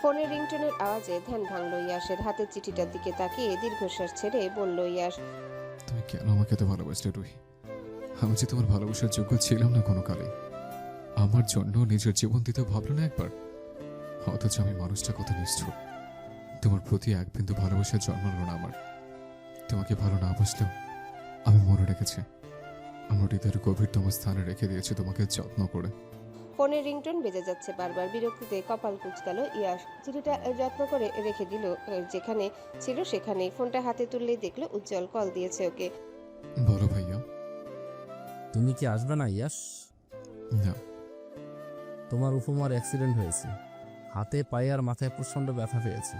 ফোনের রিংটোনের আওয়াজে ধ্যান ভাঙল ইয়াসের। হাতের চিঠিটার দিকে তাকিয়ে দীর্ঘশ্বাস ছেড়ে বলল ইয়াস, তুমি কেন আমাকে এত ভালোবাসলে রুহি? আমি যে তোমার ভালোবাসার যোগ্য ছিলাম না কোনো কালে। আমার জন্য নিজের জীবন দিতে ভাবলো না একবার। অথচ আমি মানুষটা কত নিষ্ঠুর। তোমার প্রতি এক বিন্দু ভালোবাসা জন্মালো না আমার। তোমাকে ভালো না বাসলেও আমি মনে রেখেছি। আমার হৃদয়ের গভীরতম স্থানে রেখে দিয়েছি তোমাকে যত্ন করে। ফোনের রিংটোন বেজে যাচ্ছে বারবার। বিরক্তিতে কপাল কুঁচকালো ইয়াস। চিঠিটা যত্ন করে রেখে দিল যেখানে ছিল সেখানেই। ফোনটা হাতে তুললেই দেখলো উজ্জ্বল কল দিয়েছে ওকে। বলো ভাইয়া। তুমি কি আসবে না ইয়াস? না। তোমার উপমার অ্যাক্সিডেন্ট হয়েছে, হাতে পায়ে আর মাথায় প্রচণ্ড ব্যথা পেয়েছে।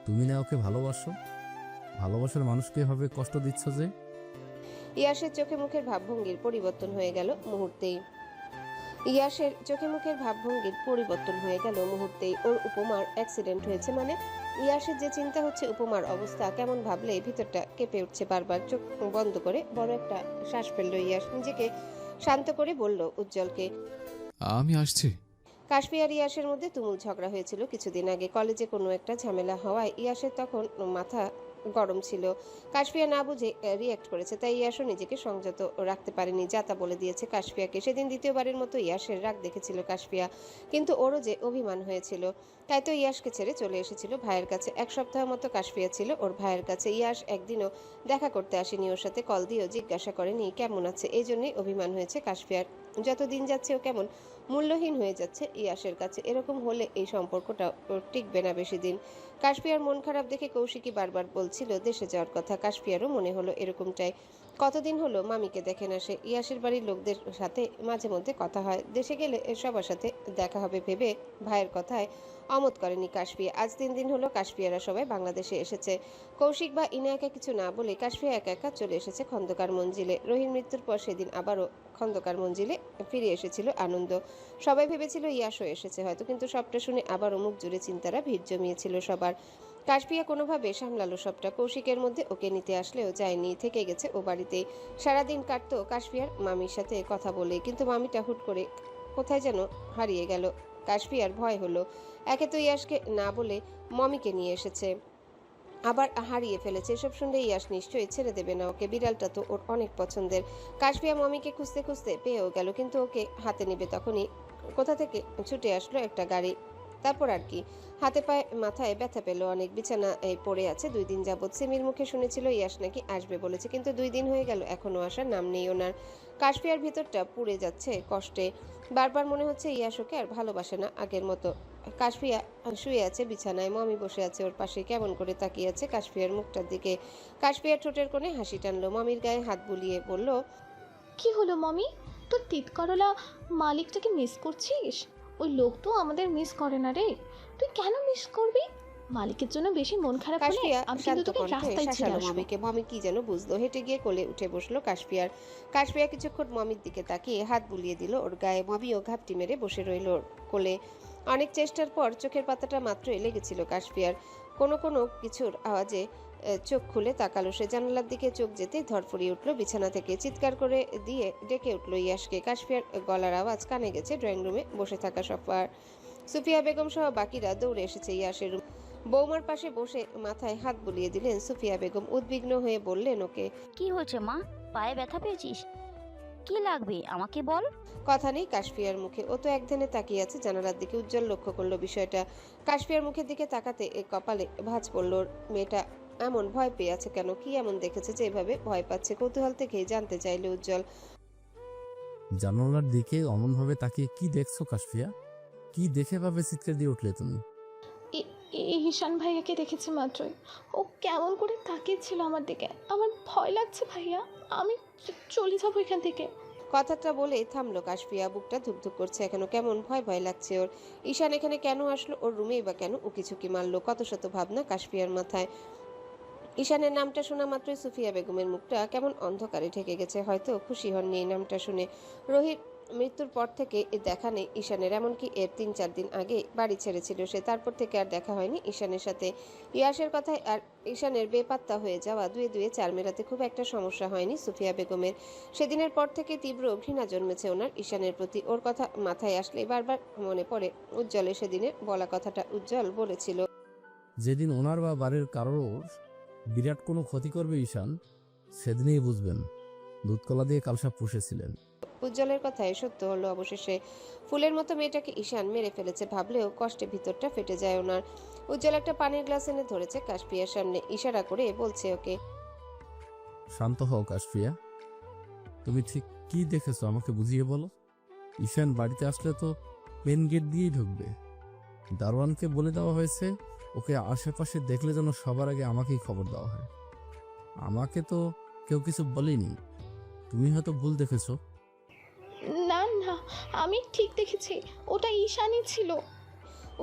তুমি না ওকে ভালোবাসো? ভালোবাসার মানুষকে এভাবে কষ্ট দিচ্ছ যে? ইয়াসের চোখে মুখের ভাবভঙ্গির পরিবর্তন হয়ে গেল মুহূর্তেই। ইয়াসের চোখে মুখের ভাবভঙ্গির পরিবর্তন হয়ে গেল মুহূর্তেই। ওর উপমার অ্যাক্সিডেন্ট হয়েছে মানে? ইয়াসের যে চিন্তা হচ্ছে উপমার অবস্থা কেমন ভাবলে ভিতরটা কেঁপে উঠছে বারবার। চোখ বন্ধ করে বড় একটা শ্বাস ফেলল ইয়াস। নিজেকে শান্ত করে বলল উজ্জ্বলকে, আমি আসছি। কাশফিয়ার ইয়াসের মধ্যে তুমুল ঝগড়া হয়েছিল কিছুদিন আগে। কলেজে কোনো একটা ঝামেলা হওয়ায় ইয়াসের তখন মাথা গরম ছিল। কাশফিয়া না বুঝে রিয়াক্ট করেছে, তাই ইয়াসও নিজেকে সংযত রাখতে পারেনি, যা তা বলে দিয়েছে কাশফিয়াকে। সেদিন দ্বিতীয়বারের মতো ইয়াসের রাগ দেখেছিল কাশফিয়া, কিন্তু ওরও যে অভিমান হয়েছিল। তাই তো ইয়াসকে ছেড়ে চলে এসেছিল ভাইয়ের কাছে। এক সপ্তাহ মতো কাশফিয়া ছিল ওর ভাইয়ের কাছে। ইয়াস একদিনও দেখা করতে আসেনি ওর সাথে, কল দিয়েও জিজ্ঞাসা করেনি কেমন আছে। এই জন্যই অভিমান হয়েছে কাশফিয়ার। যত দিন যাচ্ছে ও কেমন মূল্যহীন হয়ে যাচ্ছে ইয়াসের কাছে। এরকম হলে এই সম্পর্কটা টিকবে না বেশি দিন। কাশফিয়ার মন খারাপ দেখে কৌশিকী বারবার বলছিল দেশে যাওয়ার কথা। কাশফিয়ারও মনে হলো এরকমটাই। কতদিন হলো মামিকে দেখে না সে। ইয়াসের বাড়ির লোকদের সাথে মাঝে মধ্যে কথা হয়, দেশে গেলে সবার সাথে দেখা হবে ভেবে ভাইয়ের কথায় অমত করেনি কাশফিয়া। আজ 3 দিন হলো কাশফিয়ারা সবাই বাংলাদেশে এসেছে। কৌশিক বা ইনায়াকে কিছু না বলে কাশফিয়া একা একা চলে এসেছে খন্দকার মঞ্জিলে। রহির মৃত্যুর পর সেদিন আবারও খন্দকার মঞ্জিলে ফিরে এসেছিল আনন্দ। সবাই ভেবেছিল ইয়াসও এসেছে হয়তো, কিন্তু সবটা শুনে আবারও মুখ জুড়ে চিন্তারা ভিড় জমিয়েছিল সবার। কাশফিয়া কোনোভাবে সামলালো সবটা। কৌশিকের মধ্যে ওকে নিতে আসলেও যায়নি, থেকে গেছে ও বাড়িতেই। সারাদিন কাটতো কাশফিয়ার মামির সাথে কথা বলে, কিন্তু মামিটা হুট করে কোথায় যেন হারিয়ে গেল। কাশফিয়ার ভয় হলো। একে তো ইয়াসকে না বলে মমিকে নিয়ে এসেছে, আবার হারিয়ে ফেলেছে। এসব শুনলে ইয়াস নিশ্চয়ই ছেড়ে দেবে না ওকে। বিড়ালটা তো ওর অনেক পছন্দের। কাশফিয়া মমিকে খুঁজতে খুঁজতে পেয়েও গেল, কিন্তু ওকে হাতে নেবে তখনই কোথা থেকে ছুটে আসলো একটা গাড়ি। তারপর আর কি, হাতে পায়ে মাথায় ব্যথা পেল অনেক। বিছানায় পড়ে আছে 2 দিন যাবৎ। সেমির মুখে শুনেছিল ইয়াস নাকি আসবে বলেছে, কিন্তু 2 দিন হয়ে গেল এখনো আসার নাম নেই ওনার। কাশফিয়ার ভিতরটা পুড়ে যাচ্ছে কষ্টে। বারবার মনে হচ্ছে ইয়াস ওকে আর ভালোবাসে না আগের মতো। কাশফিয়া শুয়ে আছে বিছানায়, মমি বসে আছে ওর পাশে, কেমন করে তাকিয়ে আছে কাশফিয়ার মুখটার দিকে। কাশফিয়ার ঠোঁটের কোণে হাসি টানলো, মমির গায়ে হাত বুলিয়ে বলল, কি হলো মমি? তোর তিত করলা মালিকটাকে মিস করছিস? ওই লোক তো আমাদের মিস করে না রে। তুই কেন মিস করবি? মালিকের জন্য বেশি মন খারাপ হলে কাশফিয়া আমি কিন্তু শান্ত তোকে কণ্ঠে রাস্তায় ছেড়ে শাসালো আসবো। মমিকে। মমি কি যেন বুঝলো, হেঁটে গিয়ে কোলে উঠে বসলো কাশফিয়ার। কাশফিয়া কিছুক্ষণ মমির দিকে তাকিয়ে হাত বুলিয়ে দিল ওর গায়ে। মমিও ঘাপটি মেরে বসে রইল ওর কোলে। অনেক চেষ্টার পর চোখের পাতাটা মাত্রই লেগেছিল কাশফিয়ার। কোনো কোনো কিছুর আওয়াজে চোখ খুলে তাকালো সে। জানালার দিকে চোখ যেতেই ধরফড়িয়ে উঠলো বিছানা থেকে। চিৎকার করে দিয়ে ডেকে উঠলো ইয়াসকে। কাশফিয়ার গলার আওয়াজ কানে গেছে ড্রয়িং রুমে বসে থাকা সফার। সুফিয়া বেগম সহ বাকিরা দৌড়ে এসেছে ইয়াসের রুম। বৌমার পাশে বসে মাথায় হাত বুলিয়ে দিলেন সুফিয়া বেগম। উদ্বিগ্ন হয়ে বললেন ওকে, কি হয়েছে মা? পায়ে ব্যথা পেয়েছিস? কি লাগবে আমাকে বল। কথা নেই কাশফিয়ার মুখে। ও তো একধানে তাকিয়ে আছে জানালার দিকে। উজ্জ্বল লক্ষ্য করলো বিষয়টা। কাশফিয়ার মুখের দিকে তাকাতে কপালে ভাঁজ পড়ল। মেয়েটা এমন ভয় পেয়ে আছে কেন? কি এমন দেখেছে যে এভাবে ভয় পাচ্ছে? কৌতূহল থেকেই জানতে চাইলে উজ্জ্বল। জানালার দিকে অমনভাবে তাকিয়ে কি দেখছো কাশফিয়া? কি দেখে ভাবে চিৎকার দিয়ে উঠলে তুমি? এই ঈশান ভাইয়াকে দেখেছি মাত্রই। ও কেমন করে তাকিয়েছিল আমার দিকে। আমার ভয় লাগছে ভাইয়া, আমি চলে যাবো এখান থেকে। কথাটা বলে থামলো কাশফিয়া। বুকটা ধুকধুক করছে এখনো, কেমন ভয় ভয় লাগছে ওর। ঈশান এখানে কেন আসলো? ওর রুমেই বা কেন? ও কিছু কি মারলো? কত শত ভাবনা কাশফিয়ার মাথায়। ঈশানের নামটা শোনা মাত্রই সুফিয়া বেগমের মুখটা কেমন অন্ধকারে ঢেকে গেছে। হয়তো খুশি হননি এই নামটা শুনে। রহির মৃত্যুর পর থেকে এর দেখা নেই ঈশানের, এমনকি এর 3-4 দিন আগে বাড়ি ছেড়েছিল সে, তারপর থেকে আর দেখা হয়নি ঈশানের সাথে। ইয়াসের কথায় আর ঈশানের বেপাত্তা হয়ে যাওয়া দুয়ে দুয়ে চার মেলাতে খুব একটা সমস্যা হয়নি সুফিয়া বেগমের। সেদিনের পর থেকে তীব্র ঘৃণা জন্মেছে ওনার ঈশানের প্রতি। ওর কথা মাথায় আসলে বারবার মনে পড়ে উজ্জ্বলের সেদিনের বলা কথাটা। উজ্জ্বল বলেছিল, যেদিন ওনার বা বাড়ির কারোর বিরাট কোনো ক্ষতি করবে ঈশান, সেদিনই বুঝবেন দুধকলা দিয়ে কালসাপ পুষেছিলেন। উজ্জ্বলের কথায় সত্য হলো অবশেষে। ফুলের মতো মেয়েটাকে ঈশান মেরে ফেলেছে ভাবলেও কষ্টে ভিতরটা ফেটে যায় ওনার। উজ্জ্বল একটা পানির গ্লাস এনে ধরেছে কাশপিয়ার সামনে, ইশারা করে বলছে ওকে, শান্ত হও কাশফিয়া, তুমি ঠিক কি দেখেছো আমাকে বুঝিয়ে বলো। ঈশান বাড়িতে আসলে তো মেন গেট দিয়েই ঢুকবে। দারোয়ানকে বলে দেওয়া হয়েছে ওকে আশেপাশে দেখলে যেন সবার আগে আমাকেই খবর দেওয়া হয়। আমাকে তো কেউ কিছু বলেনি, তুমি হয়তো ভুল দেখেছো। না না, আমি ঠিক দেখেছি, ওটা ঈশানই ছিল।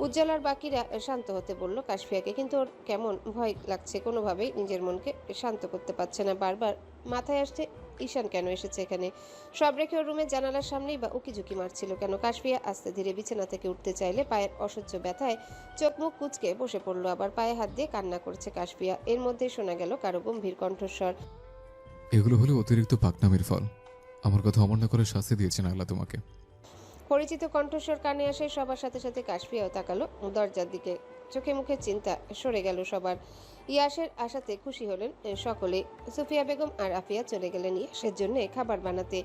উজ্জ্বল আর বাকিরা শান্ত হতে বলল কাশফিয়াকে, কিন্তু ওর কেমন ভয় লাগছে, কোনোভাবেই নিজের মনকে শান্ত করতে পারছে না। বারবার মাথায় আসছে ঈশান কেন এসেছে এখানে, সব রেখে ওর রুমের জানালার সামনেই বা উকিঝুঁকি মারছিল কেন। কাশফিয়া আস্তে ধীরে বিছানা থেকে উঠতে চাইলে পায়ের অসহ্য ব্যথায় চোখ মুখ কুচকে বসে পড়লো, আবার পায়ে হাত দিয়ে কান্না করছে কাশফিয়া। এর মধ্যেই শোনা গেল কারো গম্ভীর কণ্ঠস্বর, এগুলো হলো অতিরিক্ত পাকনামির ফল। আমার কথা অমান্য করে শাস্তি দিয়েছেন আল্লাহ তোমাকে। পরিচিত কণ্ঠস্বর কানে আসে সবার সাথে সাথে কাশফিয়াও তাকালো দরজার দিকে। চোখে মুখে চিন্তা সরে গেল সবার। ইয়াসের আশাতে খুশি হলেন সকলে। সুফিয়া বেগম আর আফিয়া চলে গেলেন ইয়াসের জন্য খাবার বানাতে।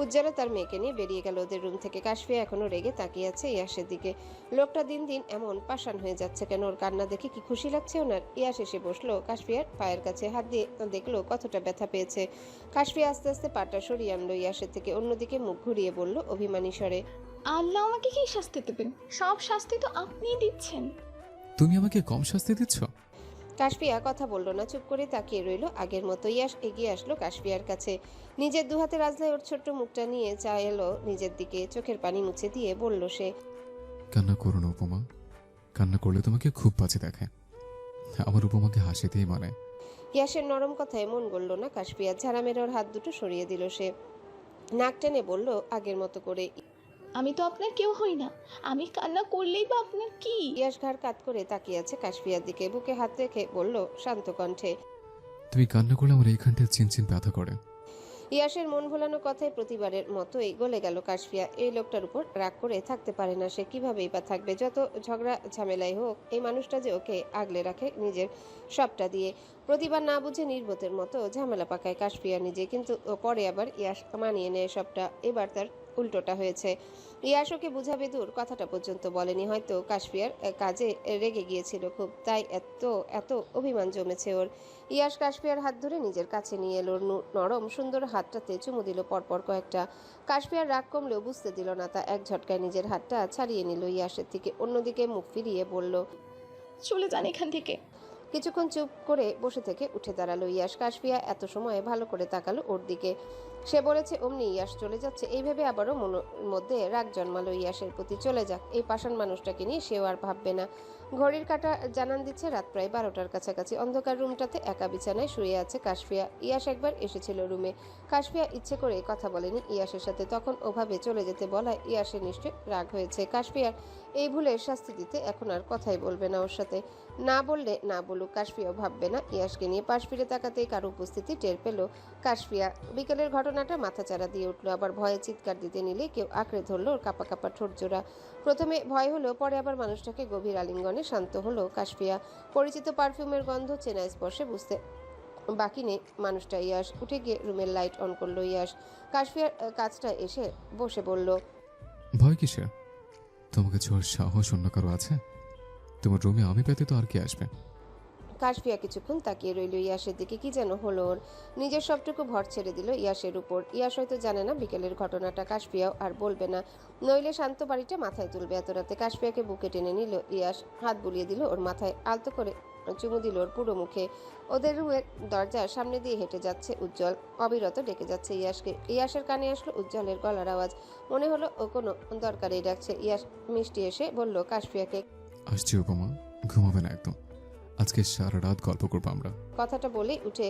উজ্জ্বল তার মেয়েকে নিয়ে বেরিয়ে গেল ওদের রুম থেকে। কাশফিয়া এখনো রেগে তাকিয়ে আছে ইয়াসের দিকে। লোকটা দিন দিন এমন পাষাণ হয়ে যাচ্ছে কেন, ওর কান্না দেখে কি খুশি লাগছে ওনার। ইয়াস এসে বসলো কাশফিয়ার পায়ের কাছে, হাত দিয়ে দেখলো কতটা ব্যথা পেয়েছে। কাশফিয়া আস্তে আস্তে পাটা সরিয়ে আনলো ইয়াসের থেকে, অন্যদিকে মুখ ঘুরিয়ে বলল অভিমানী স্বরে, আল্লাহ আমাকে কি শাস্তি দেবেন? সব শাস্তি তো আপনিই দিচ্ছেন। তুমি আমাকে কম শাস্তি দিচ্ছ? কাশফিয়া কথা বলল না, চুপ করে তাকিয়ে রইল আগের মতো। ইয়াস এগিয়ে আসলো কাশফিয়ার কাছে, নিজের দুহাতে রাজধায় ওর ছোট্ট মুখটা নিয়ে চা এলো নিজের দিকে, চোখের পানি মুছে দিয়ে বলল সে, কান্না করো না উপমা, কান্না করলে তোমাকে খুব বাজে দেখায়। আমার উপমাকে হাসি দিয়ে মানে। ইয়াসের নরম কথায় মন গড়ল না কাশফিয়া, ঝাড়া মেরে ওর হাত দুটো সরিয়ে দিল সে। নাক টেনে বলল আগের মতো করে, আমি তো আপনার কেউ হই না, আমি কান্না করলেই বা আপনার কি? ইয়াস ঘাড় কাত করে তাকিয়ে আছে কাশফিয়ার দিকে, বুকে হাত রেখে বলল শান্ত কণ্ঠে, তুমি কান্না করলে আমার এইখানটা চিনচিন ব্যথা করে। ইয়াসের মন ভোলানো কথায় প্রতিবারের মতোই গলে গেল কাশফিয়া। এই লোকটার উপর রাগ করে থাকতে পারে না সে, কিভাবেই বা থাকবে? যত ঝগড়া ঝামেলাই হোক, এই মানুষটা যে ওকে আগলে রাখে নিজের সবটা দিয়ে। প্রতিবার না বুঝে নির্বোধের মতো ঝামেলা পাকায় কাশফিয়া নিজে, কিন্তু পরে আবার ইয়াস মানিয়ে নেয় সবটা। এবার তার উল্টোটা হয়েছে। ইয়াস ওকে বুঝাবে দূর, কথাটা পর্যন্ত বলেনি। হয়তো কাশফিয়ার কাজে রেগে গিয়েছিল খুব, তাই এত এত অভিমান জমেছে ওর। ইয়াস কাশফিয়ার হাত ধরে নিজের কাছে নিয়ে এলো, নরম সুন্দর হাতটাতে চুমু দিল পরপর কয়েকটা। কাশফিয়ার রাগ কমলেও বুঝতে দিল না তা, এক ঝটকায় নিজের হাতটা ছাড়িয়ে নিল ইয়াসের থেকে, অন্যদিকে মুখ ফিরিয়ে বলল, চলে যান এখান থেকে। কিছুক্ষণ চুপ করে বসে থেকে উঠে দাঁড়ালো ইয়াস। কাশফিয়া এত সময় ভালো করে তাকালো ওর দিকে, সে বলেছে অমনি ইয়াস চলে যাচ্ছে, এই ভেবে আবারও মনের মধ্যে রাগ জন্মালো ইয়াসের প্রতি। চলে যাক, এই পাষাণ মানুষটাকে নিয়ে সেও আর ভাববে না। ঘড়ির কাঁটা জানান দিচ্ছে রাত প্রায় 12টার কাছাকাছি। অন্ধকার রুমটাতে একা বিছানায় শুয়ে আছে কাশফিয়া। ইয়াস একবার এসেছিল রুমে, কাশফিয়া ইচ্ছে করে কথা বলেনি ইয়াসের সাথে, তখন ওভাবে চলে যেতে বলায় ইয়াসের নিশ্চয় রাগ হয়েছে। কাশফিয়ার এই ভুলের শাস্তি দিতে এখন আর কথাই বলবে না ওর সাথে। না বললে না বলুক, কাশফিয়াও ভাববে না ইয়াসকে নিয়ে। পাশ ফিরে তাকাতেই কারো উপস্থিতি টের পেল কাশফিয়া। বিকেলের ঘটনাটা মাথাচাড়া দিয়ে উঠলো, আবার ভয়ে চিৎকার দিতে নিলে কেউ আঁকড়ে ধরলো ওর কাপা কাপা ঠোঁট জোড়া। প্রথমে ভয় হলো, পরে আবার মানুষটাকে গভীর আলিঙ্গনে শান্ত হলো কাশফিয়া। পরিচিত পারফিউমের গন্ধ চেনা স্পর্শে বুঝতে বাকি নেই মানুষটা ইয়াস। উঠে গিয়ে রুমের লাইট অন করলো ইয়াস, কাশফিয়ার কাজটা এসে বসে বলল, ভয় কিসের? তোমাকে ছোঁয়ার সাহস অন্য কারো আছে? তোমার রুমে আমি পেতে তো আর কি আসবে? কাশফিয়া কিছুক্ষণ তাকিয়ে রইল ইয়াসের দিকে, কি যেন হলো ওর। নিজের সবটুকু ভর ছেড়ে দিল ইয়াসের উপর। ইয়াস হয়তো জানে না বিকেলের ঘটনাটা, কাশফিয়াও আর বলবে না, নইলে শান্ত বাড়িটা মাথায় তুলবে এত রাতে। কাশফিয়াকে বুকে টেনে নিল ইয়াস, হাত বুলিয়ে দিল ওর মাথায়, আলতো করে চুমু দিল ওর পুরো মুখে। ওদের রুমের দরজার সামনে দিয়ে হেঁটে যাচ্ছে উজ্জ্বল, অবিরত ডেকে যাচ্ছে ইয়াসকে। ইয়াসের কানে আসলো উজ্জ্বলের গলার আওয়াজ, মনে হলো ও কোনো দরকারেই ডাকছে। ইয়াস মিষ্টি এসে বলল কাশফিয়াকে, আসছি উপমা, ঘুমাবে না একদম, আজকে সারা রাত গল্প করবো আমরা। কথাটা বলেই উঠে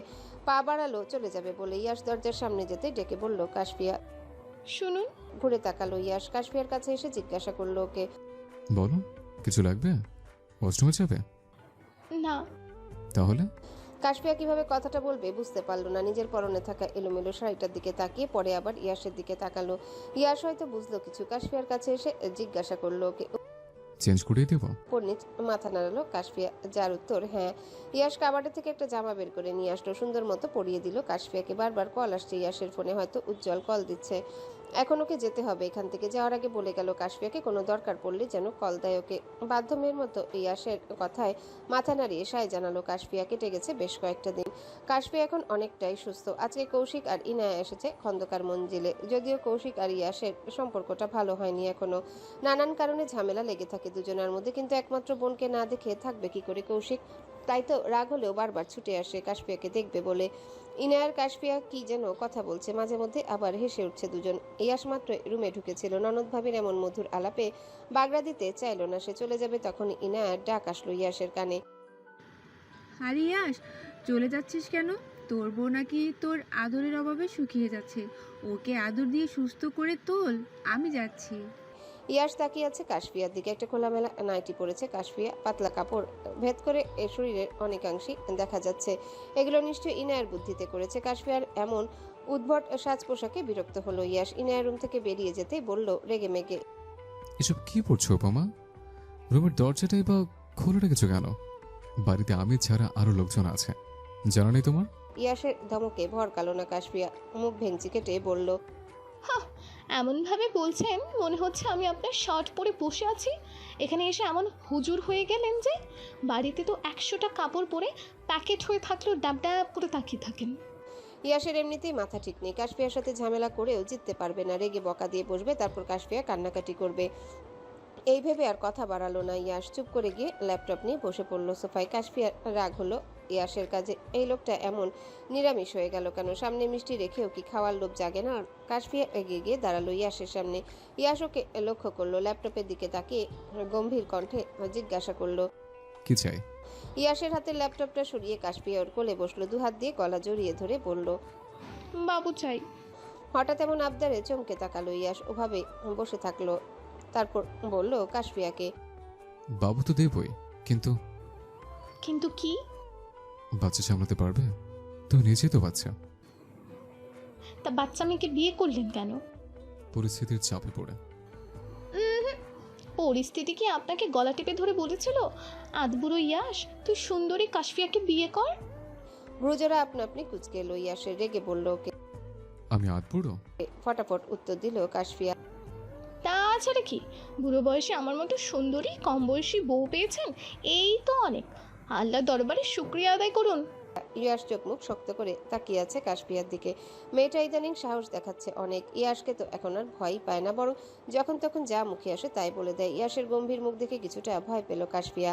পা বাড়ালো চলে যাবে বলে। ইয়াস দরজার সামনে যেতে ডেকে বলল কাশফিয়া, শুনুন। ঘুরে তাকালো ইয়াশ। কাশফিয়ার কাছে এসে জিজ্ঞাসা করলো ওকে। বলো, কিছু লাগবে? ওয়াশরুমে যাবে? না। তাহলে কাশফিয়া কিভাবে কথাটা বলবে বুঝতে পারলো না। নিজের পরনে থাকা এলোমেলো শাড়িটার দিকে তাকিয়ে পরে আবার ইয়াশের দিকে তাকালো। ইয়াশ হয়তো বুঝলো কিছু। কাশফিয়ার কাছে এসে জিজ্ঞাসা করলো ওকে। চেঞ্জ করিয়ে দেবো? উপর নিচ মাথা নাড়ালো কাশফিয়া, যার উত্তর হ্যাঁ। ইয়াশ কাবাডে থেকে একটা জামা বের করে নিয়ে আসলো, সুন্দর মতো পরিয়ে দিল কাশফিয়াকে। বারবার কল আসছে ইয়াশের ফোনে, হয়তো উজ্জ্বল কল দিচ্ছে। এখন ওকে যেতে হবে এখান থেকে। যাওয়ার আগে বলে গেল কাশফিয়াকে কোনো দরকার পড়লে যেন কল দেয় ওকে। বাধ্য মেয়ের মতো ইয়াশের কথায় মাথা নাড়িয়ে সায় জানালো কাশফিয়া। কেটে গেছে বেশ কয়েকটা দিন। কাশফিয়া এখন অনেকটাই সুস্থ। আজকে কৌশিক আর ইনায়া এসেছে খন্দকার মঞ্জিলে। যদিও কৌশিক আর ইয়াশের সম্পর্কটা ভালো হয়নি এখনো, নানান কারণে ঝামেলা লেগে থাকে দুজনের মধ্যে। কিন্তু একমাত্র বোনকে না দেখে থাকবে কি করে কৌশিক? তাই তো রাগ হলেও বারবার ছুটে আসে কাশফিয়াকে দেখবে বলে। ইনায়ার কাশফিয়া কি যেন কথা বলছে, মাঝে মধ্যে আবার হেসে উঠছে দুজন। ইয়াস মাত্র রুমে ঢুকেছিল, ননদ ভাবির এমন মধুর আলাপে বাগড়া দিতে চাইল না সে। চলে যাবে তখন ইনায়ার ডাক আসলো ইয়াসের কানে। আরে ইয়াস, চলে যাচ্ছিস কেন? তোর বউ নাকি তোর আদরের অভাবে শুকিয়ে যাচ্ছে। ওকে আদর দিয়ে সুস্থ করে তোল, আমি যাচ্ছি। ইয়াস তাকিয়ে আছে কাশফিয়ার দিকে। একটা খোলামেলা নাইটি পরেছে কাশফিয়া, পাতলা কাপড় ভেদ করে এর শরীরের অনেকাংশই দেখা যাচ্ছে। এগুলো নিশ্চয়ই ইনায়ের বুদ্ধিতে করেছে। কাশফিয়ার এমন উদ্ভট সাজ পোশাকে বিরক্ত হলো ইয়াস। ইনায়ের রুম থেকে বেরিয়ে যেতেই বলল রেগে মেগে। এসব কি পড়ছো উপমা? রুমের দরজাটাই বা খোলা রেখেছো কেন? বাড়িতে আমি ছাড়া আরো লোকজন আছে, জানা নেই তোমার? ইয়াসের ধমকে ভরকালো না কাশফিয়া, মুখ ভেঙচি কেটে বলল। এমনভাবে বলছেন মনে হচ্ছে আমি আপনার শার্ট পরে বসে আছি। এখানে এসে এমন হুজুর হয়ে গেলেন যে বাড়িতে তো 100টা কাপড় পরে প্যাকেট হয়ে থাকলেও ড্যাব ড্যাব করে তাকিয়ে থাকেন। ইয়াসের এমনিতেই মাথা ঠিক নেই। কাশফিয়ার সাথে ঝামেলা করেও জিততে পারবে না। রেগে বকা দিয়ে বসবে, তারপর কাশফিয়া কান্নাকাটি করবে। এই ভেবে আর কথা বাড়ালো না ইয়াস। চুপ করে গিয়ে ল্যাপটপ নিয়ে বসে পড়লো সোফায়। কাশফিয়ার রাগ হলো ইয়াসের কাজে। এই লোকটা এমন নিরামিষ হয়ে গেল কেন? সামনে মিষ্টি রেখেও কি খাওয়ার লোভ জাগে না? কাশফিয়া এগিয়ে গিয়ে দাঁড়ালো ইয়াসের সামনে। ইয়াস ওকে লক্ষ্য করলো, ল্যাপটপের দিকে তাকিয়ে গম্ভীর কণ্ঠে জিজ্ঞাসা করলো। কি চাই? ইয়াসের হাতে ল্যাপটপটা সরিয়ে কাশফিয়া ওর কোলে বসলো, দুহাত দিয়ে গলা জড়িয়ে ধরে বলল। বাবু চাই। হঠাৎ এমন আবদারে চমকে তাকালো ইয়াস। ওভাবে বসে থাকলো, তারপর বলল কাশফিয়াকে। বাবু তো দেবই, কিন্তু কিন্তু কি? বাচ্চা সামলাতে পারবে? তুমি নিজেই তো বাচ্চা। তা বাচ্চা মেয়েকে বিয়ে করলেন কেন? পরিস্থিতির চাপে পড়ে। পরিস্থিতি কি আপনাকে গলা টিপে ধরে বলেছিল আদবুড়ো ইয়াস তুই সুন্দরী কাশফিয়াকে বিয়ে কর? ভ্রুজরা আপনা আপনি কুচকে এলো ইয়াসের। রেগে বলল ওকে। আমি আধবুড়ো? ফটাফট উত্তর দিল কাশফিয়া। তাছাড়া কি, বুড়ো বয়সে আমার মতো সুন্দরী কম বয়সী বউ পেয়েছেন, এই তো অনেক। আল্লাহ দরবারে শুকরিয়া আদায় করুন। ইয়াস চোখ মুখ শক্ত করে তাকিয়ে আছে কাশফিয়ার দিকে। মেয়েটা ইদানিং সাহস দেখাচ্ছে অনেক। ইয়াসকে তো এখন আর ভয়ই পায় না, বরং যখন তখন যা মুখে আসে তাই বলে দেয়। ইয়াসের গম্ভীর মুখ দেখে কিছুটা ভয় পেল কাশফিয়া।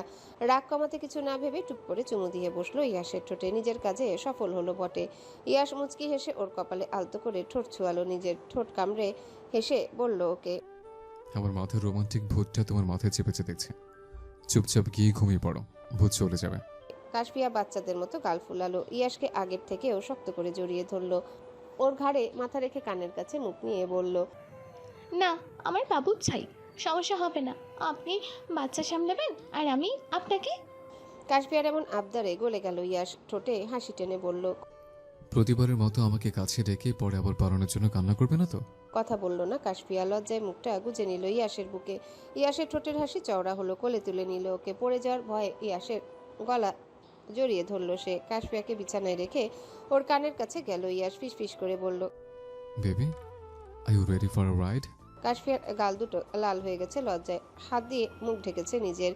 রাগ কমাতে কিছু না ভেবে টুপ করে চুমু দিয়ে বসলো ইয়াসের ঠোঁটে। নিজের কাজে সফল হলো বটে। ইয়াস মুচকি হেসে ওর কপালে আলতো করে ঠোঁট ছোঁয়ালো, নিজের ঠোঁট কামড়ে হেসে বলল ওকে। আমার মাথার রোমান্টিক ভূতটা তোমার মাথায় চেপেছে দেখছে। চুপচাপ গিয়ে ঘুমিয়ে পড়ো, ভূত চলে যাবে। কাশফিয়া বাচ্চাদের মতো গাল ফুলালো। ইয়াসকে আগের থেকেও শক্ত করে জড়িয়ে ধরলো। ওর ঘাড়ে মাথা রেখে কানের কাছে মুখ নিয়ে বলল। না, আমার বাবু চাই, সমস্যা হবে না। আপনি বাচ্চা সামলাবেন আর আমি আপনাকে। কাশফিয়ার এমন আবদারে গলে গেল ইয়াস। ঠোঁটে হাসি টেনে বলল। প্রতিবারের মতো আমাকে কাছে ডেকে পরে আবার পালানোর জন্য কান্না করবে না তো? কথা বলল না কাশফিয়া। লজ্জায় মুখটা গুজে নিল ইয়াসের বুকে। ইয়াসের ঠোঁটের হাসি চওড়া হলো, কোলে তুলে নিল ওকে। পড়ে যাওয়ার ভয়ে ইয়াসের গলা জড়িয়ে ধরলো সে। কাশফিয়াকে বিছানায় রেখে ওর কানের কাছে গেল ইয়াস। ফিসফিস করে বলল। Baby, are you ready for a ride? কাশফিয়ার গাল দুটো লাল হয়ে গেছে লজ্জায়, হাত দিয়ে মুখ ঢেকেছে নিজের।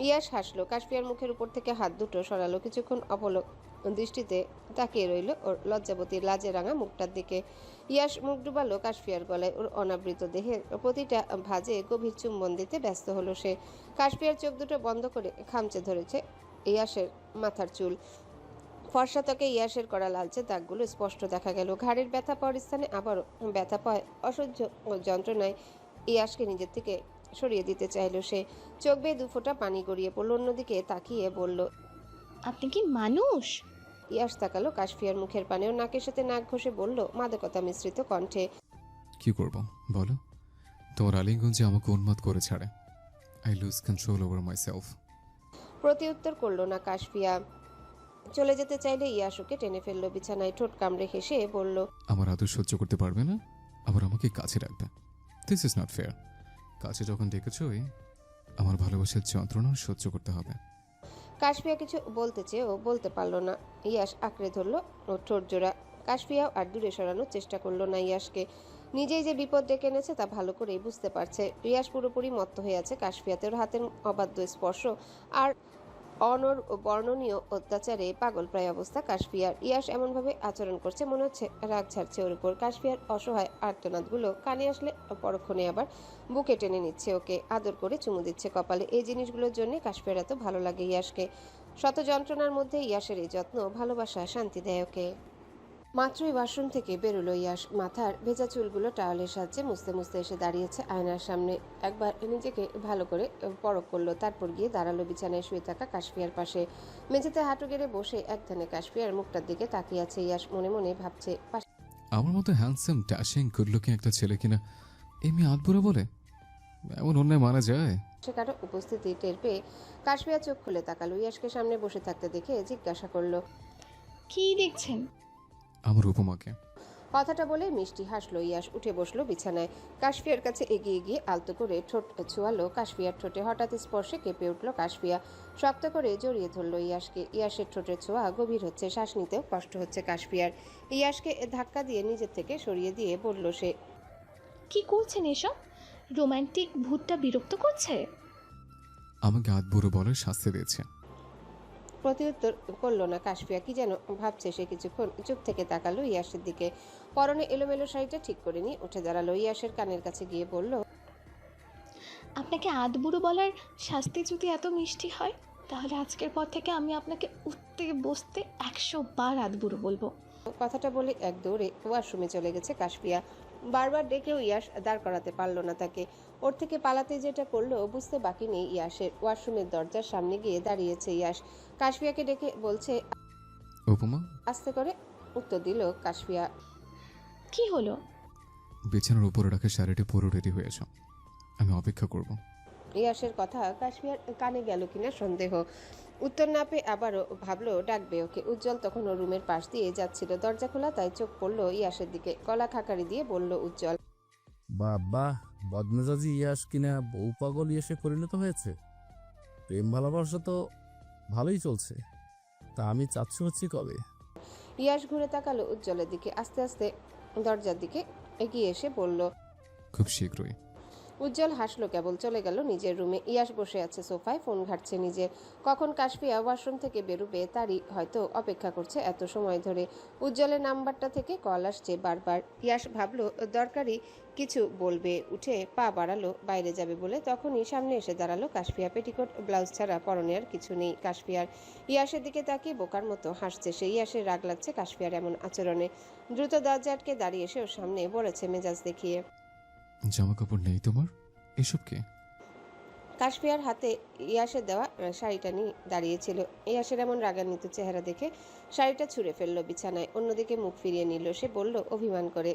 ইয়াস হাসলো। কাশফিয়ার মুখের উপর থেকে হাত দুটো সরালো। কিছুক্ষণ অপলক দৃষ্টিতে তাকিয়ে রইল ওর লজ্জাবতীর লাজে রাঙা মুখটার দিকে। ইয়াস মুখ ডুবালো কাশফিয়ার গলায়। ওর অনাবৃত দেহের প্রতিটা ভাঁজে গভীর চুম্বন দিতে ব্যস্ত হলো সে। কাশফিয়ার চোখ দুটো বন্ধ করে খামচে ধরেছে ইয়াসের মাথার চুল। ফর্সা ত্বকে ইয়াসের করা লালচে দাগগুলো স্পষ্ট দেখা গেল। ঘাড়ের ব্যথা পাওয়ার স্থানে আবারও ব্যথা পায়। অসহ্য যন্ত্রণায় ইয়াসকে নিজের থেকে সরিয়ে দিতে চাইল সে। চোখ বেয়ে দুফোঁটা পানি গড়িয়ে পড়ল। অন্যদিকে তাকিয়ে বলল। আপনি কি মানুষ? ইয়াস তাকালো কাশফিয়ার মুখের পানে। ও নাকের সাথে নাক ঘষে বলল মাদকতা মিশ্রিত কণ্ঠে। কি করব বলো? তোমার আলিঙ্গন যে আমাকে উন্মাদ করে ছাড়ে। I lose control over myself. প্রতিউত্তর করলো না কাশফিয়া। চলে যেতে চাইলে ইয়াস ওকে টেনে ফেললো বিছানায়, ঠোঁট কামড়ে হেসে বলল, আমার আদর সহ্য করতে পারবে না, আবার আমাকে কাছে রাখবে। This is not fair. কাছে যখন ডেকেছই, আমার ভালোবাসার যন্ত্রণা সহ্য করতে হবে। কাশফিয়া কিছু বলতে চেয়েও বলতে পারলো না। ইয়াস আঁকড়ে ধরলো ওর ঠোঁট জোড়া। কাশফিয়াও আর দূরে সরানোর চেষ্টা করলো না ইয়াসকে। নিজেই যে বিপদ ডেকে এনেছে তা ভালো করেই বুঝতে পারছে। ইয়াস পুরোপুরি মত্ত হয়ে আছে কাশফিয়াতে। ওর হাতের অবাধ্য স্পর্শ আর বর্ণনীয় অত্যাচারে পাগল প্রায় অবস্থা কাশফিয়ার। ইয়াস এমনভাবে আচরণ করছে, মনে হচ্ছে রাগ ছাড়ছে ওর উপর। কাশফিয়ার অসহায় আর্তনাদগুলো কানে আসলে পরক্ষণে আবার বুকে টেনে নিচ্ছে ওকে, আদর করে চুমু দিচ্ছে কপালে। এই জিনিসগুলোর জন্য কাশফিয়ার এত ভালো লাগে ইয়াসকে। শত যন্ত্রণার মধ্যে ইয়াসের এই যত্ন, ভালোবাসা শান্তি দেয় ওকে। মাত্রই ওয়াশরুম থেকে বেরোলো ইয়াস। মাথার ভেজা চুলগুলো টাওয়ালের সাহায্যে মুছতে মুছতে এসে দাঁড়িয়েছে আয়নার সামনে। একবার নিজেকে ভালো করে পরখ করলো, তারপর গিয়ে দাঁড়ালো বিছানায় শুয়ে থাকা কাশফিয়ার পাশে। মেঝেতে হাঁটু গেড়ে বসে একধানে কাশফিয়ার মুখটার দিকে তাকিয়ে আছে ইয়াস। মনে মনে ভাবছে, আমার মতো হ্যান্ডসাম ড্যাশিং গুড লুকিং একটা ছেলে কিনা এমনি আধবুড়ো বলে এমন অন্যায় মানা যায়? সে কারো উপস্থিতি টের পেয়ে কাশফিয়া চোখ খুলে তাকালো। ইয়াসকে সামনে বসে থাকতে দেখে জিজ্ঞাসা করলো, কি দেখছেন? আমার উপমাকে। কথাটা বলে মিষ্টি হাসলো ইয়াস। উঠে বসলো বিছানায়। কাশফিয়ার কাছে এগিয়ে গিয়ে আলতো করে ঠোঁট ছোঁয়ালো কাশফিয়ার ঠোঁটে। হঠাৎ স্পর্শে কেঁপে উঠল কাশফিয়া। শক্ত করে জড়িয়ে ধরলো ইয়াসকে। ইয়াসের ঠোঁটের ছোঁয়া গভীর হচ্ছে, শ্বাস নিতেও কষ্ট হচ্ছে কাশফিয়ার। ইয়াসকে ধাক্কা দিয়ে নিজের থেকে সরিয়ে দিয়ে বলল সে, কি করছেন এসব? রোমান্টিক ভূতটা বিরক্ত করছে? আমাকে আধবুড়ো বলার শাস্তি দিয়েছে। প্রতিউত্তর করলো না কাশফিয়া। কি যেন ভাবছে সে। কিছুক্ষণ চুপ থেকে তাকালো ইয়াসের দিকে। পরনে এলোমেলো শাড়িটা ঠিক করে নিয়ে উঠে দাঁড়ালো। ইয়াসের কানের কাছে গিয়ে বলল, আপনাকে আধবুড়ো বলার শাস্তি যদি এত মিষ্টি হয়, তাহলে আজকের পর থেকে আমি আপনাকে উঠতে বসতে 100 বার আধবুড়ো বলবো। কথাটা বলে এক দৌড়ে ওয়াশরুমে চলে গেছে কাশফিয়া। বারবার ডেকেও ইয়াস দাঁড় করাতে পারল না তাকে। ওর থেকে পালাতে যেটা করলো বুঝতে বাকি নেই ইয়াসের। ওয়াশরুমের দরজার সামনে গিয়ে দাঁড়িয়েছে ইয়াস। কাশফিয়াকে ডেকে বলছে, উপমা। আস্তে করে উত্তর দিল কাশফিয়া। কি হলো? বিছানার উপরে রাখা শাড়িটি পুরো রেডি হয়েছ, আমি অপেক্ষা করব। ইয়াসের কথা কাশফিয়ার কানে গেল কিনা সন্দেহ। উত্তর না পেয়ে আবারও ভাবলো ডাকবে ওকে। উজ্জ্বল তখন ওর রুমের পাশ দিয়ে যাচ্ছিল। দরজা খোলা, তাই চোখ পড়লো ইয়াসের দিকে। গলা খাকারি দিয়ে বলল উজ্জ্বল, বাবা, বদমেজাজি ইয়াস কিনা বউ পাগল ইয়াসে পরিণত হয়েছে। প্রেম ভালোবাসা তো ভালোই চলছে, তা আমি চাচ্ছি হচ্ছি কবে? ইয়াস ঘুরে তাকালো উজ্জ্বলের দিকে। আস্তে আস্তে দরজার দিকে এগিয়ে এসে বলল, খুব শীঘ্রই। উজ্জ্বল হাসলো কেবল, চলে গেল নিজের রুমে। ইয়াস বসে আছে সোফায়, ফোন ঘাটছে নিজের। কখন কাশফিয়া ওয়াশরুম থেকে বেরোবে তারই হয়তো অপেক্ষা করছে এত সময় ধরে। উজ্জ্বলের নাম্বারটা থেকে কল আসছে বারবার। ইয়াস ভাবলো দরকারি কিছু বলবে, উঠে পা বাড়ালো বাইরে যাবে বলে। তখনই সামনে এসে দাঁড়ালো কাশফিয়া। পেটিকোট ব্লাউজ ছাড়া পরনে আর কিছু নেই কাশফিয়ার। ইয়াসের দিকে তাকিয়ে বোকার মতো হাসছে সে। ইয়াসের রাগ লাগছে কাশফিয়ার এমন আচরণে। দ্রুত দরজা আটকে দাঁড়িয়ে এসে ওর সামনে বলেছে মেজাজ দেখিয়ে, জামা কাপড় নেই তোমার? এসব কি? কাশফিয়ার হাতে ইয়াসের দেওয়া শাড়িটা নিয়ে দাঁড়িয়েছিল। ইয়াসের এমন রাগান্বিত চেহারা দেখে শাড়িটা ছুঁড়ে ফেললো বিছানায়। অন্যদিকে মুখ ফিরিয়ে নিল সে। বলল অভিমান করে,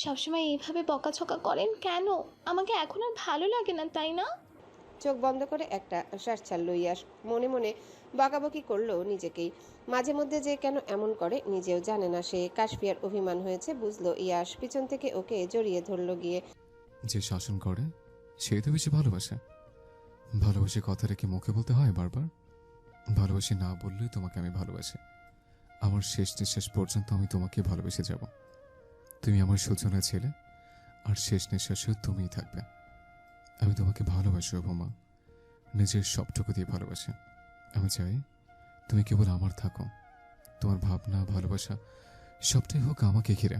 সবসময় এইভাবে বকাঝকা করেন কেন? আমাকে এখন আর ভালো লাগে না, তাই না? চোখ বন্ধ করে একটা শ্বাস ছাড়লো ইয়াস। মনে মনে বকাবকি করলো নিজেকেই। মাঝে মধ্যে যে কেন এমন করে নিজেও জানে না সে। কাশফিয়ার অভিমান হয়েছে বুঝলো ইয়াস। পিছন থেকে ওকে জড়িয়ে ধরলো গিয়ে। যে শাসন করে সেই তো বেশি ভালোবাসে। ভালোবাসি কথাটা কি মুখে বলতে হয় বারবার? ভালোবাসি না বললেই তোমাকে আমি ভালোবাসি। আমার শেষ নিঃশ্বাস পর্যন্ত আমি তোমাকে ভালোবেসে যাব। তুমি আমার সূচনা ছেলে, আর শেষ নিঃশ্বাসেও তুমিই থাকবে। আমি তোমাকে ভালোবাসি উপমা, নিজের সবটুকু দিয়ে ভালোবাসি। আমি চাই তুমি কেবল আমার থাকো। তোমার ভাবনা, ভালোবাসা সবটাই হোক আমাকে ঘিরে।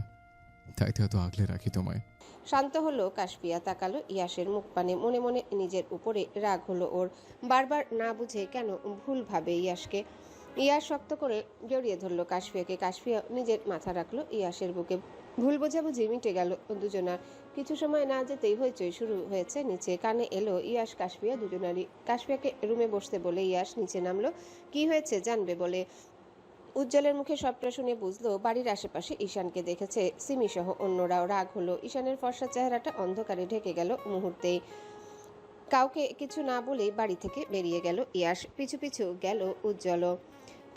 তাই তো এত আগলে রাখি তোমায়। শান্ত হলো কাশফিয়া, তাকালো ইয়াসের মুখ পানে। মনে মনে নিজের উপরে রাগ হলো ওর। বারবার না বুঝে কেন ভুল ভাবে ইয়াসকে। ইয়াস শক্ত করে জড়িয়ে ধরলো কাশফিয়াকে। কাশফিয়া নিজের মাথা রাখলো ইয়াসের বুকে। ভুল বোঝাবুঝি মিটে গেল দুজনার। কিছু সময় না যেতেই হইচই শুরু হয়েছে নিচে। কানে এলো ইয়াস কাশফিয়া দুজনারই। কাশফিয়াকে রুমে বসতে বলে ইয়াস নিচে নামলো। কি হয়েছে জানবে বলে। উজ্জ্বলের মুখে সবটা শুনে বুঝলো বাড়ির আশেপাশে ঈশানকে দেখেছে। সিমি সহ অন্যরাও রাগ হলো। ঈশানের ফর্সা চেহারাটা অন্ধকারে ঢেকে গেল মুহূর্তেই। কাউকে কিছু না বলেই বাড়ি থেকে বেরিয়ে গেল ইয়াশ। পিছু পিছু গেল উজ্জ্বলও।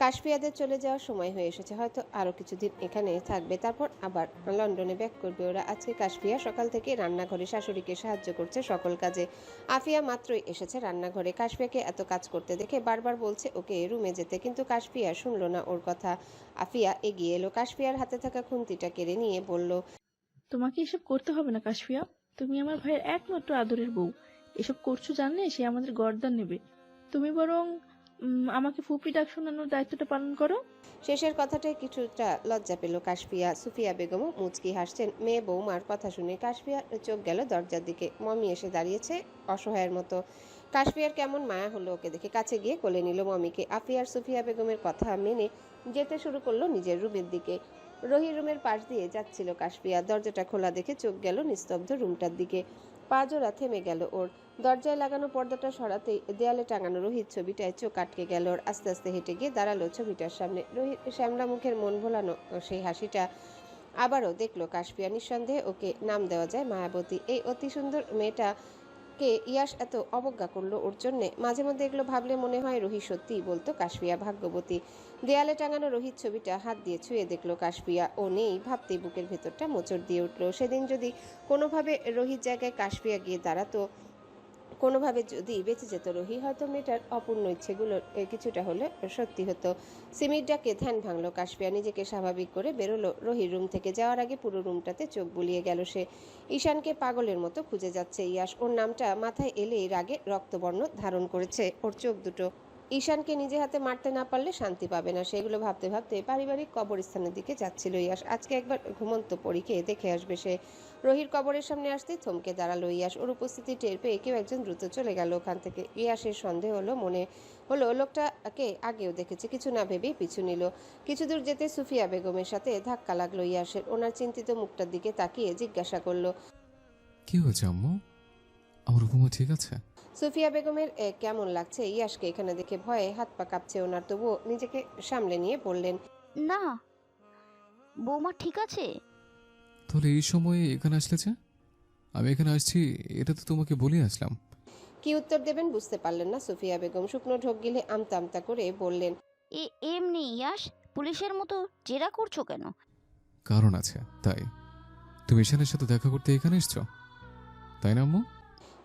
কাশফিয়াদের চলে যাওয়ার সময় হয়ে এসেছে, হয়তো আরও কিছুদিন এখানে থাকবে, তারপর আবার লন্ডনে ব্যাক করবে ওরা। আজকে কাশফিয়া সকাল থেকে রান্নাঘরে শাশুড়িকে সাহায্য করছে সকল কাজে। আফিয়া মাত্রই এসেছে রান্নাঘরে। কাশফিয়াকে এত কাজ করতে দেখে বারবার বলছে ওকে রুমে যেতে, কিন্তু কাশফিয়া শুনলো না ওর কথা। আফিয়া এগিয়ে এলো, কাশফিয়ার হাতে থাকা খুন্তিটা কেড়ে নিয়ে বলল, তোমাকে এসব করতে হবে না কাশফিয়া, তুমি আমার ভাইয়ের একমাত্র আদরের বউ। এসব করছো জানলে সে আমাদের গর্দান নেবে। তুমি বরং আমাকে ফুপি ডাক শোনানোর দায়িত্বটা পালন করো। শেষের কথাটায় কিছুটা লজ্জা পেল কাশফিয়া। সুফিয়া বেগমও মুচকি হাসছেন মেয়ে বৌমার কথা শুনে। কাশফিয়ার চোখ গেল দরজার দিকে। মমি এসে দাঁড়িয়েছে অসহায়ের মতো। কাশফিয়ার কেমন মায়া হলো ওকে দেখে। কাছে গিয়ে কোলে নিল মমিকে। আফিয়ার সুফিয়া বেগমের কথা মেনে যেতে শুরু করলো নিজের রুমের দিকে। রহির রুমের পাশ দিয়ে যাচ্ছিল কাশফিয়া। দরজাটা খোলা দেখে চোখ গেল নিস্তব্ধ রুমটার দিকে। পা জোড়া থেমে গেল ওর। দরজায় লাগানো পর্দাটা সরাতেই দেয়ালে টাঙানো রোহিত ছবিটায় চোখ আটকে গেল ওর। আস্তে আস্তে হেঁটে গিয়ে দাঁড়ালো ছবিটার সামনে। রোহিত শ্যামলা মুখের মন ভোলানো সেই হাসিটা আবারও দেখলো কাশফিয়া। নিঃসন্দেহে ওকে নাম দেওয়া যায় মায়াবতী। এই অতি সুন্দর মেয়েটাকে ইয়াশ এত অবজ্ঞা করলো ওর জন্যে। মাঝে মধ্যে এগুলো ভাবলে মনে হয় রোহিত সত্যিই বলতো কাশফিয়া ভাগ্যবতী। দেয়ালে টাঙানো রোহিত ছবিটা হাত দিয়ে ছুঁয়ে দেখলো কাশফিয়া। ও নেই ভাবতেই বুকের ভেতরটা মোচড় দিয়ে উঠলো। সেদিন যদি কোনোভাবে রোহিত জায়গায় কাশফিয়া গিয়ে দাঁড়াতো, কোনোভাবে যদি বেঁচে যেত রোহি, হয়তো মেয়েটার অপূর্ণ ইচ্ছেগুলো কিছুটা হলে সত্যি হতো। সিমির ডাকে ধ্যান ভাঙলো কাশফিয়া। নিজেকে স্বাভাবিক করে বেরোলো রোহির রুম থেকে। যাওয়ার আগে পুরো রুমটাতে চোখ বুলিয়ে গেল সে। ঈশানকে পাগলের মতো খুঁজে যাচ্ছে ইয়াশ। ওর নামটা মাথায় এলেই রাগে রক্তবর্ণ ধারণ করেছে ওর চোখ দুটো। ঈশানকে নিজে হাতে মারতে না পারলে শান্তি পাবে না, সেগুলো ভাবতে ভাবতে পারিবারিক কবরস্থানের দিকে যাচ্ছিল ইয়াশ। আজকে একবার ঘুমন্ত পরীকে দেখে আসবে সে। রোহির কবরের সামনে আসতে থমকে দাঁড়ালো ইয়াশ। ওর উপস্থিতি টের পেয়ে কেউ একজন দ্রুত চলে গেল ওখান থেকে। ইয়াশের সন্দেহ হলো, মনে হলো লোকটাকে আগেও দেখেছে। কিছু না ভেবেই পিছু নিল। কিছু দূর যেতে সুফিয়া বেগমের সাথে ধাক্কা লাগলো ইয়াশের। ওনার চিন্তিত মুখটার দিকে তাকিয়ে জিজ্ঞাসা করলো, কি হয়েছে আম্মু? আমার উপমা ঠিক আছে? সুফিয়া বেগমের কেমন লাগছে ইয়াশকে এখানে দেখে? ভয়ে হাত পা কাঁপছে ওনার, তবুও নিজেকে সামলে নিয়ে বললেন, না, বৌমা ঠিক আছে। তাহলে এই সময়ে এখানে আসলে যে? আমি এখানে আসছি এটা তো তোমাকে বলে আসলাম। কি উত্তর দেবেন বুঝতে পারলেন না সুফিয়া বেগম। শুকনো ঢোক গিলে আমতা আমতা করে বললেন, এমনি ইয়াশ, পুলিশের মতো জেরা করছো কেন? কারণ আছে তাই। তুমি ঈশানের সাথে দেখা করতে এখানে এসছো, তাই না আম্মু?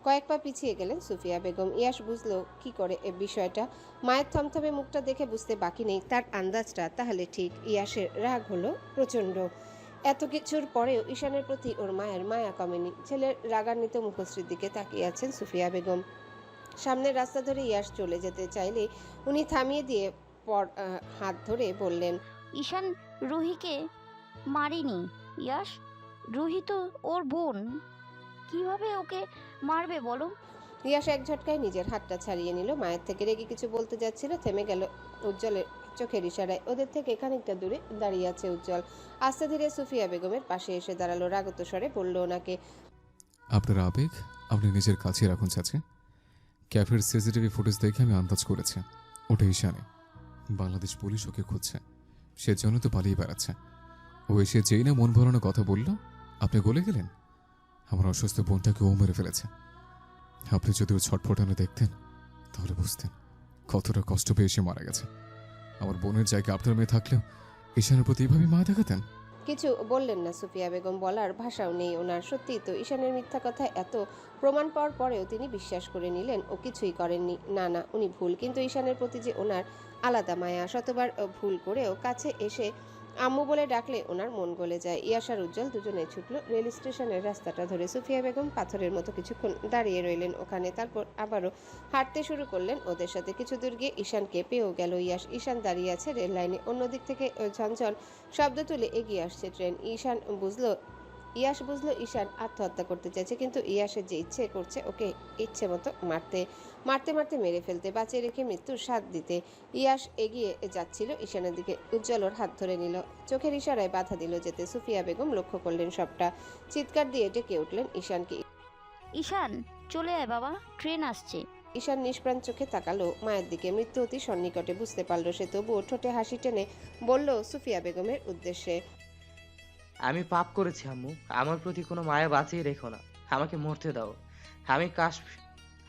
কয়েক পা পিছিয়ে গেলেন সুফিয়া বেগম। ইয়াশ বুঝলো কি করে এ বিষয়টা। মায়ের থমথমে মুখটা দেখে বুঝতে বাকি নেই তার আন্দাজটা তাহলে ঠিক। ইয়াশের রাগ হলো প্রচণ্ড। এত কিছুর পরেও ঈশানের প্রতি ওর মায়ের মায়া কমেনি। ছেলের রাগান্বিত মুখশ্রীর দিকে তাকিয়ে আছেন সুফিয়া বেগম। সামনের রাস্তা ধরে ইয়াশ চলে যেতে চাইলে উনি থামিয়ে দিয়ে হাত ধরে বললেন, ঈশান রুহিকে মারিনি ইয়াশ, রুহি তো ওর বোন, কিভাবে ওকে মারবে বলো? ইয়াশ এক ঝটকায় নিজের হাতটা ছাড়িয়ে নিল মায়ের থেকে। রেগে কিছু বলতে যাচ্ছিল, থেমে গেল উজ্জ্বলের চোখের ইশারায়। ওদের থেকে খানিকটা দূরে দাঁড়িয়ে আছে উজ্জ্বল। আস্তে ধীরে সুফিয়া বেগমের পাশে এসে দাঁড়ালো। রাগত স্বরে বলল ওনাকে, আপনার আবেগ আপনি নিজের কাছে রাখুন চাচি। ক্যাফের সিসিটিভি ফুটেজ দেখে আমি আন্দাজ করেছি ওটা ঈশানে। বাংলাদেশ পুলিশ ওকে খুঁজছে, সেজন্য তো পালিয়ে বেড়াচ্ছে। ও এসে যেই না মন ভরানো কথা বলল, আপনি গলে গেলেন। আমার অসুস্থ বোনটাকে ও মেরে ফেলেছে। আপনি যদি ও ছটফটানো দেখতেন তাহলে বুঝতেন কতটা কষ্ট পেয়ে সে মারা গেছে। আমার বোনের জায়গায় আপনার মেয়ে থাকলেও ঈশানের প্রতি এইভাবে মায়া দেখাতেন? কিছু বললেন না সুফিয়া বেগম। বলার ভাষাও নেই ওনার। সত্যিই তো ঈশানের মিথ্যা কথা এত প্রমাণ পাওয়ার পরেও তিনি বিশ্বাস করে নিলেন ও কিছুই করেননি। না না, উনি ভুল। কিন্তু ঈশানের প্রতি যে ওনার আলাদা মায়া। শতবার ভুল করেও কাছে এসে আম্মু বলে ডাকলে ওনার মন গলে যায়। ইয়াশ আর উজ্জ্বল দুজনে ছুটলো রেল স্টেশনের রাস্তাটা ধরে। সুফিয়া বেগম পাথরের মতো কিছুক্ষণ দাঁড়িয়ে রইলেন ওখানে, তারপর আবারও হাঁটতে শুরু করলেন ওদের সাথে। কিছু দূর গিয়ে ঈশানকে পেয়েও গেল ইয়াশ। ঈশান দাঁড়িয়ে আছে রেল লাইনে। অন্যদিক থেকে ঝনঝন শব্দ তুলে এগিয়ে আসছে ট্রেন। ইয়াশ বুঝলো ঈশান আত্মহত্যা করতে চাইছে, কিন্তু ইয়াশের যে ইচ্ছে করছে ওকে ইচ্ছে মতো মারতে মারতে মেরে ফেলতে, বাঁচিয়ে রেখে মৃত্যুর স্বাদ দিতে। ইয়াশ এগিয়ে যাচ্ছিল ঈশানের দিকে। উজ্জ্বল ওর হাত ধরে নিল, চোখের ইশারায় বাধা দিল যেতে। সুফিয়া বেগম লক্ষ্য করলেন সবটা। চিৎকার দিয়ে ডেকে উঠলেন ঈশানকে। ঈশান চলে আয় বাবা, ট্রেন আসছে। ঈশান নিষ্প্রাণ চোখে তাকালো মায়ের দিকে। মৃত্যু অতি সন্নিকটে, বুঝতে পারল সে, তবুও ঠোঁটে হাসি টেনে বলল সুফিয়া বেগমের উদ্দেশ্যে, আমি পাপ করেছি আম্মু, আমার প্রতি কোনো মায়া বাঁচিয়ে রেখো না, আমাকে মরতে দাও।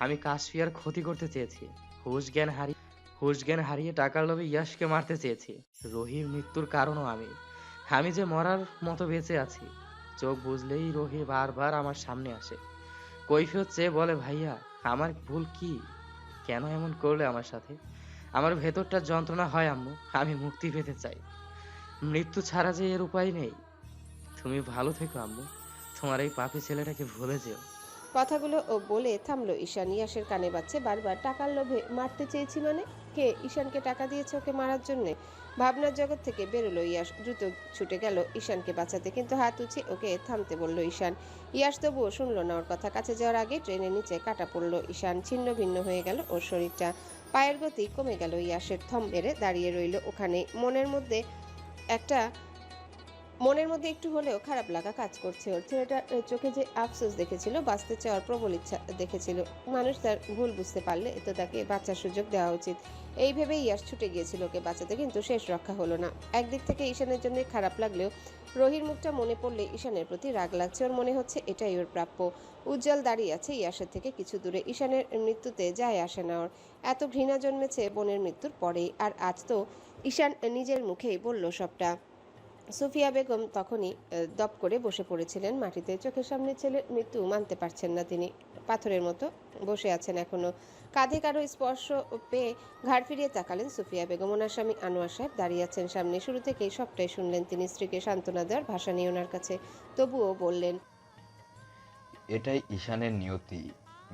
আমি কাশফিয়ার ক্ষতি করতে চেয়েছি, হুশ জ্ঞান হারিয়ে টাকার লোভে ইয়াশকে মারতে চেয়েছি। রহির মৃত্যুর কারণও আমি যে মরার মতো বেঁচে আছি। চোখ বুঝলেই রহি বারবার আমার সামনে আসে, কৈফিয়ত চেয়ে বলে, ভাইয়া আমার ভুল কি, কেন এমন করলে আমার সাথে? আমার ভেতরটা যন্ত্রণা হয় আম্মু, আমি মুক্তি পেতে চাই, মৃত্যু ছাড়া যে এর উপায় নেই। তুমি ভালো থেকো আম্মু, তোমার এই পাপী ছেলেটাকে ভুলে যেও। কথাগুলো ও বলে থামলো ঈশান। ইয়াসের কানে বাজছে বারবার, টাকার লোভে মারতে চেয়েছি মানে? কে ঈশানকে টাকা দিয়েছে ওকে মারার জন্যে? ভাবনার জগৎ থেকে বেরোলো ইয়াস, দ্রুত ছুটে গেল ঈশানকে বাঁচাতে, কিন্তু হাত উঁচে ওকে থামতে বলল ঈশান। ইয়াস তবুও শুনলো না ওর কথা। কাছে যাওয়ার আগে ট্রেনের নিচে কাটা পড়লো ঈশান, ছিন্ন ভিন্ন হয়ে গেল ওর শরীরটা। পায়ের গতি কমে গেল ইয়াসের, থম মেরে দাঁড়িয়ে রইল ওখানে। মনের মধ্যে একটু হলেও খারাপ লাগা কাজ করছে ওর। ছেলেটার চোখে যে আফসোস দেখেছিল, বাঁচতে চাওয়ার প্রবল ইচ্ছা দেখেছিল। মানুষ তার ভুল বুঝতে পারলে তো তাকে বাঁচার সুযোগ দেওয়া উচিত। এই ভেবেই ইয়াস ছুটে গিয়েছিল ওকে বাঁচাতে, কিন্তু শেষ রক্ষা হলো না। একদিক থেকে ঈশানের জন্য খারাপ লাগলেও রহির মুখটা মনে পড়লে ঈশানের প্রতি রাগ লাগছে। ওর মনে হচ্ছে এটাই ওর প্রাপ্য। উজ্জ্বল দাঁড়িয়ে আছে ইয়াসের থেকে কিছু দূরে। ঈশানের মৃত্যুতে যায় আসে না ওর। এত ঘৃণা জন্মেছে বোনের মৃত্যুর পরেই, আর আজ তো ঈশান নিজের মুখেই বলল সবটা। সুফিয়া বেগম তখনই দপ করে বসে পড়েছিলেন মাটিতে। চোখের সামনে ছেলের মৃত্যু মানতে পারছেন না তিনি। পাথরের মতো বসে আছেন এখনো। কাঁধে কারো স্পর্শ পেয়ে ঘাড় ফিরিয়ে তাকালেন সুফিয়া বেগম। ওনার স্বামী আনোয়ার সাহেব দাঁড়িয়ে আছেন সামনে। শুরু থেকেই সবটাই শুনলেন তিনি। স্ত্রীকে সান্ত্বনা দেওয়ার ভাষা নেই ওনার কাছে, তবুও বললেন, এটাই ঈশানের নিয়তি,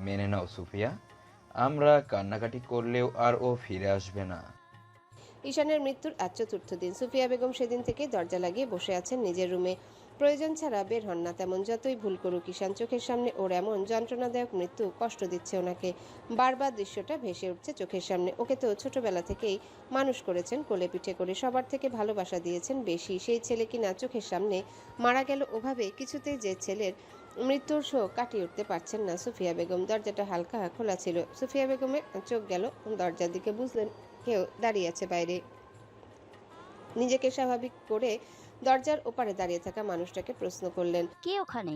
মেনে নাও সুফিয়া। আমরা কান্নাকাটি করলেও আর ও ফিরে আসবে না। ঈশানের মৃত্যুর আজ চতুর্থ দিন। সুফিয়া বেগম সেদিন থেকে দরজা লাগিয়ে বসে আছেন নিজের রুমে। প্রয়োজন ছাড়া বের হন না তেমন। যতই ভুল করুক ঈশান, চোখের সামনে ওর এমন যন্ত্রণাদায়ক মৃত্যু কষ্ট দিচ্ছে ওনাকে। বারবার দৃশ্যটা ভেসে উঠছে চোখের সামনে। ওকে তো ছোটবেলা থেকেই মানুষ করেছেন কোলে পিঠে করে, সবার থেকে ভালোবাসা দিয়েছেন বেশি। সেই ছেলে কিনা চোখের সামনে মারা গেল ওভাবে। কিছুতেই যে ছেলের মৃত্যুর শোক কাটিয়ে উঠতে পারছেন না সুফিয়া বেগম। দরজাটা হালকা খোলা ছিল। সুফিয়া বেগমের চোখ গেল দরজার দিকে, বুঝলেন কেউ দাঁড়িয়ে আছে বাইরে। নিজেকে স্বাভাবিক করে দরজার ওপারে দাঁড়িয়ে থাকা মানুষটাকে প্রশ্ন করলেন। কে ওখানে?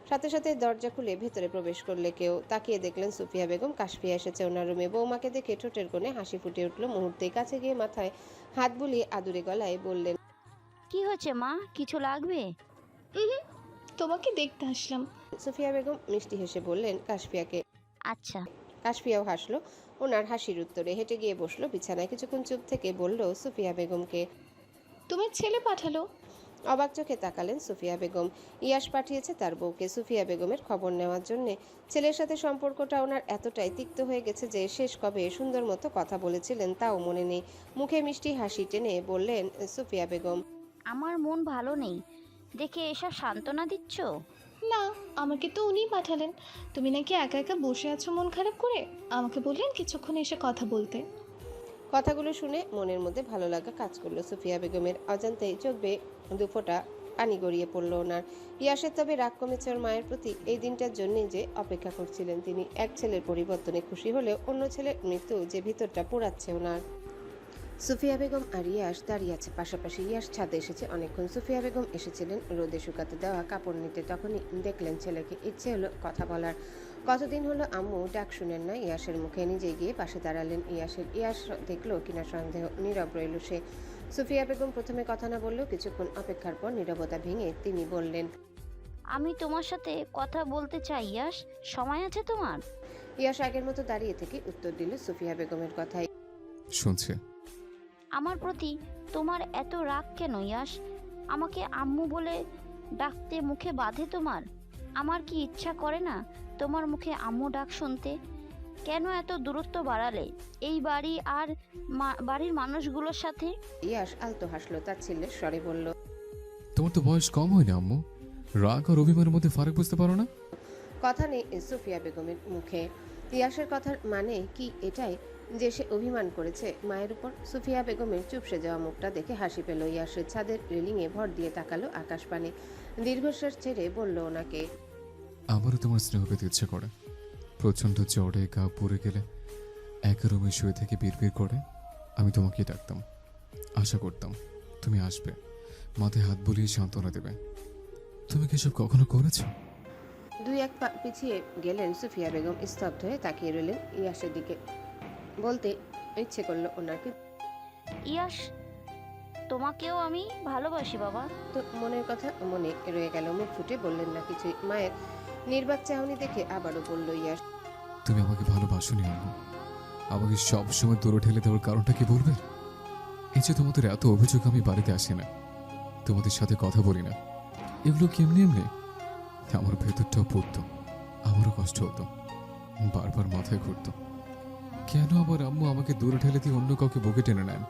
সাথে সাথে দরজা খুলে ভেতরে প্রবেশ করলে কেউ। তাকিয়ে দেখলেন সুফিয়া বেগম। কাশফিয়া এসেছে ওনার রুমে। বৌমাকে দেখে ঠোঁটের কোণে হাসি ফুটে উঠল মুহূর্তেই। কাছে গিয়ে মাথায় হাত বুলিয়ে আদুরে গলায় বললেন, কি হয়েছে মা, কিছু লাগবে? তোমাকে দেখতে আসলাম। সুফিয়া বেগম মিষ্টি হেসে বললেন কাশফিয়াকে। আচ্ছা। কাশফিয়াও হাসলো ওনার হাসির উত্তরে। হেঁটে গিয়ে বসলো বিছানায়। কিছুক্ষণ চুপ থেকে বলল সুফিয়া বেগমকে, তোমার ছেলে পাঠালো? অবাক চোখে তাকালেন সুফিয়া বেগম। ইয়াস পাঠিয়েছে তার বউকে সুফিয়া বেগমের খবর নেওয়ার জন্যে। ছেলের সাথে সম্পর্কটা ওনার এতটাই তিক্ত হয়ে গেছে যে শেষ কবে সুন্দর মতো কথা বলেছিলেন তাও মনে নেই। মুখে মিষ্টি হাসি টেনে বললেন সুফিয়া বেগম, আমার মন ভালো নেই দেখে এসব সান্ত্বনা দিচ্ছ? না, আমাকে তো উনিই পাঠালেন। তুমি নাকি একা একা বসে আছো মন খারাপ করে, আমাকে বললেন কিছুক্ষণ এসে কথা বলতে। কথাগুলো শুনে মনের মধ্যে ভালো লাগা কাজ করলো সুফিয়া বেগমের। অজান্তেই চোখ বেয়ে দুফোঁটা পানি গড়িয়ে পড়ল ওনার। ইয়াসের তবে রাগ কমেছে ওর মায়ের প্রতি। এই দিনটার জন্যই যে অপেক্ষা করছিলেন তিনি। এক ছেলের পরিবর্তনে খুশি হলেও অন্য ছেলের মৃত্যু যে ভিতরটা পোড়াচ্ছে ওনার। সুফিয়া বেগম আর ইয়াস দাঁড়িয়ে আছে পাশাপাশি। ইয়াস ছাদে এসেছে অনেকক্ষণ। সুফিয়া বেগম এসেছিলেন রোদে শুকাতে দেওয়া কাপড় নিতে। তখনই দেখলেন ছেলেকে। ইচ্ছে হলো কথা বলার। কতদিন হলো আম্মু ডাক শুনেন না ইয়াসের মুখে। নিজে গিয়ে পাশে দাঁড়ালেন ইয়াসের। ইয়াস দেখলো কিনা সন্দেহ, নীরব রইল সে। সুফিয়া বেগম প্রথমে কথা না বললেও কিছুক্ষণ অপেক্ষার পর নীরবতা ভেঙে তিনি বললেন, আমি তোমার সাথে কথা বলতে চাই ইয়াস, সময় আছে তোমার? ইয়াস আগের মতো দাঁড়িয়ে থেকে উত্তর দিল সুফিয়া বেগমের কথাই। শুনছে। আমার প্রতি তোমার এত রাগ কেন ইয়াস? আমাকে আম্মু বলে ডাকতে মুখে বাঁধে তোমার? আমার কি ইচ্ছা করে না তোমার মুখে আম্মু ডাক শুনতে? কেন এত দূরত্ব বাড়ালে এই বাড়ি আর বাড়ির মানুষগুলোর সাথে? ইয়াস আলতো হাসলো, তার ছেলের স্বরে বলল, তোমার তো বয়স কম হয় না আম্মু, রাগ আর অভিমানের মধ্যে ফারাক বুঝতে পারো না? কথা নেই সুফিয়া বেগমের মুখে। ইয়াসের কথার মানে কি এটাই যে সে অভিমান করেছে মায়ের উপর? সুফিয়া বেগমের চুপসে যাওয়া মুখটা দেখে হাসি পেল ইয়াসের। ছাদের রেলিংয়ে ভর দিয়ে তাকালো আকাশপানে। দীর্ঘশ্বাস ছেড়ে বলল ওনাকে, আমারও তোমার স্নেহ পেতে ইচ্ছে করে। প্রচণ্ড জ্বরে গা পুড়ে গেলে একা রুমে শুয়ে থেকে বিড়বিড় করে আমি তোমাকে ডাকতাম, আশা করতাম তুমি আসবে, মাথায় হাত বুলিয়ে সান্ত্বনা দেবে। তুমি কি সব কখনো করেছো? দুই এক পা পিছিয়ে গেলেন সুফিয়া বেগম, স্তব্ধ হয়ে তাকিয়ে রইলেন ইয়াসের দিকে। বলতে ইচ্ছে করলো ওনাকে, ইয়াশ, তোমাকেও আমি ভালোবাসি বাবা। তো মনের কথা মনে রয়ে গেল, মুখ ফুটে বললেন না কিছুই। মায়ের নির্বাক চাহনি দেখে আবারও বলল ইয়াস, তুমি আমাকে ভালোবাসোনি আম্মু। আমাকে সব সময় দূরে ঠেলে দেওয়ার কারণটা কি বলবে? এই যে তোমাদের এত অভিযোগ আমি বাড়িতে আসি না, তোমাদের সাথে কথা বলি না, এগুলো কেমনি এমনি আমার ভেতরটাও পড়তো, আমারও কষ্ট হতো, বারবার মাথায় ঘুরতো। কেন আবার আম্মু আমাকে দূরে ঠেলে দিয়ে অন্য কাউকে বুকে টেনে নেন?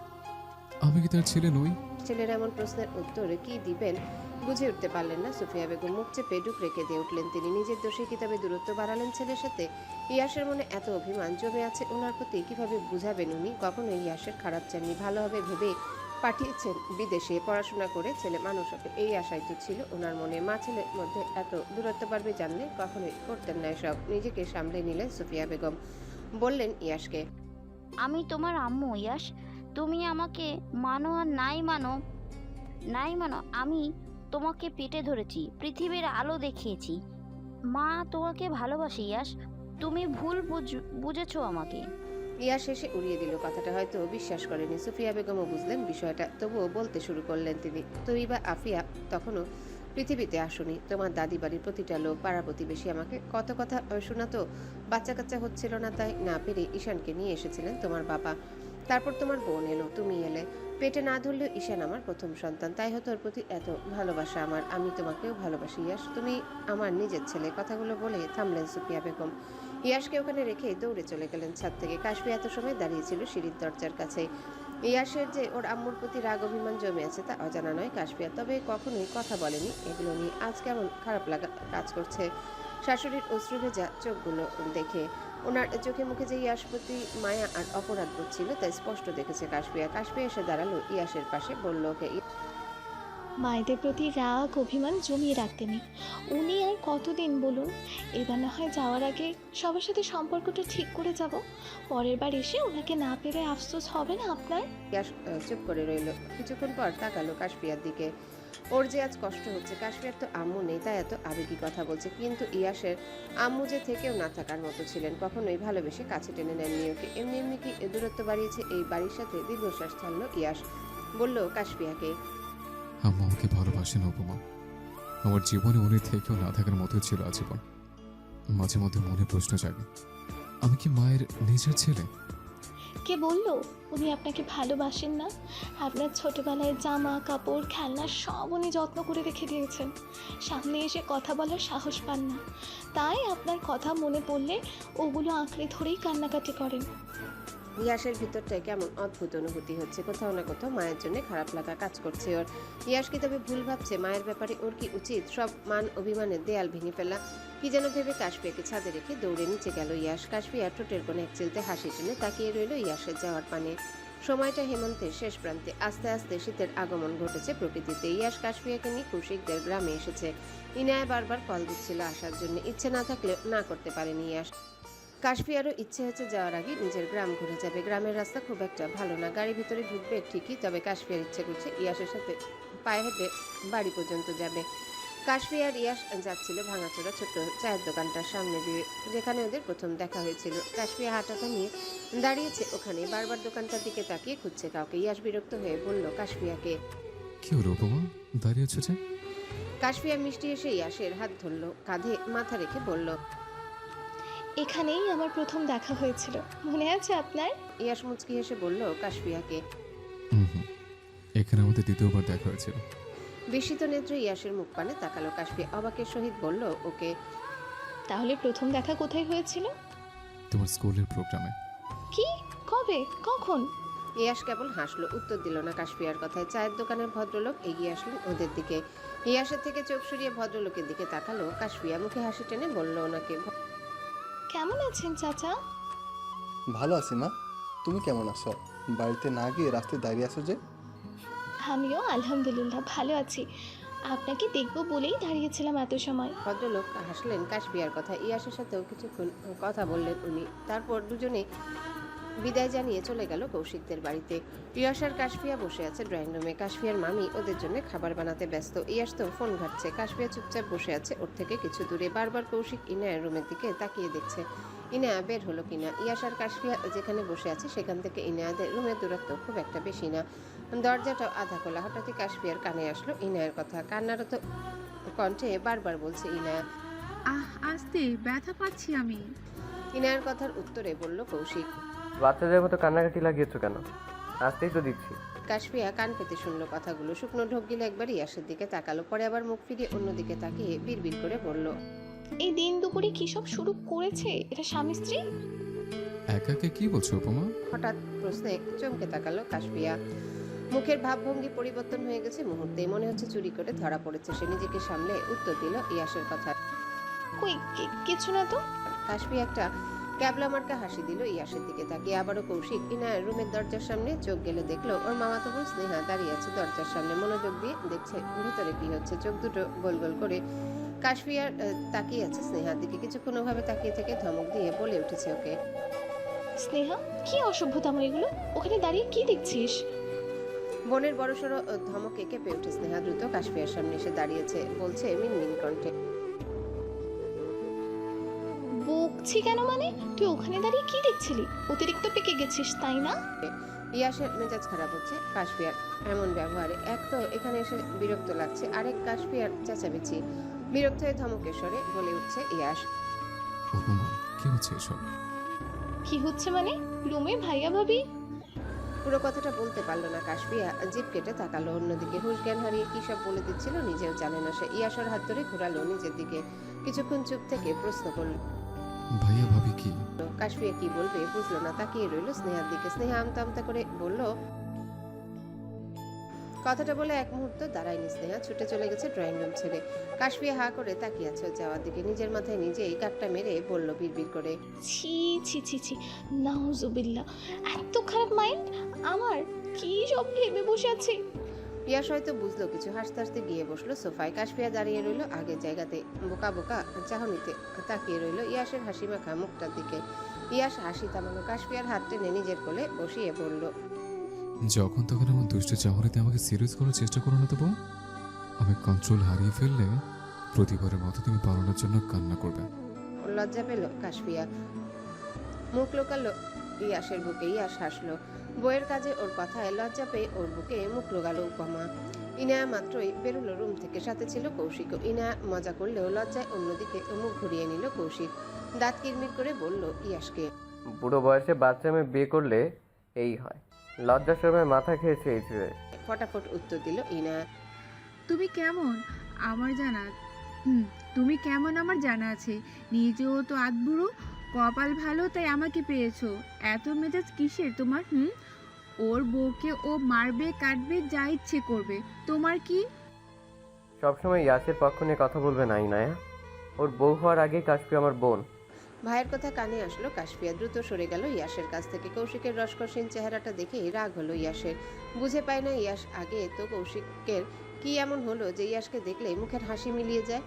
আমি কি তার ছেলে নই? ছেলের এমন প্রশ্নের উত্তরে কি দিবেন বুঝে উঠতে পারলেন না সুফিয়া বেগম। মুখ চেপে ডুক রেখে দিয়ে উঠলেন তিনি। নিজের দোষে কি তবে দূরত্ব বাড়ালেন ছেলের সাথে? ইয়াসের মনে এত অভিমান জমে আছে ওনার প্রতি, কিভাবে বুঝাবেন উনি? কখনোই ইয়াসের খারাপ চাননি, ভালো হবে ভেবে পাঠিয়েছেন বিদেশে, পড়াশোনা করে ছেলে মানুষ হবে এই আশাই তো ছিল ওনার মনে। মা ছেলের মধ্যে এত দূরত্ব বাড়বে জানলে কখনোই করতেন না এসব। নিজেকে সামলে নিলেন সুফিয়া বেগম, বললেন ইয়াসকে, আমি তোমার আম্মু ইয়াশ, তুমি আমাকে মানো আর নাই মানো, আমি তোমাকে পেটে ধরেছি, পৃথিবীর আলো দেখিয়েছি। মা তোমাকে ভালোবাসি ইয়াশ, তুমি ভুল বুঝেছো আমাকে। ইয়াস শেষে উড়িয়ে দিল কথাটা, হয়তো বিশ্বাস করেনি সুফিয়া বেগমও বুঝলেন বিষয়টা, তবুও বলতে শুরু করলেন তিনি, তৈবা আফিয়া তখনও পৃথিবীতে আসুনি। তোমার দাদি বাড়ির প্রতিটা লোক, পাড়া প্রতিবেশী আমাকে কত কথা শোনাতো। বাচ্চা কাচ্চা হচ্ছিল না, তাই না পেরে ঈশানকে নিয়ে এসেছিলেন তোমার বাবা। তারপর তোমার বোন এলো, তুমি এলে। পেটে না ধরলেও ঈশান আমার প্রথম সন্তান, তাই হয়তো ওর প্রতি এত ভালোবাসা আমার। আমি তোমাকেও ভালোবাসি ইয়াস, তুমি আমার নিজের ছেলে। কথাগুলো বলে থামলেন সুফিয়া বেগম। ইয়াসকে ওখানে রেখে দৌড়ে চলে গেলেন ছাদ থেকে। কাশফি এত সময় দাঁড়িয়েছিল সিঁড়ির দরজার কাছে। ইয়াসের যে ওর আম্মুর প্রতি রাগ অভিমান জমে আছে তা অজানা নয় কাশফিয়া, তবে কখনোই কথা বলেনি এগুলো নিয়ে। আজ কেমন খারাপ লাগা কাজ করছে শাশুড়ির অশ্রু ভেজা চোখগুলো দেখে। ওনার চোখে মুখে যে ইয়াস প্রতি মায়া আর অপরাধ বোধ ছিল তা স্পষ্ট দেখেছে কাশফিয়া। কাশফিয়া এসে দাঁড়ালো ইয়াসের পাশে, বলল ওকে, মায়েদের প্রতি রাগ অভিমান জমিয়ে রাখতে নেই। উনি আর কতদিন বলুন? এবার না হয় যাওয়ার আগে সবার সাথে সম্পর্কটা ঠিক করে যাব। পরের বার এসে ওনাকে না পেরে আফসোস হবে না আপনার? ইয়াস চুপ করে রইল। কিছুক্ষণ পর তাকালো কাশফিয়ার দিকে। ওর যে আজ কষ্ট হচ্ছে, কাশফিয়ার তো আম্মু নেই তাই এত আবেগী কথা বলছে, কিন্তু ইয়াসের আম্মু যে থেকেও না থাকার মতো ছিলেন, কখনোই ভালোবেসে কাছে টেনে নেননি ওকে। এমনি এমনি কি দূরত্ব বাড়িয়েছে এই বাড়ির সাথে? দীর্ঘশ্বাস ছাড়লো ইয়াস, বলল কাশফিয়াকে, আম্মু আমাকে ভালোবাসেন উপমা। আমার জীবনে উনি থেকেও না থাকার মতো ছিল আজীবন। মাঝে মধ্যে মনে প্রশ্ন জাগে, আমি কি মায়ের নিজের ছেলে? কে বললো উনি আপনাকে ভালোবাসেন না? আপনার ছোটবেলায় জামা কাপড় খেলনা সব উনি যত্ন করে রেখে দিয়েছেন, সামনে এসে কথা বলার সাহস পান না, তাই আপনার কথা মনে পড়লে ওগুলো আঁকড়ে ধরেই কান্নাকাটি করেন। ইয়াসের ভিতরটায় কেমন অদ্ভুত অনুভূতি হচ্ছে, কোথাও না কোথাও মায়ের জন্য খারাপ লাগা কাজ করছে ওর। ইয়াস কি তবে ভুল ভাবছে মায়ের ব্যাপারে? ওর কি উচিত সব মান অভিমানের দেয়াল ভেঙে ফেলা? কি যেন ভেবে কাশফিয়াকে ছাদে রেখে দৌড়ে নিচে গেল ইয়াস। কাশফিয়া ঠোঁটের কোণে এক চিলতে হাসি টেনে তাকিয়ে রইল ইয়াসের যাওয়ার পানে। সময়টা হেমন্তের শেষ প্রান্তে, আস্তে আস্তে শীতের আগমন ঘটেছে প্রকৃতিতে। ইয়াস কাশফিয়াকে নিয়ে কৌশিকদের গ্রামে এসেছে। ইনায়া বারবার কল দিচ্ছিল আসার জন্য, ইচ্ছে না থাকলেও না করতে পারেনি ইয়াস। কাশফিয়ারও ইচ্ছে হচ্ছে যাওয়ার আগে নিজের গ্রাম ঘুরে যাবে। গ্রামের রাস্তা খুব একটা ভালো না, গাড়ি ভিতরে ঢুকবে ঠিকই, তবে কাশফিয়ার ইচ্ছে করছে ইয়াসের সাথে পায়ে হেঁটে বাড়ি পর্যন্ত যাবে। কাশফিয়ার ইয়াস যাচ্ছিল ভাঙাচোরা ছোট্ট চায়ের দোকানটার সামনে দিয়ে, যেখানে ওদের প্রথম দেখা হয়েছিল। কাশফিয়া হাঁটাটা নিয়ে দাঁড়িয়েছে ওখানে, বারবার দোকানটার দিকে তাকিয়ে খুঁজছে কাউকে। ইয়াস বিরক্ত হয়ে বলল কাশফিয়াকে, কি হলো উপমা, দাঁড়িয়ে আছো যে? কাশফিয়া মিষ্টি এসে ইয়াসের হাত ধরল, কাঁধে মাথা রেখে বলল, এখানেই আমার প্রথম দেখা হয়েছিল, মনে আছে আপনার? ইয়াস মুচকি হেসে বলল কাশফিয়াকে, হুম, এখানে আমাদের দ্বিতীয়বার দেখা হয়েছিল। বিস্মিত নেত্রে ইয়াসের মুখ পানে তাকালো কাশফিয়া, অবাকের সহিত বলল ওকে, তাহলে প্রথম দেখা কোথায় হয়েছিল? তোমার স্কুলের প্রোগ্রামে। কি? কবে? কখন? ইয়াস কেবল হাসলো, উত্তর দিল না কাশফিয়ার কথায়। চায়ের দোকানের ভদ্রলোক এগিয়ে আসলেন ওদের দিকে। ইয়াসের থেকে চোখ সরিয়ে ভদ্রলোকের দিকে তাকালো কাশফিয়া, মুখে হাসি টেনে বলল ওনাকে, কেমন আছেন চাচা? ভালো আছি মা, তুমি কেমন আছো? বাড়িতে না গিয়ে রাস্তায় দাঁড়িয়ে আছো যে? আমিও আলহামদুলিল্লাহ ভালো আছি, আপনাকে দেখবো বলেই দাঁড়িয়েছিলাম এত সময়। ভদ্রলোক হাসলেন কাশফিয়ার কথা। ইয়াসের সাথেও কিছুক্ষণ কথা বললেন উনি, তারপর দুজনে বিদায় জানিয়ে চলে গেল কৌশিকদের বাড়িতে। ইয়াশ আর কাশফিয়া বসে আছে ড্রয়িং রুমে। কাশফিয়ার মামি ওদের জন্য খাবার বানাতে ব্যস্ত। ইয়াশ তো ফোন ঘাটছে। কাশফিয়া চুপচাপ বসে আছে ওর থেকে কিছু দূরে। বারবার কৌশিক ইনায়ার রুমের দিকে তাকিয়ে দেখছে ইনায়া বের হলো কিনা। ইয়াশ আর কাশফিয়া যেখানে বসে আছে সেখান থেকে ইনায়াদের রুমের দূরত্ব খুব একটা বেশি না। দরজাটাও আধা খোলা। হঠাৎই কাশফিয়ার কানে আসলো ইনায়ার কথা। কান্নারত কণ্ঠে বারবার বলছে ইনায়া। আস্তে, ব্যথা পাচ্ছি আমি। ইনায়ার কথার উত্তরে বলল কৌশিক। বাচ্চাদের মতো কান্নাকাটি লাগিয়েছো কেন? আসতেই তো দিচ্ছি। কাশফিয়া কান পেতে শুনলো কথাগুলো। শুকনো ঢোক গিলে একবার ইয়াসের দিকে তাকালো, পরে আবার মুখ ফিরিয়ে অন্যদিকে তাকিয়ে বিড়বিড় করে বলল, এই দিন দুপুরে কি সব শুরু করেছে এটা স্বামী স্ত্রী? একাকে কি বলছো উপমা? হঠাৎ প্রশ্নে চমকে তাকালো কাশফিয়া। মুখের ভাবভঙ্গি পরিবর্তন হয়ে গেছে মুহূর্তে। মনে হচ্ছে চুরি করে ধরা পড়েছে। সে নিজেকে সামলে উত্তর দিল ইয়াসের কথা। কই কিছু না তো। কাশফিয়া একটা ক্যাবলা মার্কা হাসি দিল ইয়াসের দিকে তাকিয়ে। আবারও কৌশিক ইনায়ার রুমের দরজার সামনে চোখ গেলে দেখলো ওর মামাতো বোন স্নেহা দাঁড়িয়ে আছে দরজার সামনে। মনোযোগ দিয়ে দেখছে ভিতরে কি হচ্ছে। চোখ দুটো গোল গোল করে কাশফিয়ার তাকিয়ে আছে স্নেহার দিকে। কিছুক্ষণ ওভাবে তাকিয়ে থেকে ধমক দিয়ে বলে উঠেছে ওকে। স্নেহা, কি অসভ্যতাম এগুলো? ওখানে দাঁড়িয়ে কি দেখছিস? বোনের বড়সড় ধমকে কেঁপে উঠে স্নেহা দ্রুত কাশফিয়ার সামনে এসে দাঁড়িয়েছে। বলছে মিনমিন কণ্ঠে, বকছি কেন মানে? তুই ওখানে দাঁড়িয়ে কি দেখছিলি? অতিরিক্ত পেকে গেছিস তাই না? ইয়াসের মেজাজ খারাপ হচ্ছে কাশফিয়ার এমন ব্যবহারে। এক তো এখানে এসে বিরক্ত লাগছে, আরেক কাশফিয়ার চেঁচামেচি। বিরক্ত হয়ে ধমকের স্বরে বলে উঠছে ইয়াস। উপমা কি হচ্ছে এসব? কি হচ্ছে মানে? রুমে ভাইয়া ভাবি। পুরো কথাটা বলতে পারলো না কাশফিয়া। জিভ কেটে তাকালো অন্যদিকে। হুশ জ্ঞান হারিয়ে কি সব বলে দিচ্ছিল নিজেও জানে না সে। ইয়াসের হাত ধরে ঘোরালো নিজের দিকে। কিছুক্ষণ চুপ থেকে প্রশ্ন করল, ভাইয়া ভাবি কি? কাশফিয়া কি বলবে বুঝলো না, তাকিয়ে রইল স্নেহার দিকে। স্নেহা আমতা আমতা করে বলল, কথাটা বলে এক মুহূর্ত দাঁড়ায়নি স্নেহা, ছুটে চলে গেছে ড্রয়িং রুম ছেড়ে। কাশফিয়া হা করে তাকিয়ে আছে যাওয়ার দিকে। নিজের মাথায় নিজেই কাকটা মেরে বলল বিড়বিড় করে, ছি ছি ছি ছি, নাউজুবিল্লাহ, এত খারাপ মাইন্ড আমার! কি সব ভেবে বসে আছি। ইয়াস হয়তো বুঝলো কিছু। হাসতে হাসতে গিয়ে বসলো সোফায়। কাশফিয়া দাঁড়িয়ে রইল আগের জায়গাতে। বোকা বোকা চাহনিতে তাকিয়ে রইল ইয়াসের হাসি মাখা মুখটার দিকে। ইয়াস হাসি থামালো। কাশফিয়ার হাত টেনে নিজের কোলে বসিয়ে বলল, যখন তখন আমার দুষ্ট চাহনিতে আমাকে সিরিয়াস করার চেষ্টা করো না তো বউ। আমি কন্ট্রোল হারিয়ে ফেললে প্রতিবারের মতো তুমি পালানোর জন্য কান্না করবে। লজ্জা পেল কাশফিয়া, মুখ লোকালো ইয়াসের বুকে। ইয়াস হাসলো। বইয়ের কাজে ওর কথায় লজ্জা পেয়ে ওর বুকে মুখ লোকালো উপমা। ইনায়া মাত্রই বেরোলো রুম থেকে। সাথে ছিল কৌশিক। ইনায়া মজা করলেও লজ্জায় অন্যদিকে মুখ ঘুরিয়ে নিল কৌশিক। দাঁত কিরমির করে বলল ইয়াসকে, বুড়ো বয়সে বাচ্চা মেয়ে বিয়ে করলে এই হয়। লজ্জার সময় মাথা খেয়েছে এই ছেলে। ফটাফট উত্তর দিল ইনায়া। তুমি কেমন আমার জানা তুমি কেমন আমার জানা আছে। নিজেও তো আধবুড়ো, কপাল ভালো তাই আমাকে পেয়েছো। এত মেজাজ কিসের তোমার? ওর বউকে ও মারবে কাটবে যা ইচ্ছে করবে, তোমার কি? সবসময় ইয়াসের পক্ষ নিয়ে কথা বলবে না ইনায়া। ওর বউ হওয়ার আগেই কাশফিয়া আমার বোন। ভাইয়ের কথা কানে আসলো কাশফিয়া। দ্রুত সরে গেল ইয়াসের কাছ থেকে। কৌশিকের রসকসীন চেহারাটা দেখে রাগ হলো ইয়াসের। বুঝে পায় না ইয়াস আগে তো কৌশিকের কি এমন হলো যে ইয়াসকে দেখলে মুখের হাসি মিলিয়ে যায়।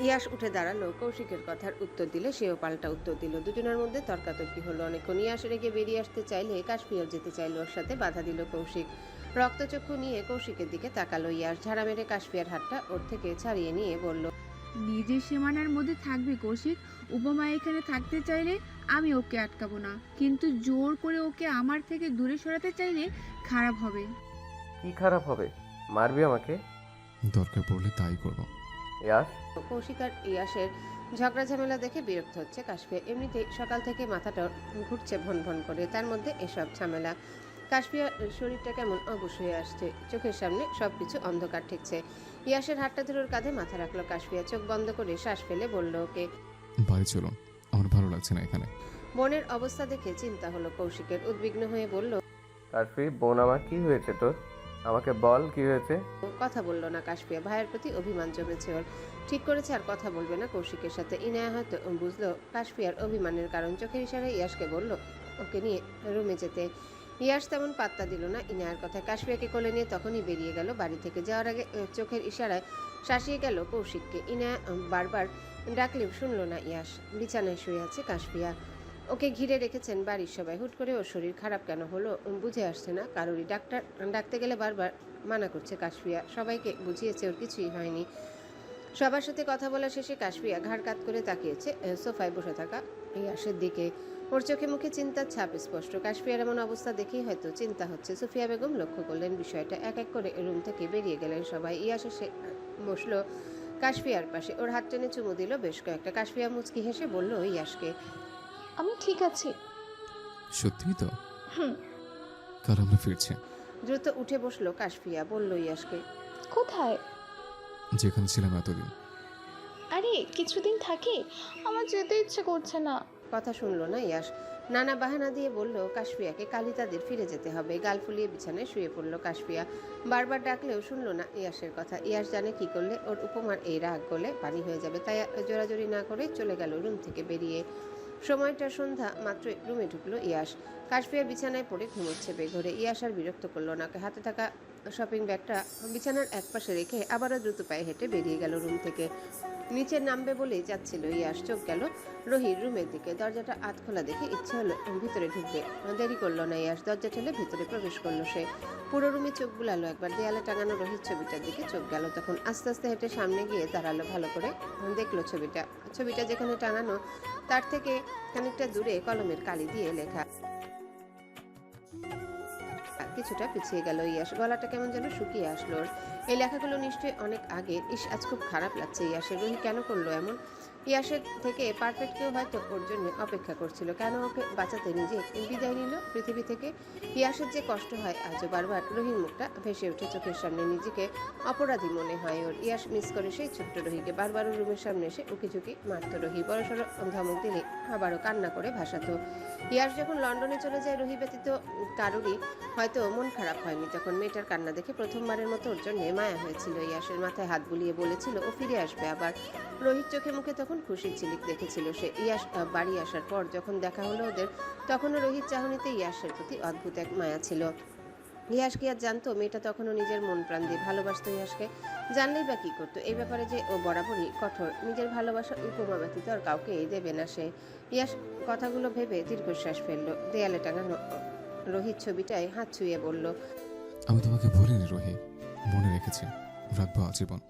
ইয়াস উঠে দাঁড়ালো। কৌশিকের কথার উত্তর দিলে সেও পাল্টা উত্তর দিল। দুজনের মধ্যে তর্কাতর্কি হলো অনেকক্ষণ। ইয়াস রেগে বেরিয়ে আসতে চাইলে কাশফিয়াও যেতে চাইলো ওর সাথে, বাধা দিল কৌশিক। রক্তচক্ষু নিয়ে কৌশিকের দিকে তাকালো ইয়াস। ঝাড়া মেরে কাশফিয়ার হাতটা ওর থেকে ছাড়িয়ে নিয়ে বলল, নিজের সীমানার মধ্যে থাকবে কৌশিক। উপমা এখানে থাকতে চাইলে আমি ওকে আটকাবো না, কিন্তু জোর করে ওকে আমার থেকে দূরে সরাতে চাইলে খারাপ হবে। কি খারাপ হবে? মারবি আমাকে? দরকার পড়লে তাই করবো। ইয়াস, কৌশিক আর ইয়াসের ঝগড়া ঝামেলা দেখে বিরক্ত হচ্ছে কাশফিয়া। এমনিতেই সকাল থেকে মাথাটা ঘুরছে ভন ভন করে, তার মধ্যে এসব ঝামেলা। কাশফিয়ার শরীরটা কেমন অবশ হয়ে আসছে। চোখের সামনে সবকিছু অন্ধকার ঠেকছে। ইয়াসের হাতটা ধরে ওর কাঁধে মাথা রাখলো কাশফিয়া। চোখ বন্ধ করে শ্বাস ফেলে বলল ওকে, বাড়ি চলুন, আমার ভালো লাগছে না এখানে। বোনের অবস্থা দেখে চিন্তা হলো কৌশিকের। উদ্বিগ্ন হয়ে বলল, কাশফি বোন আমার কি হয়েছে তোর? আমাকে বল কি হয়েছে। কথা বলল না কাশফিয়া। ভাইয়ের প্রতি অভিমান জমেছে ওর। ঠিক করেছে আর কথা বলবে না কৌশিকের সাথে। ইনায়া হয়তো বুঝলো কাশফিয়ার অভিমানের কারণ। চোখের ইশারায় ইয়াসকে বলল ওকে নিয়ে রুমে যেতে। ইয়াস তেমন পাত্তা দিল না ইনায়ার কথায়। কাশফিয়াকে কোলে নিয়ে তখনই বেরিয়ে গেল বাড়ি থেকে। যাওয়ার আগে চোখের ইশারায় শাসিয়ে গেল কৌশিককে। ইনায়া বারবার ডাকলেও শুনল না ইয়াস। বিছানায় শুয়ে আছে কাশফিয়া। ওকে ঘিরে রেখেছেন বাড়ির সবাই। হুট করে ওর শরীর খারাপ কেন হলো বুঝে আসছে না কারোরই। ডাক্তার ডাকতে গেলে বারবার মানা করছে কাশফিয়া। সবাইকে বুঝিয়েছে ওর কিছুই হয়নি। সবার সাথে কথা বলা শেষে কাশফিয়া ঘাড় কাত করে তাকিয়েছে সোফায় বসে থাকা ইয়াসের দিকে। ওর চোখে মুখে চিন্তার ছাপ স্পষ্ট। কাশফিয়ার এমন অবস্থা দেখেই হয়তো চিন্তা হচ্ছে। সুফিয়া বেগম লক্ষ্য করলেন বিষয়টা। এক এক করে রুম থেকে বেরিয়ে গেলেন সবাই। ইয়াস এসে বসলো কাশফিয়ার পাশে। ওর হাত টেনে চুমু দিল বেশ কয়েকটা। কাশফিয়া মুচকি হেসে বলল ইয়াসকে, আমি ঠিক আছি। সত্যিই তো? হুম। কাল আমরা ফিরছি। দ্রুত উঠে বসলো কাশফিয়া। বলল ইয়াসকে, কোথায়? যেখানে ছিলাম এতদিন। আরে কিছুদিন থাকি, আমার যেতে ইচ্ছে করছে না। কথা শুনলো না ইয়াস। নানা বাহানা দিয়ে বলল কাশফিয়াকে কালই তাদের ফিরে যেতে হবে। গাল ফুলিয়ে বিছানায় শুয়ে পড়লো কাশফিয়া। বারবার ডাকলেও শুনলো না ইয়াসের কথা। ইয়াস জানে কি করলে ওর উপমার এই রাগ গলে পানি হয়ে যাবে, তাই জোরাজোরি না করে চলে গেল রুম থেকে বেরিয়ে। সময়টা সন্ধ্যা মাত্রই রুমে ঢুকলো ইয়াস। কাশফিয়ার বিছানায় পড়ে ঘুমোচ্ছে বেঘরে। ইয়াস আর বিরক্ত করলো না। হাতে থাকা শপিং ব্যাগটা বিছানার একপাশে রেখে আবারও দ্রুত পায়ে হেঁটে বেরিয়ে গেল রুম থেকে। নিচে নামবে বলেই যাচ্ছিল ইয়াস, চোখ গেল রহির রুমের দিকে। দরজাটা আধ খোলা দেখে ইচ্ছে হলো ভিতরে ঢুকবে। দেরি করলো না ইয়াস, দরজা ঠেলে ভিতরে প্রবেশ করলো সে। পুরো রুমে চোখ বুলালো একবার। দেয়ালে টাঙানো রহির ছবিটার দিকে চোখ গেল। তখন আস্তে আস্তে হেঁটে সামনে গিয়ে দাঁড়ালো। ভালো করে দেখলো ছবিটা যেখানে টাঙানো তার থেকে খানিকটা দূরে কলমের কালি দিয়ে লেখা। কিছুটা পিছিয়ে গেল ইয়াস। গলাটা কেমন যেন শুকিয়ে আসলো ওর। এই লেখাগুলো নিশ্চয়ই অনেক আগের। ইস, আজ খুব খারাপ লাগছে ইয়াসের। রুহি কেন করলো এমন? ইয়াসের থেকে পারফেক্ট কেউ হয়তো ওর জন্য অপেক্ষা করছিল। কেন ওকে বাঁচাতে নিজে বিদায় নিল পৃথিবী থেকে? ইয়াসের যে কষ্ট হয় আজও বারবার রহির মুখটা ভেসে ওঠে চোখের সামনে। নিজেকে অপরাধী মনে হয় ওর। ইয়াস মিস করে সেই ছোট্ট রহিকে। বারবার রুমের সামনে এসে উকিঝুঁকি মারত রহি। বড়সড় ধমক দিলে আবারও কান্না করে ভাসাতো। ইয়াস যখন লন্ডনে চলে যায় রহি ব্যতীত কারোরই হয়তো মন খারাপ হয়নি। তখন মেয়েটার কান্না দেখে প্রথমবারের মতো ওর জন্য মায়া হয়েছিল। ইয়াসের মাথায় হাত বুলিয়ে বলেছিল ও ফিরে আসবে আবার। রোহিত চোখে মুখে তখন খুশির ঝিলিক দেখেছিল সে। ইয়াস বাড়ি আসার পর যখন দেখা হলো ওদের, তখনও রোহিত চাহনিতে ইয়াসের প্রতি অদ্ভুত এক মায়া ছিল। ইয়াস কি আর জানতো মেয়েটা তখনও নিজের মন প্রাণ দিয়ে ভালোবাসতো ইয়াসকে? জানলেই বা কি করতো? এই ব্যাপারে যে ও বরাবরই কঠোর। নিজের ভালোবাসার উপমা ব্যতীত আর কাউকে দেবে না সে। ইয়াস কথাগুলো ভেবে দীর্ঘশ্বাস ফেললো। দেয়ালে টাঙানো রোহিত ছবিটায় হাত ছুঁয়ে বলল, আমি তোমাকে ভুলিনি রোহি, মনে রেখেছি, রাখবো আজীবন।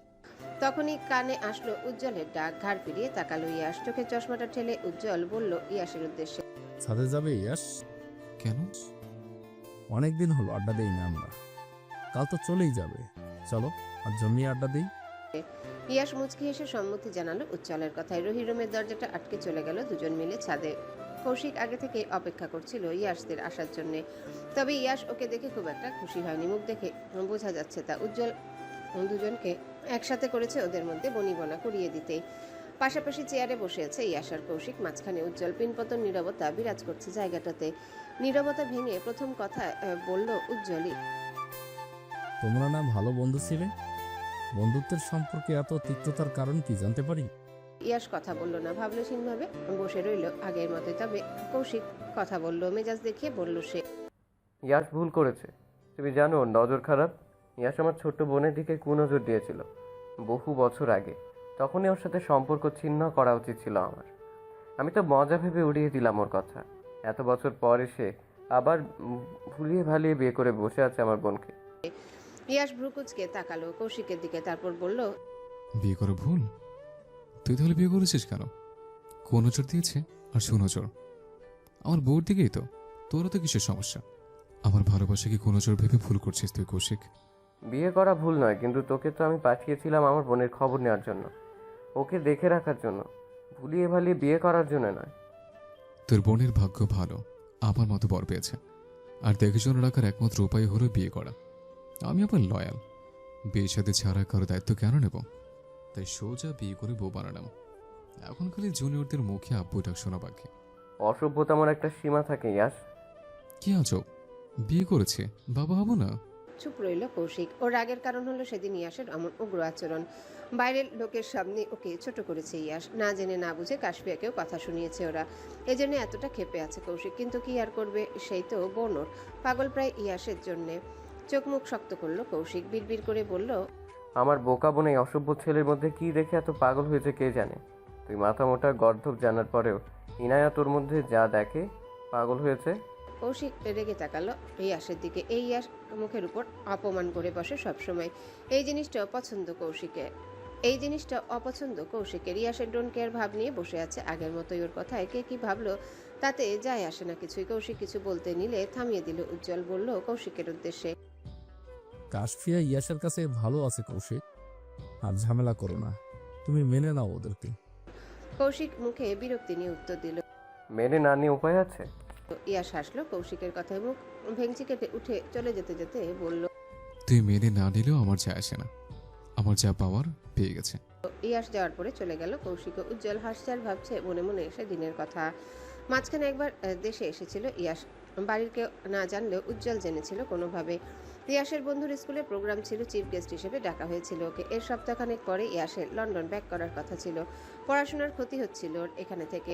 তখনই কানে আসলো উজ্জ্বলের ডাক। ঘাড় ফিরিয়ে তাকালো ইয়াস। চোখের চশমাটা ঠেলে উজ্জ্বল বলল ইয়াসের উদ্দেশ্যে, ছাদে যাবে ইয়াস? কেন? অনেকদিন হলো আড্ডা দেই না আমরা। কাল তো চলেই যাবে, চলো আর জমিয়ে আড্ডা দিই। ইয়াস মুচকি হেসে সম্মতি জানালো উজ্জ্বলের কথায়। রোহি রুমের দরজাটা আটকে চলে গেল দুজন মিলে ছাদে। কৌশিক আগে থেকে অপেক্ষা করছিল ইয়াসদের আসার জন্য। তবে ইয়াস ওকে দেখে খুব একটা খুশি হয়নি। মুখ দেখে বোঝা যাচ্ছে তা। উজ্জ্বল দুজনকে একসাথে করেছে ওদের মধ্যে বনিবনা করিয়ে দিতে। পাশাপাশি চেয়ারে বসে আছে ইয়াস আর কৌশিক, মাঝখানে উজ্জ্বল। পিনপতন নীরবতা বিরাজ করছে জায়গাটাতে। নীরবতা ভেঙে প্রথম কথা বলল উজ্জ্বলই, তোমরা না ভালো বন্ধু ছিলে? বন্ধুত্বের সম্পর্কে এত তিক্ততার কারণ কি জানতে পারি? ইয়াস কথা বলল না, ভাবলেশীনভাবে বসে রইল আগের মতোই। তবে কৌশিক কথা বলল, মেজাজ দেখিয়ে বলল সে, ইয়াস ভুল করেছে। তুমি জানো ওর নজর খারাপ। ইয়াস আমার ছোট্ট বোনের দিকে কুনজর দিয়েছিল বহু বছর আগে। তখনই ওর সাথে সম্পর্ক ছিন্ন করা উচিত ছিল আমার। আমি তো মজা ভেবে উড়িয়ে দিলাম ওর কথা। এত বছর পর এসে আবার ভুলিয়ে ভালিয়ে বিয়ে করে বসে আছে আমার বোনকে। ইয়াস ভ্রুকুচকে তাকালো কৌশিকের দিকে, তারপর বলল, বিয়ে করা ভুল? তুই তাহলে বিয়ে করেছিস কেন? কোন নজর দিয়েছে আর সুনজর? আমার বউর দিকেই তো। তোরও তো কিসের সমস্যা? আমার ভালোবাসা কি কোন নজর ভেবে ভুল করছিস তুই কৌশিক? বিয়ে করা ভুল নয়, কিন্তু তোকে তো আমি পাঠিয়েছিলাম আমার বোনের খবর নেওয়ার জন্য, ওকে দেখে রাখার জন্য, ভুলিয়ে ভালিয়ে বিয়ে করার জন্য নয়। তোর বোনের ভাগ্য ভালো, আমার মতো বর পেয়েছে। আর দেখে শুনে রাখার একমাত্র উপায় হলো বিয়ে করা। আমি আবার লয়াল, বিয়ে সাথে ছাড়া কারো দায়িত্ব কেন নেব? তাই সোজা বিয়ে করে বউ বানালাম। এখন খালি জুনিয়রদের মুখে আব্বু ডাক শোনা বাকি। অসভ্যতা আমার একটা সীমা থাকে ইয়াস। কি আজব, বিয়ে করেছে, বাবা হবো না? চুপ রইল কৌশিক। ওর রাগের কারণ হলো সেদিন ইয়াসের এমন উগ্র আচরণ। বাইরের লোকের সামনে ওকে ছোট করেছে ইয়াস। না জেনে না বুঝে কাশফিয়াকেও কথা শুনিয়েছে ওরা। এজন্য এতটা ক্ষেপে আছে কৌশিক। কিন্তু কি আর করবে, সেই তো বোনর। পাগল প্রায় ইয়াসের জন্যে। চোখ মুখ শক্ত করলো কৌশিক। বিড়বিড় করে বলল, আমার বোকা বোন এই অসভ্য ছেলের মধ্যে কি দেখে এত পাগল হয়েছে কে জানে। তুই মাথা মোটা গর্ধব জানার পরেও ইনায়া তোর মধ্যে যা দেখে পাগল হয়েছে। কৌশিক রেগে তাকালো ইয়াসের দিকে। এই ইয়াস মুখের উপর অপমান করে বসে সবসময়। এই জিনিসটা অপছন্দ কৌশিকের। ইয়াসের ডোন্ট কেয়ার ভাব নিয়ে বসে আছে আগের মতোই। ওর কথায় কে কি ভাবলো তাতে যায় আসে না কিছুই। কৌশিক কিছু বলতে নিলে থামিয়ে দিল উজ্জ্বল। বলল কৌশিকের উদ্দেশ্যে, কাশফিয়া ইয়াসের কাছে ভালো আছে কৌশিক, আর ঝামেলা করো না, তুমি মেনে নাও ওদেরকে। কৌশিক মুখে বিরক্তি নিয়ে উত্তর দিল। মেনে না নিয়ে উপায় আছে? ইয়াস হাসলো কৌশিকের কথায়। মুখ ভেঙচি কেটে উঠে চলে যেতে যেতে বলল, তুই মেনে না নিলেও আমার যায় আসে না, আমার যা পাওয়ার পেয়ে গেছে। ইয়াস যাওয়ার পরে চলে গেল কৌশিক। উজ্জ্বল হাসছে আর ভাবছে মনে মনে সেদিনের কথা। মাঝখানে একবার দেশে এসেছিল ইয়াস। বাড়ির কেউ না জানলেও উজ্জ্বল জেনেছিল কোনোভাবে। ইয়াসের বন্ধুর স্কুলে প্রোগ্রাম ছিল, চিফ গেস্ট হিসেবে ডাকা হয়েছিল ওকে। এর সপ্তাহখানেক পরে ইয়াসের লন্ডন ব্যাক করার কথা ছিল। পড়াশোনার ক্ষতি হচ্ছিল ওর এখানে থেকে।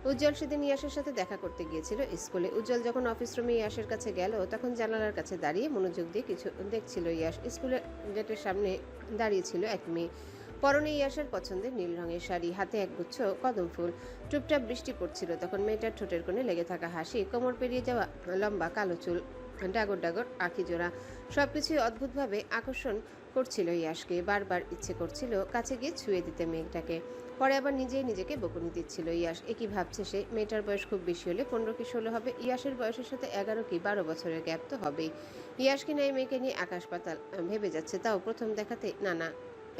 উজ্জ্বল সেদিন ইয়াসের সাথে দেখা করতে গিয়েছিল স্কুলে। উজ্জ্বল যখন অফিস রুমে ইয়াসের কাছে গেল তখন জানালার কাছে দাঁড়িয়ে মনোযোগ দিয়ে কিছু দেখছিল ইয়াস। স্কুলের গেটের সামনে দাঁড়িয়েছিল এক মেয়ে। পরনে ইয়াসের পছন্দের নীল রঙের শাড়ি, হাতে একগুচ্ছ কদম ফুল। টুপটাপ বৃষ্টি পড়ছিল তখন। মেয়েটার ঠোঁটের কোণে লেগে থাকা হাসি, কোমর পেরিয়ে যাওয়া লম্বা কালো চুল, ডাগর ডাগর আঁখি জোড়া, সবকিছুই অদ্ভুতভাবে আকর্ষণ করছিল ইয়াসকে। বারবার ইচ্ছে করছিল কাছে গিয়ে ছুঁয়ে দিতে মেয়েটাকে। পরে আবার নিজেই নিজেকে বকুনি দিচ্ছিল ইয়াস। একই ভাবছে সে। মেয়েটার বয়স খুব বেশি হলে 15 কি 16 হবে। ইয়াসের বয়সের সাথে 11 কি 12 বছরের গ্যাপ তো হবেই। ইয়াস কিনা এই মেয়েকে নিয়ে আকাশ পাতাল ভেবে যাচ্ছে, তাও প্রথম দেখাতে। না,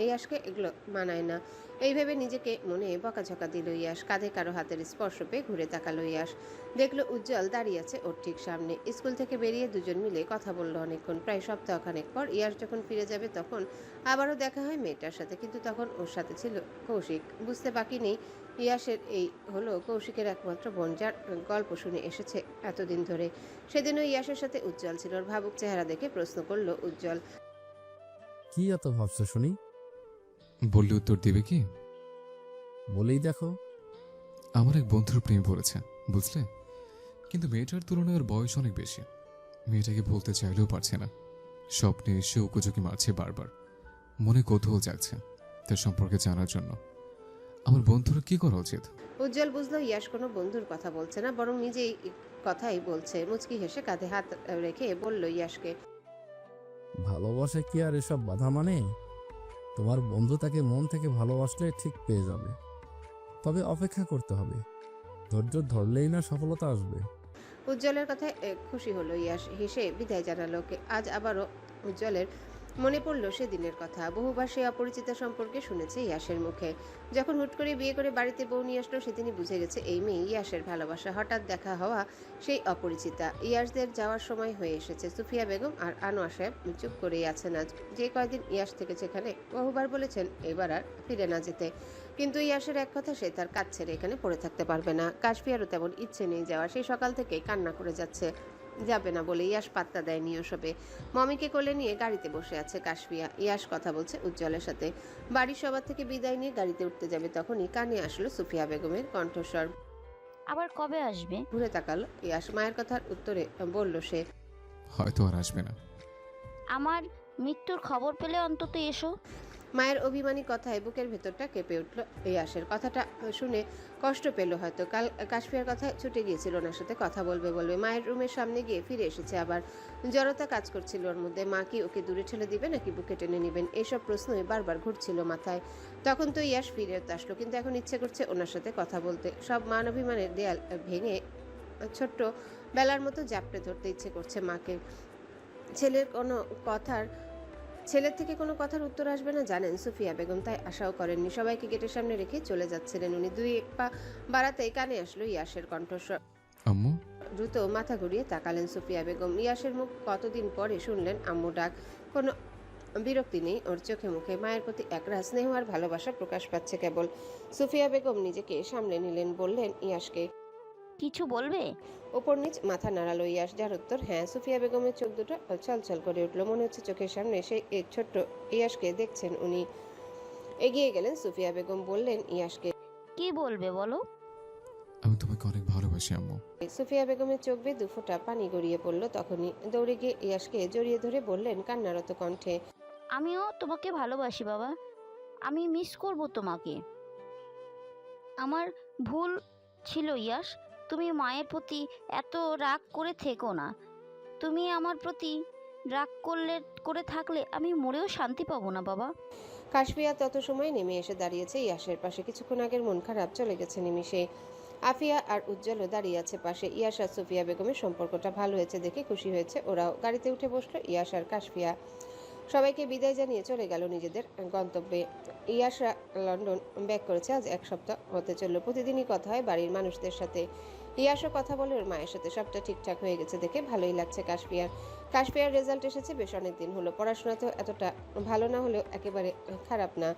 ইয়াসকে এগুলো মানায় না। এই ভেবে নিজেকে মনে বকাঝকা দিল ইয়াস। কাঁধে কারো হাতের স্পর্শ পেয়ে ঘুরে তাকালো ইয়াস। দেখলো উজ্জ্বল দাঁড়িয়ে আছে ওর ঠিক সামনে। স্কুল থেকে বেরিয়ে দুজন মিলে কথা বললো অনেকক্ষণ। প্রায় সপ্তাহখানেক পর ইয়াস যখন ফিরে যাবে তখন আবারও দেখা হয় মেয়েটার সাথে, কিন্তু তখন ওর সাথে ছিল কৌশিক। বুঝতে বাকি নেই ইয়াসের এই হলো কৌশিকের একমাত্র বোন, যার গল্প শুনে এসেছে এতদিন ধরে। সেদিনও ইয়াসের সাথে উজ্জ্বল ছিল। ওর ভাবুক চেহারা দেখে প্রশ্ন করলো উজ্জ্বল, কি এত ভাবছো শুনি? বললে উত্তর দেবে কি? বলেই দেখো। আমার এক বন্ধুর প্রেম পড়েছে, বুঝলে? কিন্তু মেয়েটার তুলনায় ওর বয়স অনেক বেশি। মেয়েটাকে বলতে চাইলেও পারছে না। স্বপ্নে এসে উকোচুকি মারছে বারবার। মনে কৌতূহল জাগছে তার সম্পর্কে জানার জন্য। আমার বন্ধুর কি করা উচিত? উজ্জ্বল বুঝলো ইয়াস কোনো বন্ধুর কথা বলছে না, বরং নিজেই কথাই বলছে। মুচকি হেসে কাঁধে হাত রেখে বলল ইয়াসকে, ভালোবাসা কি আর এসব বাধা মানে? তোমার বন্ধু তাকে মন থেকে ভালোবাসলে ঠিক পেয়ে যাবে, তবে অপেক্ষা করতে হবে। ধৈর্য ধরলেই না সফলতা আসবে। উজ্জ্বলের কথায় খুশি হলো ইয়াস। হেসে বিদায় জানালো ওকে। আজ আবারও উজ্জ্বলের মনে পড়ল সেদিনের কথা। বহুবার সে অপরিচিতা সম্পর্কে শুনেছে ইয়াসের মুখে। যখন হুট করে বিয়ে করে বাড়িতে বউ নিয়ে আসলো সেদিনই বুঝে গেছে এই মেয়ে ইয়াসের ভালোবাসা। হঠাৎ দেখা হওয়া সেই অপরিচিতা। ইয়াসদের যাওয়ার সময় হয়ে এসেছে। সুফিয়া বেগম আর আনোয়ার সাহেব চুপ করেই আছেন আজ। যে কয়দিন ইয়াস থেকে সেখানে বহুবার বলেছেন এবার আর ফিরে না যেতে, কিন্তু ইয়াসের এক কথা, সে তার কাজ ছেড়ে এখানে পড়ে থাকতে পারবে না। কাশফিয়ারও তেমন ইচ্ছে নেই যাওয়ার। সেই সকাল থেকেই কান্না করে যাচ্ছে, যাবে না বলে। ইয়াস পাত্তা দেয়নি ওসবে। মমিকে কোলে নিয়ে গাড়িতে বসে আছে কাশফিয়া। ইয়াস কথা বলছে উজ্জ্বলের সাথে। বাড়ির সবার থেকে বিদায় নিয়ে গাড়িতে উঠতে যাবে তখনই কানে আসলো সুফিয়া বেগমের কণ্ঠস্বর। আবার কবে আসবে? ঘুরে তাকালো ইয়াস। মায়ের কথার উত্তরে বলল সে, হয়তো আর আসবে না। আমার মৃত্যুর খবর পেলে অন্তত এসো। মায়ের অভিমানী কথায় বুকের ভেতরটা কেঁপে উঠল ইয়াসের। কথাটা শুনে কষ্ট পেল হয়তো। কাল কাশফিয়ার কথায় ছুটে গিয়েছিল ওনার সাথে কথা বলবে। মায়ের রুমের সামনে গিয়ে ফিরে এসেছে আবার। জড়তা কাজ করছিল ওর মধ্যে। মা কি ওকে দূরে ঠেলে দিবে নাকি বুকে টেনে নেবেন, এইসব প্রশ্নই বারবার ঘুরছিল মাথায়। তখন তো ইয়াস ফিরে আসলো, কিন্তু এখন ইচ্ছে করছে ওনার সাথে কথা বলতে। সব মান অভিমানের দেয়াল ভেঙে ছোট্ট বেলার মতো জাপটে ধরতে ইচ্ছে করছে মাকে। ছেলের থেকে কোনো কথার উত্তর আসবে না জানেন সুফিয়া বেগম, তাই আশাও করেননি। সবাইকে গেটের সামনে রেখে চলে যাচ্ছিলেন উনি। দুই এক পা বাড়াতেই কানে আসলো ইয়াসের কণ্ঠস্বর। আম্মু? দ্রুত মাথা ঘুরিয়ে তাকালেন সুফিয়া বেগম। ইয়াসের মুখ কতদিন পরে শুনলেন আম্মু ডাক। কোনো বিরক্তি নেই ওর চোখে মুখে। মায়ের প্রতি একরাশ স্নেহ আর ভালোবাসা প্রকাশ পাচ্ছে কেবল। সুফিয়া বেগম নিজেকে সামলে নিলেন, বললেন ইয়াসকে, কিছু বলবে? ওপর নিচ মাথা নাড়ালো ইয়াস, যার উত্তর হ্যাঁ। সুফিয়া বেগমের চোখ দুটো ছলছল করে উঠলো। মনে হচ্ছে চোখের সামনে সেই ছোট্ট ইয়াসকে দেখছেন উনি। এগিয়ে গেলেন সুফিয়া বেগম, বললেন ইয়াসকে, কি বলবে বলো? আমি তোমাকে অনেক ভালোবাসি আম্মু। সুফিয়া বেগমের চোখ বেয়ে দুফোঁটা পানি গড়িয়ে পড়লো। তখনই দৌড়ে গিয়ে ইয়াসকে জড়িয়ে ধরে বললেন কান্নারত কণ্ঠে, আমিও তোমাকে ভালোবাসি বাবা। আমি মিস করব তোমাকে। আমার ভুল ছিল ইয়াশ। তুমি মায়ের প্রতি এত রাগ করে থেকো না। তুমি আমার প্রতি রাগ করে থাকলে আমি মরেও শান্তি পাবো না বাবা। কাশফিয়া তত সময় নেমে এসে দাঁড়িয়েছে ইয়াসের পাশে। কিছুক্ষণ আগের মন খারাপ চলে গেছে নিমিষে। আফিয়া আর উজ্জ্বলও দাঁড়িয়ে আছে পাশে। ইয়াস আর সুফিয়া বেগমের সম্পর্কটা ভালো হয়েছে দেখে খুশি হয়েছে ওরাও। গাড়িতে উঠে বসলো ইয়াস আর কাশফিয়া। সবাইকে বিদায় জানিয়ে চলে গেল নিজেদের গন্তব্যে। ইয়াসরা লন্ডন ব্যাক করেছে আজ 1 সপ্তাহ হতে চললো। প্রতিদিনই কথা হয় বাড়ির মানুষদের সাথে। ইয়াসও কথা বলে ওর মায়ের সাথে। সবটা ঠিকঠাক হয়ে গেছে দেখে ভালোই লাগছে কাশফিয়ার রেজাল্ট এসেছে বেশ অনেক দিন হলো। পড়াশোনাতেও এতটা ভালো না হলেও একেবারে খারাপ না,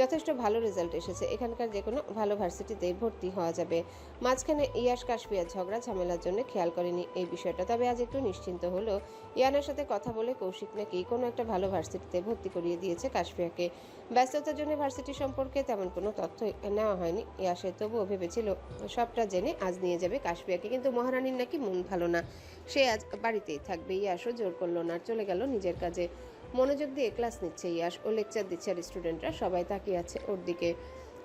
যথেষ্ট ভালো রেজাল্ট এসেছে। এখানকার যে কোনো ভালো ভার্সিটিতেই ভর্তি হওয়া যাবে। মাঝখানে ইয়াস কাশফিয়ার ঝগড়া ঝামেলার জন্য খেয়াল করেনি এই বিষয়টা। তবে আজ একটু নিশ্চিন্ত হলো। ইয়ানার সাথে কথা বলে কৌশিক নাকি কোনো একটা ভালো ভার্সিটিতে ভর্তি করিয়ে দিয়েছে কাশফিয়াকে। ব্যস্ততার জন্য ভার্সিটি সম্পর্কে তেমন কোনো তথ্য নেওয়া হয়নি ইয়াসে। তবুও ভেবেছিল সবটা জেনে আজ নিয়ে যাবে কাশফিয়াকে। কিন্তু মহারানীর নাকি মন ভালো না, সে আজ বাড়িতেই থাকবে। ইয়াসও জোর করলো না, চলে গেল নিজের কাজে। মনোযোগ দিয়ে ক্লাস নিচ্ছে ইয়াস। ও লেকচার দিচ্ছে আর স্টুডেন্টরা সবাই তাকিয়ে আছে ওর দিকে।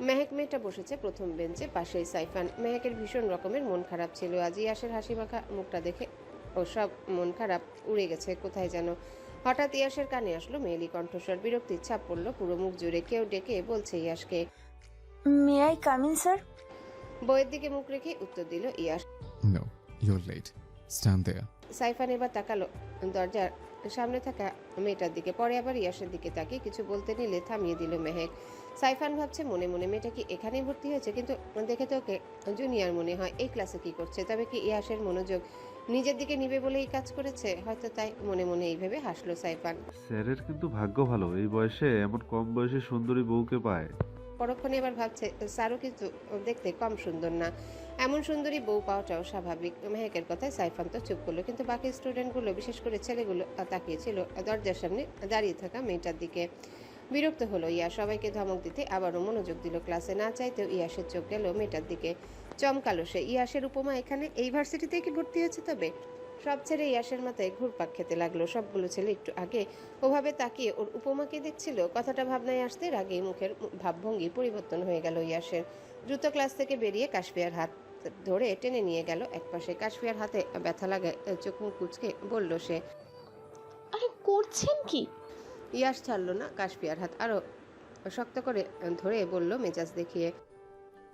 মেহেক মেয়েটা বসেছে প্রথম বেঞ্চে, পাশেই সাইফান। মেহেকের ভীষণ রকমের মন খারাপ ছিল আজ। ইয়াসের হাসি মাখা মুখটা দেখে ও সব মন খারাপ উড়ে গেছে কোথায় যেন। হঠাৎ ইয়াসের কানে আসলো মেয়েলি কণ্ঠস্বর। বিরক্তির ছাপ পড়লো পুরো মুখ জুড়ে। কেউ ডেকে বলছে ইয়াসকে। May I come in sir? বইয়ের দিকে মুখ রেখে উত্তর দিল Yas. No, you're late, stand there. Saifan এবার তাকালো দরজার সামনে থাকা মেয়েটার দিকে, পরে আবার ইয়াসের দিকে তাকিয়ে কিছু বলতে নিলে থামিয়ে দিল মেহেক। সাইফান ভাবছে মনে মনে মেয়েটা কি এখানেই ভর্তি হয়েছে, কিন্তু দেখে তো ওকে জুনিয়র মনে হয়। এই ক্লাসে কি করছে? তবে কি ইয়াসের মনোযোগ নিজের দিকে নিবে বলেই কাজ করেছে হয়তো, তাই মনে মনে এই ভেবে হাসলো সাইফান। স্যারের কিন্তু ভাগ্য ভালো, এই বয়সে এমন কম বয়সে সুন্দরী বউকে পায়। পরক্ষণে এবার ভাবছে স্যারও কিন্তু দেখতে কম সুন্দর না, এমন সুন্দরী বউ পাওয়াটাও স্বাভাবিক। মেহেকের কথায় সাইফান তো চুপ করলো, কিন্তু বাকি স্টুডেন্টগুলো বিশেষ করে ছেলেগুলো তাকিয়েছিল দরজার সামনে দাঁড়িয়ে থাকা মেয়েটার দিকে। বিরক্ত হলো ইয়াস, সবাইকে ধমক দিতে আবারও মনোযোগ দিল ক্লাসে। না চাইতেও ইয়াসের চোখ গেল মেয়েটার দিকে। চমকালো সে। ইয়াসের উপমা এখানে এই ভার্সিটিতে কি ভর্তি হয়েছে? তবে সব ছেড়ে ইয়াসের মাথায় ঘুরপাক খেতে লাগলো। সবগুলো ছেলে একটু আগে ওভাবে তাকিয়ে ওর উপমাকে দেখছিল। কথাটা ভাবনায় আসতে রাগে মুখের ভাবভঙ্গি পরিবর্তন হয়ে গেল ইয়াসের। দ্রুত ক্লাস থেকে বেরিয়ে কাশফিয়ার হাত ধরে টেনে নিয়ে গেল একপাশে। কাশফিয়ার হাতে ব্যথা লাগায় চোখ মুখ কুচকে বলল সে। আরে করছেন কি? ইয়াস ছাড়লো না কাশফিয়ার হাত, আরো শক্ত করে ধরে বলল মেজাজ দেখিয়ে।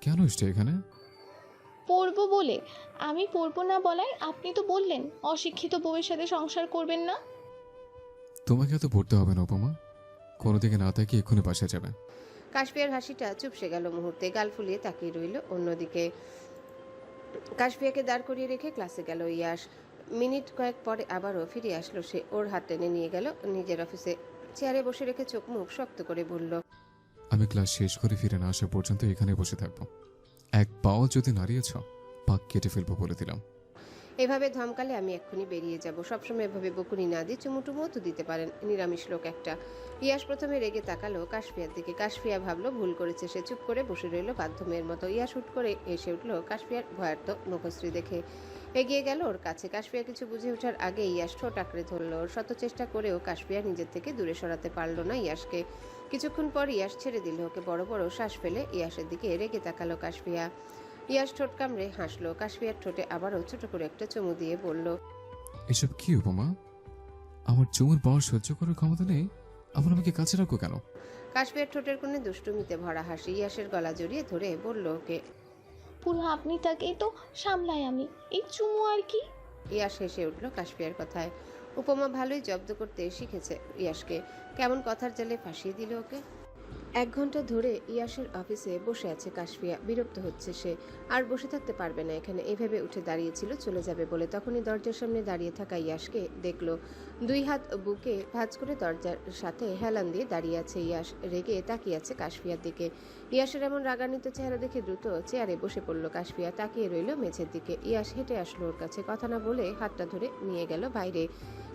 কেন এসছে এখানে? পড়বো বলে। আমি পড়বো না বলায় আপনি তো বললেন অশিক্ষিত বউয়ের সাথে সংসার করবেন না। তোমাকে এত পড়তে হবে না উপমা, কোনো দিকে না তাকিয়ে এক্ষুনি বাসা যাবে। কাশফিয়ার হাসিটা চুপসে গেল মুহূর্তে। গাল ফুলিয়ে তাকিয়ে রইল অন্যদিকে। কাশফিয়াকে দাঁড় করিয়ে রেখে ক্লাসে গেল ইয়াস। মিনিট কয়েক পরে আবারও ফিরে আসলো সে। ওর হাত টেনে নিয়ে গেল নিজের অফিসে। চেয়ারে বসে রেখে চোখ মুখ শক্ত করে বলল। আমি ক্লাস শেষ করে ফিরে না আসা পর্যন্ত এখানে বসে থাকবো। এক পাও যদি নাড়িয়েছ পাক কেটে ফেলবো বলে দিলাম। এভাবে ধমকালে আমি এক্ষুনি বেরিয়ে যাব। সবসময় এভাবে বকুনি না দিয়ে চুমুটুমুও তো দিতে পারেন, নিরামিষ লোক একটা। ইয়াস প্রথমে রেগে তাকালো কাশফিয়ার দিকে। কাশফিয়া ভাবলো ভুল করেছে, সে চুপ করে বসে রইল বাধ্যমের মতো। ইয়াস হুট করে এসে উঠল কাশফিয়ার ভয়ার্ত মুখশ্রী দেখে। এগিয়ে গেল ওর কাছে। কাশফিয়া কিছু বুঝে ওঠার আগে ইয়াস ঠোঁট আঁকড়ে ধরল। ওর শত চেষ্টা করেও কাশফিয়া নিজের থেকে দূরে সরাতে পারল না ইয়াসকে। কিছুক্ষণ পর ইয়াস ছেড়ে দিল ওকে। বড় বড় শ্বাস ফেলে ইয়াসের দিকে রেগে তাকালো কাশফিয়া। ইয়াস ঠোঁট কামড়ে হাসলো। কাশফিয়ার ঠোঁটে আবারও ছোট করে একটা চুমু দিয়ে বলল। এসব কি উপমা? আমার চুমুর পাওয়ার সহ্য করার ক্ষমতা নেই, আবার আমাকে কাছে রাখো কেন? কাশফিয়ার ঠোঁটের কোণে দুষ্টুমিতে ভরা হাসি। ইয়াসের গলা জড়িয়ে ধরে বলল ওকে। পুরো আপনি তাকেই তো সামলাই আমি, এই চুমু আর কি। ইয়াস হেসে উঠল কাশফিয়ার কথায়। উপমা ভালোই জব্দ করতে শিখেছে ইয়াসকে। কেমন কথার জালে ফাঁসিয়ে দিল ওকে। 1 ঘন্টা ধরে ইয়াসের অফিসে বসে আছে কাশফিয়া। বিরক্ত হচ্ছে সে, আর বসে থাকতে পারবে না এখানে। এইভাবে উঠে দাঁড়িয়েছিল চলে যাবে বলে। তখনই দরজার সামনে দাঁড়িয়ে থাকা ইয়াসকে দেখলো। 2 হাত বুকে ভাঁজ করে দরজার সাথে হেলান দিয়ে দাঁড়িয়ে আছে ইয়াস। রেগে তাকিয়ে আছে কাশফিয়ার দিকে। ইয়াসের এমন রাগান্বিত চেহারা দেখে দ্রুত চেয়ারে বসে পড়ল কাশফিয়া। তাকিয়ে রইল মেঝের দিকে। ইয়াস হেঁটে আসলো ওর কাছে। কথা না বলে হাতটা ধরে নিয়ে গেল বাইরে।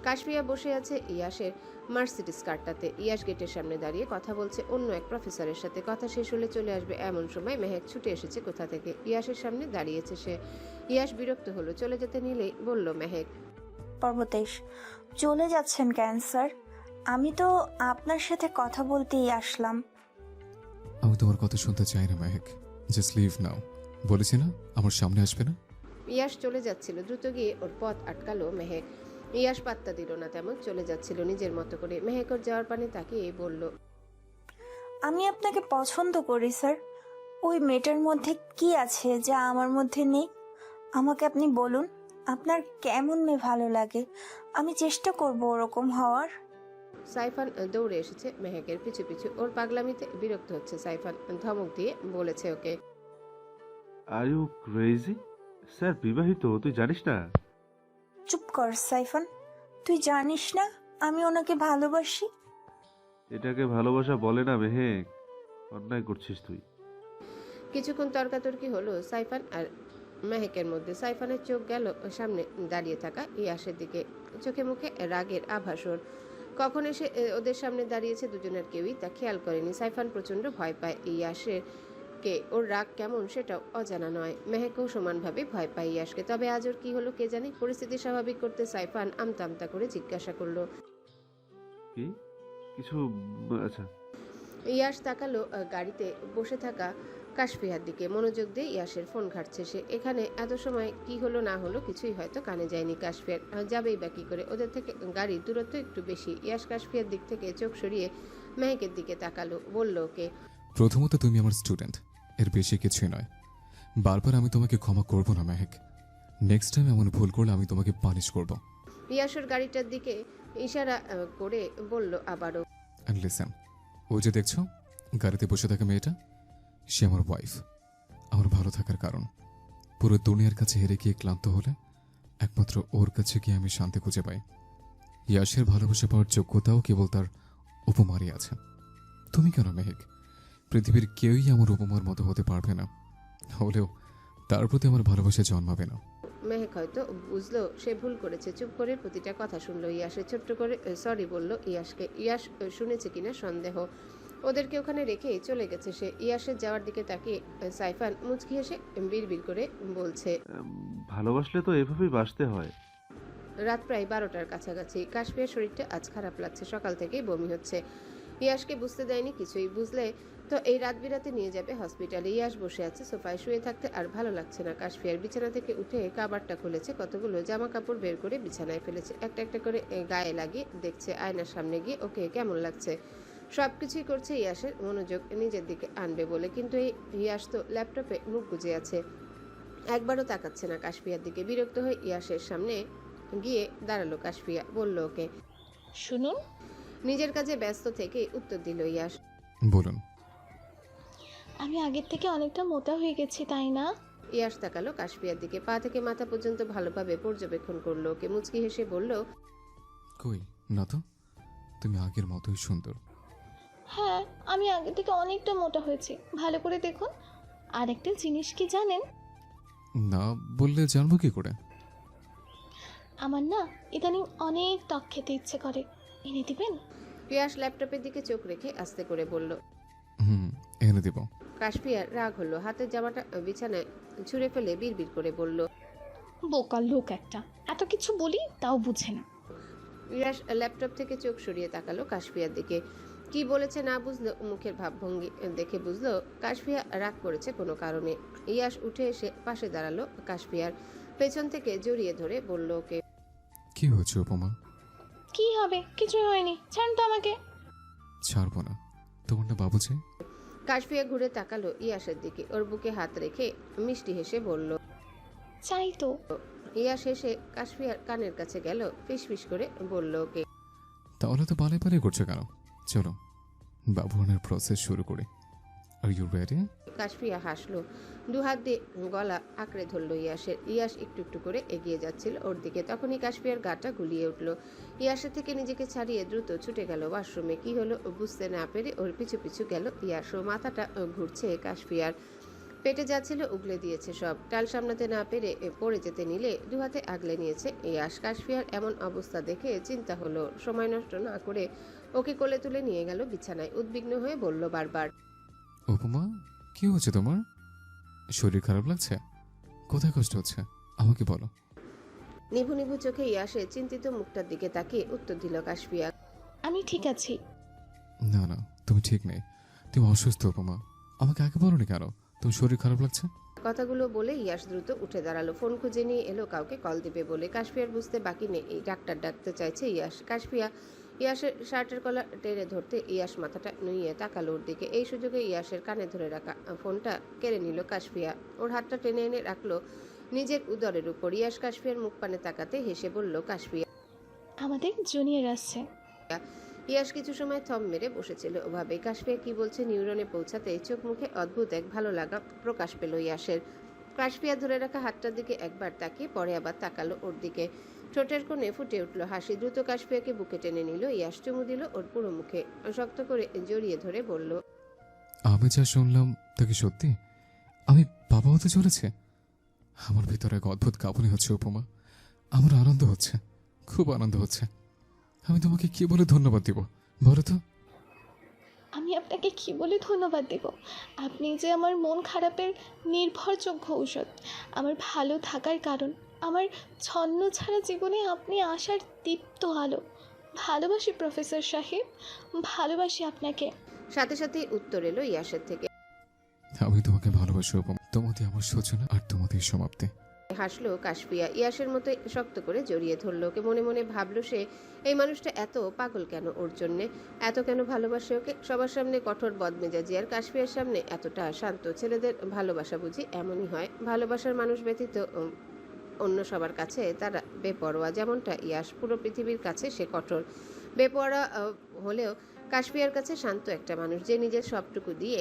কাশফিয়া বসে আছে ইয়াসের মার্সিডিজ কারটাতে। ইয়াস গেটের সামনে দাঁড়িয়ে কথা বলছে অন্য এক প্রফেসরের সাথে। কথা শেষ হলে চলে আসবে এমন সময় মেহেক ছুটে এসেছে কোথা থেকে। ইয়াসের সামনে দাঁড়িয়েছে সে। ইয়াস বিরক্ত হলো। চলে যেতে নিলেই বলল মেহেক। পর্বতেশ, চলে যাচ্ছেন কেন স্যার? আমি তো আপনার সাথে কথা বলতেই আসলাম। আমি তোমার কথা শুনতে চাই না মেহেক, জাস্ট লিভ নাও। বলেছি না আমার সামনে আসবে না। ইয়াশ চলে যাচ্ছিল, দ্রুত গিয়ে ওর পথ আটকালো মেহেক। ইয়াশ পাত্তা দিল না, তেমন চলে যাচ্ছিল নিজের মতো করে। মেহেক ওর যাওয়ার পানে তাকিয়ে বলল, আমি আপনাকে পছন্দ করি স্যার। ওই মেয়েটার মধ্যে কি আছে যা আমার মধ্যে নেই? আমাকে আপনি বলুন, আপনার কেমন মেয়ে ভালো লাগে? আমি চেষ্টা করব ওরকম হওয়ার। সাইফান দৌড়ে এসেছে মেহেকের পিছু পিছু। ওর পাগলামিতে বিরক্ত হচ্ছে সাইফান। ধমক দিয়ে বলেছে ওকে, আর ইউ ক্রেজি? স্যার বিবাহিত, তুই জানিস না? চুপ কর সাইফান, তুই জানিস না আমি ওনাকে ভালোবাসি? এটাকে ভালোবাসা বলে না মেহেক, অন্যায় করছিস তুই। কিছুক্ষণ তর্কাতর্কি হলো সাইফান আর মেহেকের মধ্যে। সাইফানের চোখ গেল সামনে দাঁড়িয়ে থাকা ইয়াসের দিকে। চোখে মুখে রাগের আভাসন। কখন এসে ওদের সামনে দাঁড়িয়েছে দুজনের কেউই তা খেয়াল করেনি। সাইফান প্রচন্ড ভয় পায় ইয়াসের কে। ওর রাগ কেমন সেটাও অজানা নয়। মেহেকও সমানভাবে ভয় পায় ইয়াসকে। তবে আজ ওর কি হলো কে জানে। পরিস্থিতি স্বাভাবিক করতে সাইফান আমতা আমতা করে জিজ্ঞাসা করলো, কি কিছু? আচ্ছা। ইয়াস তাকালো গাড়িতে বসে থাকা কাশফিয়ার দিকে। মনোযোগ দিয়ে ইয়াসের ফোন ঘাটছে সে। এখানে এত সময় কি হলো না হলো কিছুই হয়তো কানে যায়নি কাশফিয়ার। যাবেই বা কি করে? ওদের থেকে গাড়ির দূরত্ব একটু বেশি। ইয়াস কাশফিয়ার দিক থেকে চোখ সরিয়ে মেহেকের দিকে তাকালো, বলল ওকে, প্রথমত তুমি আমার স্টুডেন্ট, এর বেশি কিছুই নয়। বারবার আমি তোমাকে ক্ষমা করব না মেহেক। নেক্সট টাইম এমন ভুল করলে আমি তোমাকে পানিশ করব। ইয়াসের গাড়িটার দিকে ইশারা করে বলল আবারও, অ্যান্ড লিসেন, ওই যে দেখছো গাড়িতে বসে থাকা মেয়েটা, সে আমার ওয়াইফ। আমার ভালো থাকার কারণ। পুরো দুনিয়ার কাছে হেরে গিয়ে ক্লান্ত হলে একমাত্র ওর কাছে গিয়ে আমি শান্তি খুঁজে পাই। ইয়াসের ভালোবাসা পাওয়ার যোগ্যতাও কেবল তার উপমারই আছে। তুমি কেন মেহেক? পৃথিবীর কেউই আমার উপমার মতো হতে পারবে না। হলেও তার প্রতি আমার ভালোবাসা জন্মাবে না। মেহেক হয়তো বুঝলো সে ভুল করেছে। চুপ করে প্রতিটা কথা শুনলো ইয়াসে। ছোট্ট করে সরি বলল ইয়াসকে। ইয়াস শুনেছে কিনা সন্দেহ। ওদেরকে ওখানে রেখেই চলে গেছে সে। ইয়াসের যাওয়ার দিকে তাকিয়ে সাইফান মুচকি হেসে বিড়বিড় করে বলছে, ভালোবাসলে তো এভাবেই বাসতে হয়। রাত প্রায় 12টার কাছাকাছি। কাশফিয়ার শরীরটা আজ খারাপ লাগছে, সকাল থেকেই বমি হচ্ছে। ইয়াসকে বুঝতে দেয়নি কিছুই। বুঝলে তো এই রাত বিরাতে নিয়ে যাবে হসপিটালে। ইয়াস বসে আছে সোফায়, শুয়ে থাকতে আর ভালো লাগছে না কাশফিয়ার। বিছানা থেকে উঠে কাবারটা খুলেছে, কতগুলো জামা কাপড় বের করে বিছানায় ফেলেছে। একটা একটা করে গায়ে লাগিয়ে দেখছে আয়নার সামনে গিয়ে ওকে কেমন লাগছে। সবকিছুই করছে ইয়াসের মনোযোগ নিজের দিকে আনবে বলে, কিন্তু এই ইয়াস তো ল্যাপটপে মুখ গুজে আছে, একবারও তাকাচ্ছে না কাশফিয়ার দিকে। বিরক্ত হয়ে ইয়াসের সামনে গিয়ে দাঁড়ালো কাশফিয়া, বলল ওকে, শুনুন। নিজের কাজে ব্যস্ত থেকে উত্তর দিল ইয়াস, বলুন। আমি আগের থেকে অনেকটা মোটা হয়ে গেছি, তাই না? ইয়াস তাকালো কাশফিয়ার দিকে, পা থেকে মাথা পর্যন্ত ভালোভাবে পর্যবেক্ষণ করলো ওকে। মুচকি হেসে বলল, কই না তো, তুমি আগের মতোই সুন্দর। হ্যাঁ, আমি আগে থেকে অনেকটা মোটা হয়েছি, ভালো করে দেখুন। আর একটা জিনিস কি জানেন? না বললে জানবো কি করে? আমার না ইদানিং অনেক টক খেতে ইচ্ছে করে, এনে দিবেন? ইয়াস ল্যাপটপের দিকে চোখ রেখে আস্তে করে বলল, এনে দেব। কাশফিয়ার রাগ হলো, হাতের জামাটা বিছানায় ছুঁড়ে ফেলে বিড়বিড় করে বলল, বোকা লোক একটা, এত কিছু বলি তাও বুঝে না। ইয়াস ল্যাপটপ থেকে চোখ সরিয়ে তাকালো কাশফিয়ার দিকে। কি বলেছে না বুঝলো, মুখের ভাবভঙ্গি দেখে বুঝলো কাশফিয়া রাগ করেছে কোনো কারণে। ইয়াস উঠে এসে পাশে দাঁড়ালো কাশফিয়ার, পেছন থেকে জড়িয়ে ধরে বলল ওকে, কি হয়েছে উপমা? কি হবে? কিছুই হয়নি, ছাড় তো আমাকে। ছাড়বো না। তোমার না বাবু চাই? কাশফিয়া ঘুরে তাকালো ইয়াসের দিকে, ওর বুকে হাত রেখে মিষ্টি হেসে বলল, চাই তো। ইয়াস হেসে কাশফিয়ার কানের কাছে গেল, ফিসফিস করে বলল ওকে, তাহলে তো পালে পালে করছো কেন? চলো বাবু আনার প্রসেস শুরু করি। আর ইউ রেডি? কাশফিয়া হাসলো, দুহাত দিয়ে গলা আঁকড়ে ধরলো ইয়াসের। ইয়াস একটু একটু করে এগিয়ে যাচ্ছিল ওর দিকে। তখনই কাশফিয়ার গাটা গুলিয়ে উঠলো। ইয়াসের থেকে নিজেকে ছাড়িয়ে দ্রুত ছুটে গেল ওয়াশরুমে। কি হলো বুঝতে না পেরে ওর পিছু পিছু গেল ইয়াসও। মাথাটা ঘুরছে কাশফিয়ার, পেটে যাচ্ছিল উগলে দিয়েছে সব। টাল সামলাতে না পেরে পড়ে যেতে নিলে দুহাতে আগলে নিয়েছে ইয়াস। কাশফিয়ার এমন অবস্থা দেখে চিন্তা হলো, সময় নষ্ট না করে ওকে কোলে তুলে নিয়ে গেল বিছানায়। উদ্বিগ্ন হয়ে বলল বারবার, উপমা কি হচ্ছে তোমার? শরীর খারাপ লাগছে? কোথায় কষ্ট হচ্ছে আমাকে বলো। নিভু নিভু চোখে ইয়াসে চিন্তিত মুখটার দিকে তাকিয়ে উত্তর দিল কাশফিয়া, আমি ঠিক আছি। না না, তুমি ঠিক নেই, তুমি অসুস্থ উপমা। আমাকে আগে বলোনি কেন তোমার শরীর খারাপ লাগছে? কথাগুলো বলে ইয়াশ দ্রুত উঠে দাঁড়ালো। ফোন খুঁজে নিয়ে এলো কাউকে কল দিবে বলে। কাশফিয়ার বুঝতে বাকি নেই এই ডাক্তার ডাকতে চাইছে ইয়াশ। কাশফিয়া ইয়াশের শার্টের কলার টেনে ধরতে ইয়াশ মাথাটা নুইয়ে তাকালো ওর দিকে। এই সুযোগে ইয়াশের কানে ধরে রাখা ফোনটা কেড়ে নিল কাশফিয়া। ওর হাতটা টেনে এনে রাখলো নিজের উদরের উপর। ইয়াশ কাশফিয়ার মুখ পানে তাকাতে হেসে বলল, কাশফিয়া আমাদের জুনিয়র আসছে। ইয়াশ কিছু সময় থম মেরে বসেছিল ওভাবে। কাশফিয়া কি বলছে নিউরনে পৌঁছাতে চোখ মুখে অদ্ভুত এক ভালো লাগা প্রকাশ পেল ইয়াশের। কাশফিয়া ধরে রাখা হাতটার দিকে একবার তাকিয়ে পরে আবার তাকালো ওর দিকে। ঠোঁটের কোণে ফুটে উঠল হাসি। দ্রুত কাশফিয়াকে বুকে টেনে নিল ইয়াশ। চুমু দিল ওর পুরো মুখে, শক্ত করে জড়িয়ে ধরে বলল, আমি যা শুনলাম তা কি সত্যি? আমি বাবা হতে চলেছে? আমার ভিতরে এক অদ্ভুত কাঁপুনি হচ্ছে উপমা। আমার আনন্দ হচ্ছে, খুব আনন্দ হচ্ছে। আমি তোমাকে কি বলে ধন্যবাদ দিব বলো তো? আমি আপনাকে কি বলে ধন্যবাদ দেব? আপনি যে আমার মন খারাপের নির্ভরযোগ্য ঔষধ, আমার ভালো থাকার কারণ, আমার ছন্ন ছাড়া জীবনে আপনি আসার দীপ্ত আলো। ভালোবাসি প্রফেসর সাহেব, ভালোবাসি আপনাকে। সাথে সাথেই উত্তর এলো ইয়াশের থেকে। আমি তোমাকে ভালোবাসি উপমা, তোমাতে আমার সূচনা আর তোমাতেই সমাপ্তি। হাসলো কাশফিয়া। ইয়াশের মতো শক্ত করে জড়িয়ে ধরল ওকে। মনে মনে ভাবলো সে, এই মানুষটা এত পাগল কেন ওর জন্যে, এত কেন ভালোবাসে ওকে। সবার সামনে কঠোর বদমেজাজি আর কাশফিয়ার সামনে এতটা শান্ত। ছেলেদের ভালোবাসা বুঝি এমনই হয়। ভালোবাসার মানুষ ব্যতীত অন্য সবার কাছে তারা বেপরোয়া। যেমনটা ইয়াশ, পুরো পৃথিবীর কাছে সে কঠোর বেপরোয়া হলেও কাশফিয়ার কাছে শান্ত একটা মানুষ, যে নিজের সবটুকু দিয়ে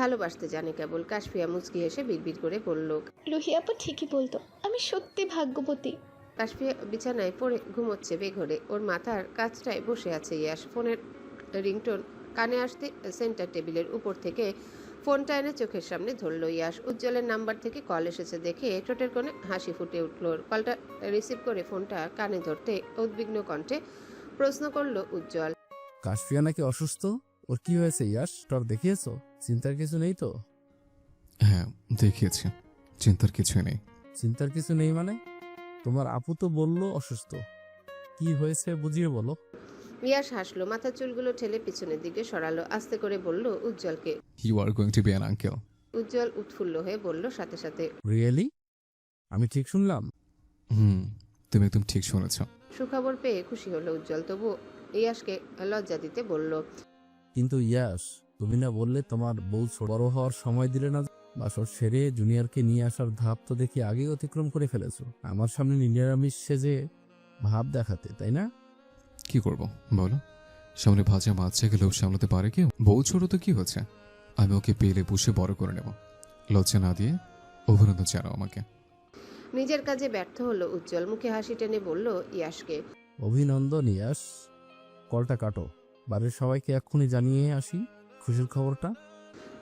ভালোবাসতে জানে কেবল। কাশফিয়া মুচকি হেসে বিড়বিড় করে বলল, রুহি আপু ঠিকই বলতো, আমি সত্যি ভাগ্যবতী। কাশফিয়া বিছানায় পড়ে ঘুমোচ্ছে বেঘরে। ওর মাথার কাছটায় বসে আছে ইয়াশ। ফোনের রিংটোন কানে আসতে সেন্টার টেবিলের উপর থেকে ফোনটা এনে চোখের সামনে ধরল ইয়াশ। উজ্জ্বলের নাম্বার থেকে কল এসেছে দেখে ঠোঁটের কোণে হাসি ফুটে উঠল। কলটা রিসিভ করে ফোনটা কানে ধরতে উদ্বিগ্ন কণ্ঠে প্রশ্ন করল উজ্জ্বল, কাশফিয়া নাকি অসুস্থ? ওর কি হয়েছে ইয়াশ? তোর দেখিয়েছো? চিন্তার কিছু নেই তো? হ্যাঁ দেখিয়েছি, চিন্তার কিছুই নেই। চিন্তার কিছু নেই মানে? তোমার আপু তো বললো অসুস্থ। কি হয়েছে বুঝিয়ে বলো। ইয়াশ হাসলো, মাথার চুলগুলো ঠেলে পিছনের দিকে সরালো। আস্তে করে বলল উজ্জ্বলকে। You are going to be an uncle. Ujjwal উৎফুল্ল হয়ে বলল সাথে সাথে, রিয়েলি? আমি ঠিক শুনলাম? তুমি একদম ঠিক শুনেছ। সুখবর পেয়ে খুশি হলো উজ্জ্বল। তবু ইয়াশকে লজ্জা দিতে বলল, কিন্তু ইয়াশ, তুমি না বললে তোমার বউ বড় হওয়ার সময় দিলে না? বাসর সেরে জুনিয়রকে নিয়ে আসার ধাপ তো দেখি আগেই অতিক্রম করে ফেলেছো। আমার সামনে নিরামিষ সেজে ভাব দেখাতে, তাই না? কি করব বলো? সামনে ভাজা মাছ থেকে লোভ সামলাতে পারে কেউ? বউ ছোট তো কি হচ্ছে, আমি ওকে পেলে বসে বড় করে নেব। লজ্জা না দিয়ে অভিনন্দন জানাও আমাকে। নিজের কাজে ব্যর্থ হলো উজ্জ্বল। মুখে হাসি টেনে বলল ইয়াশকে, অভিনন্দন ইয়াশ। কলটা কাটো, বাড়ির সবাইকে এক্ষুনি জানিয়ে আসি খুশির খবরটা।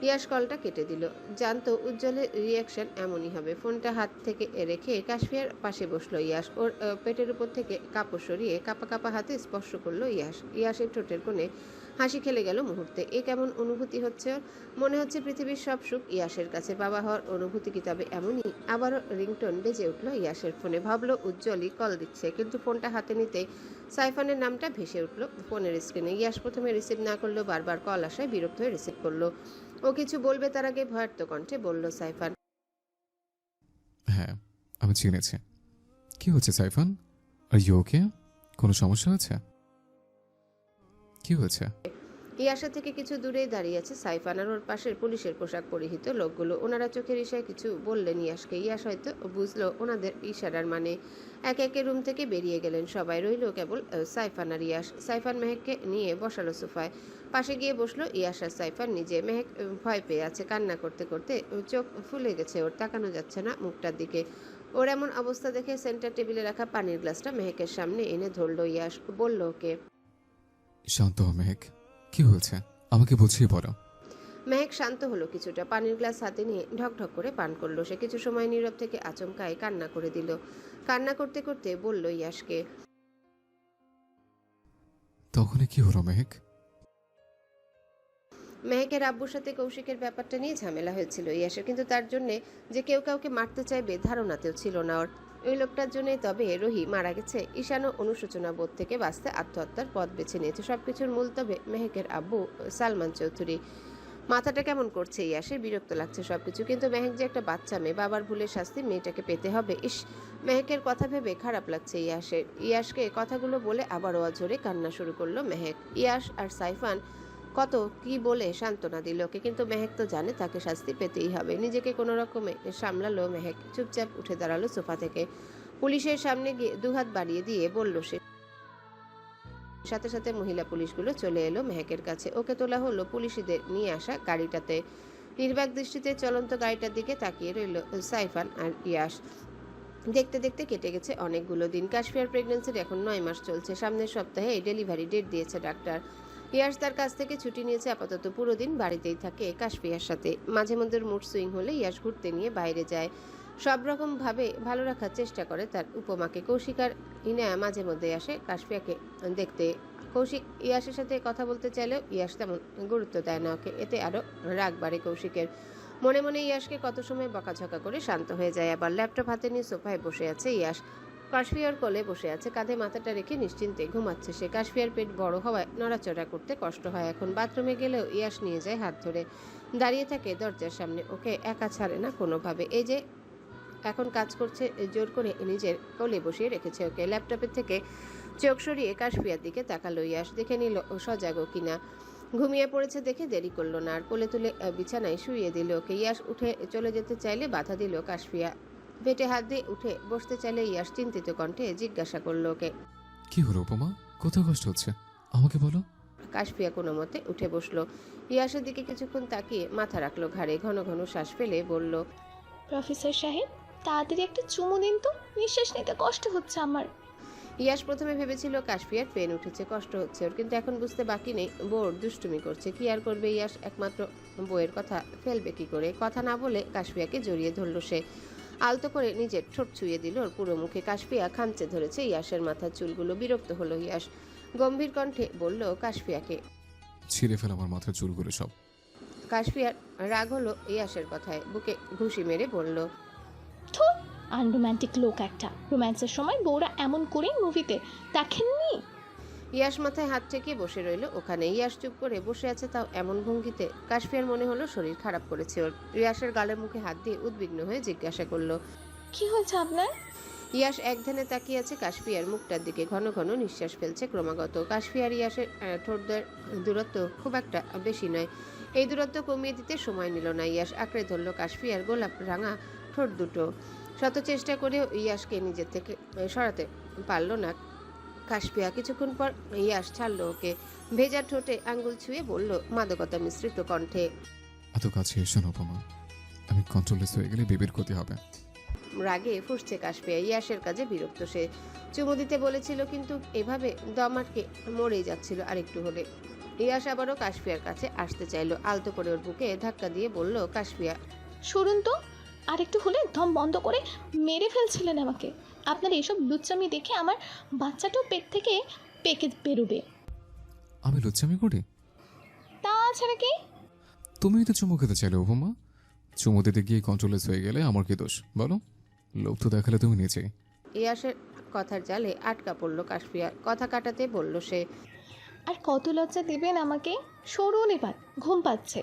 ইয়াশ কলটা কেটে দিল। জানতো উজ্জ্বলের রিয়াকশন এমনই হবে। ফোনটা হাত থেকে রেখে কাশফিয়ার পাশে বসলো ইয়াশ। ওর পেটের উপর থেকে কাপড় সরিয়ে কাপা কাপা হাতে স্পর্শ করলো ইয়াশ। ইয়াশের ঠোঁটের কোণে হাসি খেলে গেল মুহূর্তে। এ কেমন অনুভূতি হচ্ছে ওর? মনে হচ্ছে পৃথিবীর সব সুখ ইয়াশের কাছে। বাবা হওয়ার অনুভূতি কি তবে এমনই? আবারও রিংটোন বেজে উঠলো ইয়াশের ফোনে। ভাবলো উজ্জ্বলই কল দিচ্ছে, কিন্তু ফোনটা হাতে নিতেই সাইফানের নামটা ভেসে উঠলো ফোনের স্ক্রিনে। ইয়াশ প্রথমে রিসিভ না করলেও বারবার কল আসায় বিরক্ত হয়ে রিসিভ করলো। ও কিছু বলবে তার আগে ভয়ার্ত কণ্ঠে বলল সাইফান, হ্যাঁ আমি চিনেছি। কি হচ্ছে সাইফান? Are you okay? কোনো সমস্যা আছে? কি হয়েছে? ইয়াশা থেকে কিছু দূরেই দাঁড়িয়ে আছে সাইফান আর ওর পাশের পুলিশের পোশাক পরিহিত লোকগুলো। ওনারা চোখের ইশারায় কিছু বললেন ইয়াশকে। ইয়াশ হয়তো বুঝলো ওনাদের ইশারার মানে। একে একে রুম থেকে বেরিয়ে গেলেন সবাই। রইল কেবল সাইফান আর ইয়াশ। সাইফান মেহেককে নিয়ে বসালো সোফায়। পাশে গিয়ে বসলো ইয়াশ আর সাইফান নিজে। মেহেক ভয় পেয়ে আছে, কান্না করতে করতে চোখ ফুলে গেছে ওর, তাকানো যাচ্ছে না মুখটার দিকে। ওর এমন অবস্থা দেখে সেন্টার টেবিলে রাখা পানির গ্লাসটা মেহেকের সামনে এনে ধরলো ইয়াশ। বলল ওকে, শান্ত হ মেহেক, কি হয়েছে আমাকে বুঝিয়ে বলো। মেহেক শান্ত হলো কিছুটা। পানির গ্লাস হাতে নিয়ে ঢকঢক করে পান করলো সে। কিছু সময় নীরব থেকে আচমকায় কান্না করে দিল। কান্না করতে করতে বলল ইয়াশকে, তখনই কি হলো মেহেক? মেহেকের আব্বুর সাথে কৌশিকের ব্যাপারটা নিয়ে ঝামেলা হয়েছিল ইয়াশের, কিন্তু তার জন্যে যে কেউ কাউকে মারতে চাইবে ধারণাতেও ছিল না ওর। ওই লোকটার জন্যে তবে রুহি মারা গেছে। ঈশানও অনুশোচনা বোধ থেকে বাঁচতে আত্মহত্যার পথ বেছে নিয়েছে। সবকিছুর মূল তবে মেহেকের আব্বু সালমান চৌধুরী। মাথাটা কেমন করছে ইয়াসের, বিরক্ত লাগছে সবকিছু। কিন্তু মেহেক যে একটা বাচ্চা মেয়ে, বাবার ভুলের শাস্তি মেয়েটাকে পেতে হবে। ইস, মেহেকের কথা ভেবে খারাপ লাগছে ইয়াসের। ইয়াসকে কথাগুলো বলে আবারও অঝরে কান্না শুরু করলো মেহেক। ইয়াস আর সাইফান কত কি বলে সান্ত্বনা দিল ওকে, কিন্তু মেহেক তো জানে তাকে শাস্তি পেতেই হবে। নিজেকে কোনো রকমে সামলালো মেহেক, চুপচাপ উঠে দাঁড়ালো সোফা থেকে। পুলিশের সামনে গিয়ে দুহাত বাড়িয়ে দিয়ে বলল সে। সাথে সাথে মহিলা পুলিশগুলো চলে এলো মেহেকের কাছে। ওকে তোলা হলো পুলিশদের নিয়ে আসা গাড়িটাতে। নির্বাক দৃষ্টিতে চলন্ত গাড়িটার দিকে তাকিয়ে রইল সাইফান আর ইয়াস। দেখতে দেখতে কেটে গেছে অনেকগুলো দিন। কাশফিয়ার প্রেগন্যান্সির এখন 9 মাস চলছে। সামনের সপ্তাহে ডেলিভারি ডেট দিয়েছে ডাক্তার। ইয়াস তার কাছ থেকে ছুটি নিয়েছে, আপাতত পুরো দিন বাড়িতেই থাকে কাশফিয়ার সাথে। মাঝে মধ্যে মুড সুইং হলে ইয়াস ঘুরতে নিয়ে বাইরে যায়। সব রকম ভাবে ভালো রাখার চেষ্টা করে তার উপমাকে। কৌশিক আর ইনায়া মাঝে মধ্যে আসে কাশফিয়াকে দেখতে। কৌশিক ইয়াসের সাথে কথা বলতে চাইলেও ইয়াস তেমন গুরুত্ব দেয় না ওকে। এতে আরো রাগ বাড়ে কৌশিকের। মনে মনে ইয়াসকে কত সময় বকাঝকা করে শান্ত হয়ে যায়। আবার ল্যাপটপ হাতে নিয়ে সোফায় বসে আছে ইয়াস। কাশফিয়ার কোলে বসে আছে, কাঁধে মাথাটা রেখে নিশ্চিন্তে ঘুমাচ্ছে সে। কাশফিয়ার পেট বড় হওয়ায় নড়াচড়া করতে কষ্ট হয় এখন। বাথরুমে গেলেও ইয়াস নিয়ে যায় হাত ধরে। দাঁড়িয়ে থাকে দরজার সামনে, ওকে একা ছাড়ে না কোনোভাবে। এই যে এখন কাজ করছে, জোর করে নিজের কোলে বসিয়ে রেখেছে ওকে। ল্যাপটপের থেকে চোখ সরিয়ে কাশফিয়ার দিকে তাকালো ইয়াস। দেখে নিল ও সজাগও কিনা। ঘুমিয়ে পড়েছে দেখে দেরি করলো না আর কোলে তুলে বিছানায় শুইয়ে দিল ওকে। ইয়াস উঠে চলে যেতে চাইলে বাধা দিল কাশফিয়া। পেটে হাত দিয়ে উঠে বসতে চাইলে ইয়াস চিন্তিত কণ্ঠে জিজ্ঞাসা করলো ওকে, কি হলো উপমা? কোথাও কষ্ট হচ্ছে আমাকে বলো। কাশফিয়া কোনো মতে উঠে বসলো। ইয়াসের দিকে কিছুক্ষণ তাকিয়ে মাথা রাখলো ঘাড়ে, ঘন ঘন শ্বাস ফেলে বলল, প্রফেসর সাহেব, তাড়াতাড়ি একটা চুমু দিন তো, নিঃশ্বাস নিতে কষ্ট হচ্ছে আমার। ইয়াস প্রথমে ভেবেছিল কাশফিয়ার পেন উঠেছে, কষ্ট হচ্ছে ওর, কিন্তু এখন বুঝতে বাকি নেই বোর দুষ্টুমি করছে। কি আর করবে ইয়াস, একমাত্র বইয়ের কথা ফেলবে কি করে? কথা না বলে কাশফিয়াকে জড়িয়ে ধরলো সে। আলতো করে নিজের ঠোঁট ছুঁয়ে দিল ওর পুরো মুখে। কাশফিয়া খামচে ধরেছে ইয়াসের মাথার চুলগুলো। বিরক্ত হলো ইয়াস, গম্ভীর কণ্ঠে বলল কাশফিয়াকে, ছিঁড়ে ফেল আমার মাথার চুলগুলো সব। কাশফিয়ার রাগ হলো ইয়াসের কথায়, বুকে ঘুষি মেরে বলল, থুর, আনরোম্যান্টিক লোক একটা। রোম্যান্সের সময় বউরা এমন করেই মুভিতে দেখেননি? ইয়াস মাথায় হাত ঠেকিয়ে বসে রইল ওখানে। ইয়াস চুপ করে বসে আছে, তাও এমন ভঙ্গিতে। কাশফিয়ার মনে হলো শরীর খারাপ করেছে ওর। ইয়াসের গালের মুখে হাত দিয়ে উদ্বিগ্ন হয়ে জিজ্ঞাসা করলো, কি হয়েছে আপনার? ইয়াস এক ধ্যানে তাকিয়ে আছে কাশফিয়ার মুখটার দিকে, ঘন ঘন নিঃশ্বাস ফেলছে ক্রমাগত। কাশফিয়ার ইয়াসের ঠোঁটদের দূরত্ব খুব একটা বেশি নয়। এই দূরত্ব কমিয়ে দিতে সময় নিল না ইয়াস। আঁকড়ে ধরলো কাশফিয়ার গোলাপ রাঙা ঠোঁট দুটো। শত চেষ্টা করেও ইয়াসকে নিজের থেকে সরাতে পারল না কাশফিয়া। কিছুক্ষণ পর ইয়াস ছাড়লো ওকে। ভেজা ঠোঁটে আঙ্গুল ছুঁয়ে বলল মাদকতা মিশ্রিত কণ্ঠে, এত কাছে এসো না উপমা, আমি কন্ট্রোললেস হয়ে গেলে বেবির ক্ষতি হবে। রাগে ফুঁসছে কাশফিয়া। ইয়াসের কাজে বিরক্ত সে। চুমু দিতে বলেছিল, কিন্তু এভাবে দম আটকে মরেই যাচ্ছিল আরেকটু হলে। ইয়াস আবারও কাশফিয়ার কাছে আসতে চাইলো। আলতো করে ওর বুকে ধাক্কা দিয়ে বলল, কাশফিয়া সরুন তো, আরেকটু হলে দম বন্ধ করে মেরে ফেলছিলেন আমাকে। আপনার এইসব লুচ্চামি দেখে আমার বাচ্চাটাও পেট থেকে পেকে বেরোবে। আমি লুচ্চামি করি? তাছাড়া কি? তুমিই তো চুমু খেতে চাইলে উপমা। চুমু দিতে গিয়ে কন্ট্রোললেস হয়ে গেলে আমার কি দোষ বলো? লোভ তো দেখালে তুমি নিজেই। ইয়াসের কথার জালে আটকা পড়লো কাশফিয়া। কথা কাটাতে বলল সে, আর কত লজ্জা দেবেন আমাকে? সরুন এবার, ঘুম পাচ্ছে।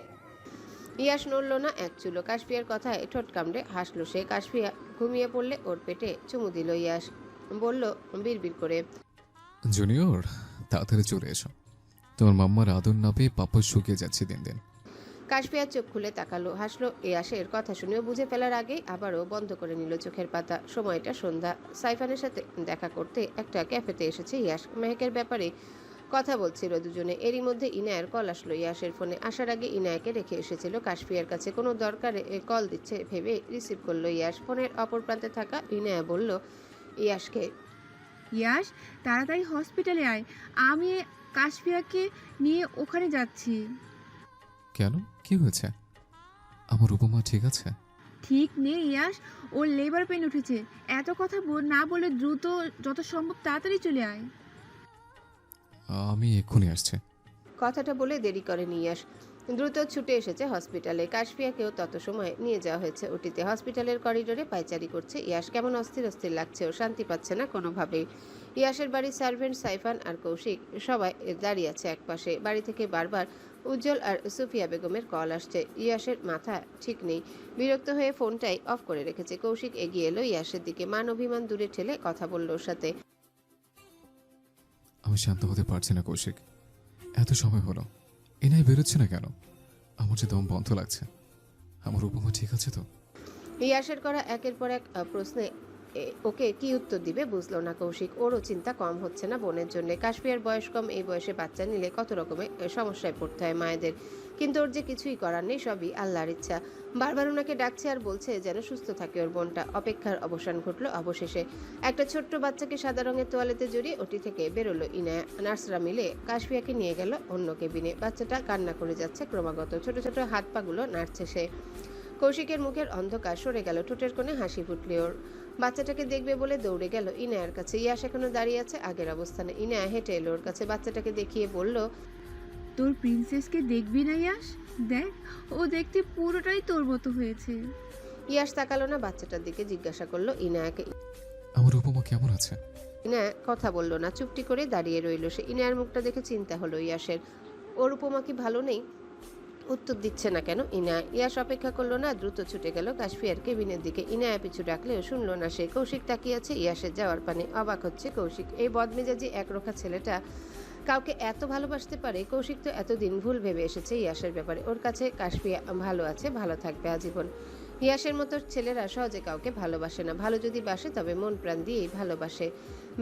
ইয়াস নড়ল না এক চুলো। কাশফিয়ার কথায় ঠোঁট কামড়ে হাসলো সে। কাশফিয়া ঘুমিয়ে পড়লে ওর পেটে চুমু দিল ইয়াস। বলল বিড়বিড় করে, জুনিয়র, তাড়াতাড়ি চলে এসো। তোমার মাম্মার আদর না পেয়ে পাপ্পা শুকিয়ে যাচ্ছে দিন দিন। কাশফিয়া চোখ খুলে তাকালো, হাসলো। ইয়াসের কথা শুনেও বুঝে ফেলার আগেই আবারও বন্ধ করে নিল চোখের পাতা। সময়টা সন্ধ্যা। সাইফানের সাথে দেখা করতে একটা ক্যাফেতে এসেছে ইয়াস। মেহেকের ব্যাপারে কথা বলছিল দুজনে। এরই মধ্যে ইনায়ার কল আসলো ইয়াসের ফোনে। আসার আগে ইনায়াকে রেখে এসেছিল কাশফিয়ার কাছে। কোনো দরকারে কল দিচ্ছে ভেবে রিসিভ করলো ইয়াস। ফোনের অপর প্রান্তে থাকা ইনায়া বলল ইয়াসকে, ইয়াস, তাড়াতাড়ি হসপিটালে আয়, আমি কাশফিয়াকে নিয়ে ওখানে যাচ্ছি। কেন, কি হয়েছে? আমার উপমা ঠিক আছে? ঠিক নেই ইয়াস, ওর লেবার পেন উঠেছে। এত কথা না বলে দ্রুত যত সম্ভব তাড়াতাড়ি চলে আয়। আমি এক্ষুনি আসছি। কথাটা বলে দেরি করেনি ইয়াস। দ্রুত ছুটে এসেছে হসপিটালে। কাশফিয়াকেও তত সময় নিয়ে যাওয়া হয়েছে ওটিতে। হসপিটালের করিডোরে পায়চারি করছে ইয়াস। কেমন অস্থির অস্থির লাগছে, ও শান্তি পাচ্ছে না কোনোভাবেই। ইয়াসের বাড়ির সার্ভেন্ট সাইফান আর কৌশিক সবাই দাঁড়িয়ে আছে একপাশে। বাড়ি থেকে বারবার উজ্জ্বল আর সুফিয়া বেগমের কল আসছে। ইয়াসের মাথা ঠিক নেই, বিরক্ত হয়ে ফোনটাই অফ করে রেখেছে। কৌশিক এগিয়ে এলো ইয়াসের দিকে, মান অভিমান দূরে ঠেলে কথা বলল ওর সাথে। আমি শান্ত হতে পারছি না কৌশিক, এত সময় হলো এনাই বেরোচ্ছে না কেন? আমার যে দম বন্ধ লাগছে। আমার উপমা ঠিক আছে তো? ইয়াসের করা একের পর এক প্রশ্নে ওকে কি উত্তর দিবে বুঝলো না কৌশিক। ওরও চিন্তা কম হচ্ছে না বোনের জন্য। কাশফিয়ার বয়স কম, এই বয়সে বাচ্চা নিলে কত রকমের সমস্যায় পড়তে হয় মায়েদের, কিন্তু ওর যে কিছুই করার নেই, সবই আল্লাহর ইচ্ছা। বারবার ওনাকে ডাকছে আর বলছে যেন সুস্থ থাকে ওর বোনটা। অপেক্ষার অবসান ঘটলো অবশেষে। একটা ছোট্ট বাচ্চাকে সাদা রঙের তোয়ালেতে জড়িয়ে ওটি থেকে বেরোলো ইনায়া। নার্সরা মিলে কাশফিয়াকে নিয়ে গেল অন্য কেবিনে। বাচ্চাটা কান্না করে যাচ্ছে ক্রমাগত, ছোট ছোট হাত পাগুলো নাড়ছে সে। কৌশিকের মুখের অন্ধকার সরে গেল, ঠোঁটের কোণে হাসি ফুটলে ওর। বাচ্চাটাকে দেখবে বলে দৌড়ে গেল ইনায়ার কাছে। ইয়াস এখনো দাঁড়িয়ে আছে আগের অবস্থানে। ইনায়া হেঁটে এলো ওর কাছে, বাচ্চাটাকে দেখিয়ে বলল, তোর প্রিন্সেসকে দেখবি না ইয়াস? দেখ, ও দেখতে পুরোটাই তোর মতো হয়েছে। ইয়াস তাকালো না বাচ্চাটার দিকে, জিজ্ঞাসা করলো ইনায়াকে। আমার উপমা কেমন আছে? ইনায়া কথা বলল না, চুপটি করে দাঁড়িয়ে রইল সে। ইনায়ার মুখটা দেখে চিন্তা হলো ইয়াসের। ওর উপমা কি ভালো নেই? উত্তর দিচ্ছে না কেন ইনায়া? ইয়াস অপেক্ষা করলো না, দ্রুত ছুটে গেল কাশফিয়ার কেবিনের দিকে। ইনায়া পিছু ডাকলেও শুনলো না সে। কৌশিক তাকিয়ে আছে ইয়াসের যাওয়ার পানে। অবাক হচ্ছে কৌশিক, এই বদমেজাজি একরোখা ছেলেটা কাউকে এত ভালোবাসতে পারে। কৌশিক তো এতদিন ভুল ভেবে এসেছে ইয়াসের ব্যাপারে। ওর কাছে কাশফিয়া ভালো আছে, ভালো থাকবে আজীবন। ইয়াসের মতো ছেলেরা সহজে কাউকে ভালোবাসে না, ভালো যদি বাসে তবে মন প্রাণ দিয়েই ভালোবাসে।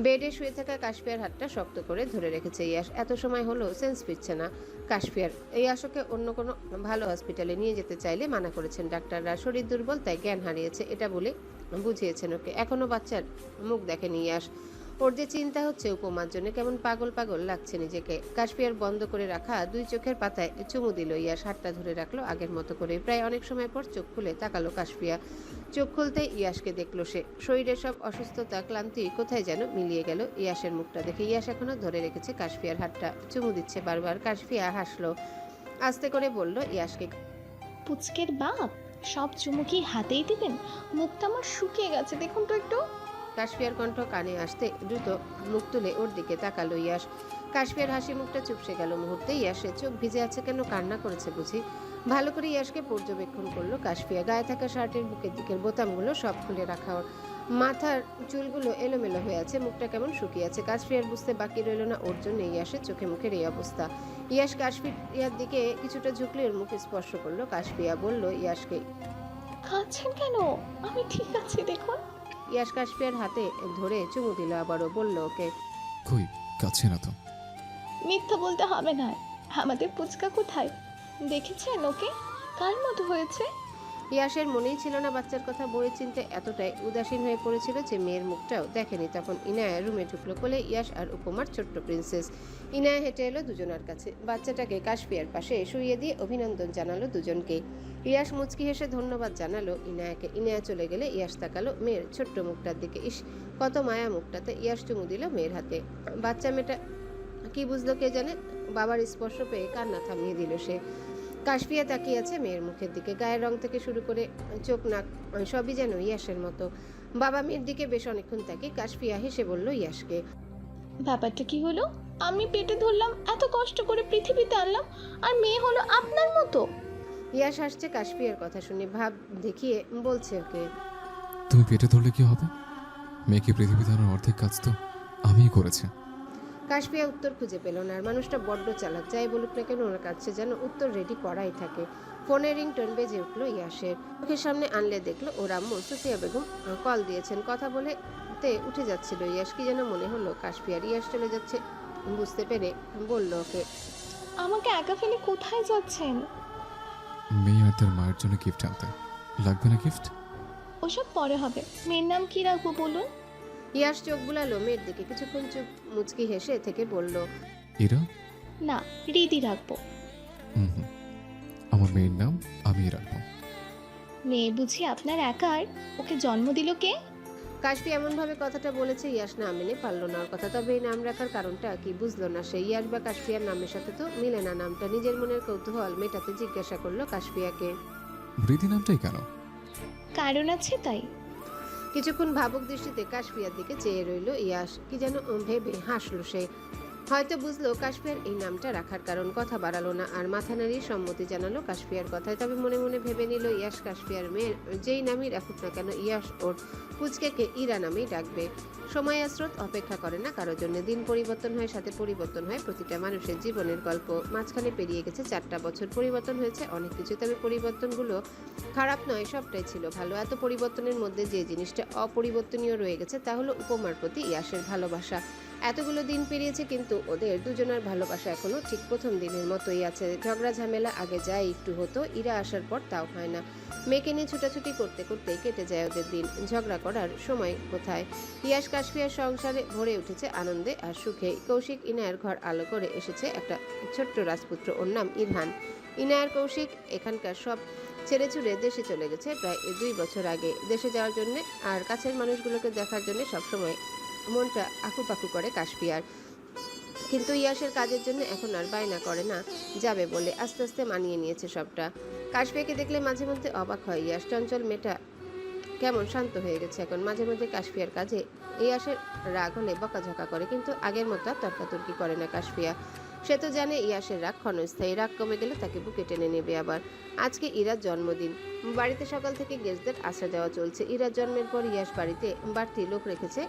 বেডে শুয়ে থাকা কাশফিয়ার হাতটা শক্ত করে ধরে রেখেছে ইয়াস। এত সময় হলো সেন্স পিচ্ছে না কাশফিয়ার। ইয়াসকে অন্য কোনো ভালো হসপিটালে নিয়ে যেতে চাইলে মানা করেছেন ডাক্তাররা। শরীর দুর্বল, তাই জ্ঞান হারিয়েছে এটা বলে বুঝিয়েছেন ওকে। এখনো বাচ্চার মুখ দেখেনি ইয়াস। ওর যে চিন্তা হচ্ছে উপমার জন্য, কেমন পাগল পাগল লাগছে নিজেকে। কাশফিয়ার বন্ধ করে রাখা দুই চোখের পাতায় চুমু দিল ইয়াস, হাতটা ধরে রাখলো আগের মতো করে। প্রায় অনেক সময় পর চোখ খুলে তাকালো কাশফিয়া। চোখ খুলতে ইয়াসকে দেখলো সে। শরীরের সব অসুস্থতা, ক্লান্তি কোথায় যেন মিলিয়ে গেল ইয়াসের মুখটা দেখে। ইয়াস এখনো ধরে রেখেছে কাশফিয়ার হাতটা, চুমু দিচ্ছে বারবার। কাশফিয়া হাসলো, আস্তে করে বলল ইয়াসকে, পুচকের বাপ, সব চুমু কি হাতেই দিবেন? মুখটা আমার শুকিয়ে গেছে, দেখুন তো একটু। কাশফিয়ার কণ্ঠ কানে আসতে দ্রুত মুখ তুলে ওর দিকে তাকালো ইয়াস। কাশফিয়ার হাসি মুখটা চুপসে গেল মুহূর্তে। ইয়াসের চোখ ভিজে আছে কেন? কান্না করেছে বুঝি? ভালো করে ইয়াসকে পর্যবেক্ষণ করলো কাশফিয়া। গায়ে থাকা শার্টের বুকের দিকের বোতামগুলো সব খুলে রাখা, ওর মাথার চুলগুলো এলোমেলো হয়ে আছে, মুখটা কেমন শুকিয়ে আছে। কাশফিয়ার বুঝতে বাকি রইল না ওর জন্য ইয়াসের চোখে মুখের এই অবস্থা। ইয়াস কাশফিয়ার দিকে কিছুটা ঝুঁকলে ওর মুখে স্পর্শ করলো। কাশফিয়া বলল ইয়াসকে, কাঁদছেন কেন? আমি ঠিক আছি, দেখুন। ইয়াস কাশফিয়ার হাতে ধরে চুমু দিল আবারও, বলল ওকে, কই কাছে না তো? মিথ্যা বলতে হবে না। আমাদের পুচকা কোথায়? দেখেছেন ওকে কার মতো হয়েছে? ইয়াসের মনেই ছিল না বাচ্চার কথা। বইয়ের চিন্তে এতটাই উদাসীন হয়ে পড়েছিল যে মেয়ের মুখটাও দেখেনি। তখন ইনায়া রুমে ঢুকলো, কোলে ইয়াস আর উপমার ছোট্ট প্রিন্সেস। ইনায়া হেঁটে এলো দুজনের কাছে, বাচ্চাটাকে কাশফিয়ার পাশে শুইয়ে দিয়ে অভিনন্দন জানালো দুজনকে। ইয়াস মুচকি হেসে ধন্যবাদ জানালো ইনায়াকে। ইনায়া চলে গেলে ইয়াস তাকালো মেয়ের ছোট্ট মুখটার দিকে। ইস, কত মায়া মুখটাতে। ইয়াস চুমু দিল মেয়ের হাতে। বাচ্চা মেয়েটা কি বুঝলো কে জানে, বাবার স্পর্শ পেয়ে কান্না থামিয়ে দিল সে। কাশফিয়া তাকিয়ে আছে মেয়ের মুখের দিকে। গায়ের রং থেকে শুরু করে চোখ নাক সবই যেন ইয়াসের মতো। বাবা মেয়ের দিকে বেশ অনেকক্ষণ তাকিয়ে কাশফিয়া হেসে বলল ইয়াসকে, ব্যাপারটা কি হলো? আমি পেটে ধরলাম, এত কষ্ট করে পৃথিবীতে আনলাম, আর মেয়ে হলো আপনার মতো। ইয়াস হাসছে কাশফিয়ার কথা শুনে, ভাব দেখিয়ে বলছে ওকে, তুমি পেটে ধরলে কি হবে? মেয়েকে পৃথিবীতে আনার অর্ধেক কাজ তো আমিই করেছি। কাশফিয়া উত্তর খুঁজে পেল না। আর মানুষটা বড্ড চালাক, যাই বলুক না কেন ওনার কাছে যেন উত্তর রেডি করাই থাকে। ফোনের রিংটোন বেজে উঠলো ইয়াসের। চোখের সামনে আনলে দেখলো ওর আম্মু সুফিয়া বেগম কল দিয়েছেন। কথা বলতে উঠে যাচ্ছিল ইয়াস, কি যেন মনে হলো কাশফিয়ার। ইয়াস চলে যাচ্ছে বুঝতে পেরে বলল ওকে, আমাকে একা ফেলে কোথায় যাচ্ছেন? মেয়ে আর তার মায়ের জন্য গিফট আনতে। লাগবে না গিফট? ওসব পরে হবে। মেয়ের নাম কি রাখবো বলুন? ইয়াস চোখ বুলালো মেয়ের দিকে, কিছুক্ষণ চুপ মুচকি হেসে থেকে বলল, এরা? না, রিদি রাখবো। হুম, আমার মেয়ের নাম আমি রাখবো। মেয়ে বুঝি আপনার একার? ওকে জন্ম দিল কে? কাশফি এমনভাবে কথাটা বলেছে ইয়াস না মেনে পারলো না ওর কথা। তবে এই নাম রাখার কারণটা কি বুঝলো না সে। ইয়াস বা কাশফিয়ার নামের সাথে তো মিলে না নামটা। নিজের মনের কৌতূহল মেটাতে জিজ্ঞাসা করলো কাশফিয়াকে, রীতি নামটাই কেন? কারণ আছে তাই। কিছুক্ষণ ভাবুক দৃষ্টিতে কাশফিয়ার দিকে চেয়ে রইল ইয়াস। কি যেন ভেবে হাসলো সে। হয়তো বুঝলো কাশফিয়ার এই নামটা রাখার কারণ, কথা বাড়ালো না আর মাথা নাড়িয়ে সম্মতি জানালো কাশফিয়ার কথায়। তবে মনে মনে ভেবে নিল ইয়াশ কাশফিয়ার মেয়ের যেই নামই রাখুক না কেন ইয়াশ ওর পুচকেকে ইরা নামেই ডাকবে। সময় আর স্রোত অপেক্ষা করে না কারোর জন্য। দিন পরিবর্তন হয়, সাথে পরিবর্তন হয় প্রতিটা মানুষের জীবনের গল্প। মাঝখানে পেরিয়ে গেছে 4টা বছর, পরিবর্তন হয়েছে অনেক কিছু। তবে পরিবর্তনগুলো খারাপ নয়, সবটাই ছিল ভালো। এত পরিবর্তনের মধ্যে যে জিনিসটা অপরিবর্তনীয় রয়ে গেছে তা হলো উপমার প্রতি ইয়াশের ভালোবাসা। এতগুলো দিন পেরিয়েছে কিন্তু ওদের দুজনের ভালোবাসা এখনো ঠিক প্রথম দিনের মতোই আছে। ঝগড়া ঝামেলা আগে যায় একটু হতো, ইরা আসার পর তাও হয় না। মেয়েকে নিয়ে ছুটাছুটি করতে করতে কেটে যায় ওদের দিন, ঝগড়া করার সময় কোথায়। ইয়াশ কাশফিয়ার সংসারে ভরে উঠেছে আনন্দে আর সুখে। কৌশিক ইনায়ের ঘর আলো করে এসেছে একটা ছোট্ট রাজপুত্র, ওর নাম ইরহান। ইনায়ার কৌশিক এখানকার সব ছেড়ে ছুড়ে দেশে চলে গেছে প্রায় 2 বছর আগে। দেশে যাওয়ার জন্য আর কাছের মানুষগুলোকে দেখার জন্য সবসময় মনটা আকুপাকু করে কাশফিয়ার। কিন্তু ইয়াশের কাজের জন্য এখন আর বায়না করে না যাবে বলে, আস্তে আস্তে মানিয়ে নিয়েছে সবটা। কাশফিয়াকে দেখলে মাঝে মধ্যে অবাক হয় ইয়াশ। চঞ্চল মেয়েটা কেমন শান্ত হয়ে গেছে এখন। মাঝে মধ্যে কাশফিয়ার কাজে ইয়াশের রাগ হলে বকাঝকা করে, কিন্তু আগের মতো আর তর্কাতর্কি করে না কাশফিয়া। সে তো জানে ইয়াশের রাগ ক্ষণস্থায়ী, রাগ কমে গেলে তাকে বুকে টেনে নেবে আবার। আজকে ইরার জন্মদিন, বাড়িতে সকাল থেকে গেস্টদের আসা যাওয়া চলছে। ইরার জন্মের পর ইয়াশ বাড়িতে বাড়তি লোক রেখেছে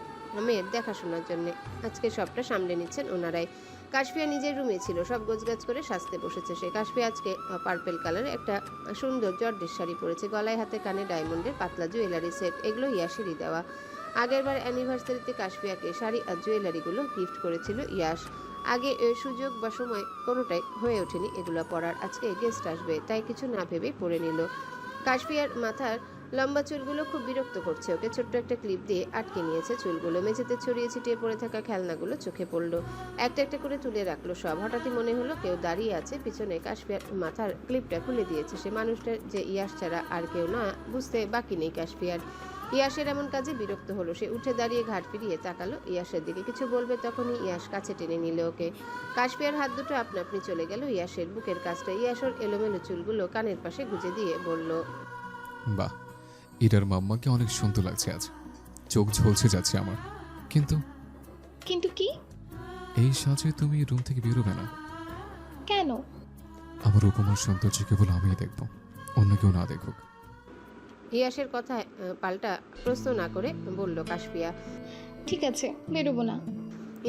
মেয়ের দেখাশোনার জন্য। আজকে সবটা সামলে নিচ্ছেন ওনারাই। কাশফিয়া নিজের রুমে ছিল, সব গোছগাছ করে সাজতে বসেছে সে। কাশফিয়া আজকে পার্পেল কালারের একটা সুন্দর জর্জের শাড়ি পরেছে, গলায় হাতে কানে ডায়মন্ডের পাতলা জুয়েলারি সেট। এগুলো ইয়াশেরই দেওয়া। আগেরবার অ্যানিভার্সারিতে কাশফিয়াকে শাড়ি আর জুয়েলারিগুলো গিফট করেছিল ইয়াশ। আগে সুযোগ বা সময় কোনোটাই হয়ে ওঠেনি এগুলো পরার। আজকে গেস্ট আসবে তাই কিছু না ভেবেই পরে নিল। কাশফিয়ার মাথার লম্বা চুলগুলো খুব বিরক্ত করছে ওকে। ছোট্ট একটা ক্লিপ দিয়ে আটকে নিয়েছে চুলগুলো। মেঝেতে ছড়িয়ে ছিটিয়ে পড়ে থাকা খেলনাগুলো চোখে পড়লো, একটা একটা করে তুলে রাখলো সব। হঠাৎই মনে হলো কেউ দাঁড়িয়ে আছে পিছনে। কাশফিয়ার মাথার ক্লিপটা খুলে দিয়েছে সে। মানুষটা যে ইয়াশ ছাড়া আর কেউ না, বুঝতে বাকি নেই কাশফিয়ার। ইয়াশের এমন কাজে বিরক্ত হলো সে। উঠে দাঁড়িয়ে ঘাট ফিরিয়ে তাকালো ইয়াশের দিকে। কিছু বলবে তখনই ইয়াশ কাছে টেনে নিল ওকে। কাশফিয়ার হাত দুটো আপনা আপনি চলে গেল ইয়াশের বুকের কাছটা। ইয়াশের এলোমেলো চুলগুলো কানের পাশে গুজে দিয়ে বলল, বাহ, ইরার মাম্মাকে অনেক সুন্দর লাগছে আজ, চোখ ঝলসে যাচ্ছে আমার। কিন্তু কিন্তু কি? এই সাজে তুমি রুম থেকে বেরোবে না কেন? আমার উপমার সৌন্দর্য কেবল আমিই দেখব, অন্য কেউ না দেখুক। ইয়াশের কথায় পাল্টা প্রশ্ন না করে বলল কাশফিয়া। ঠিক আছে, বেরোবো না।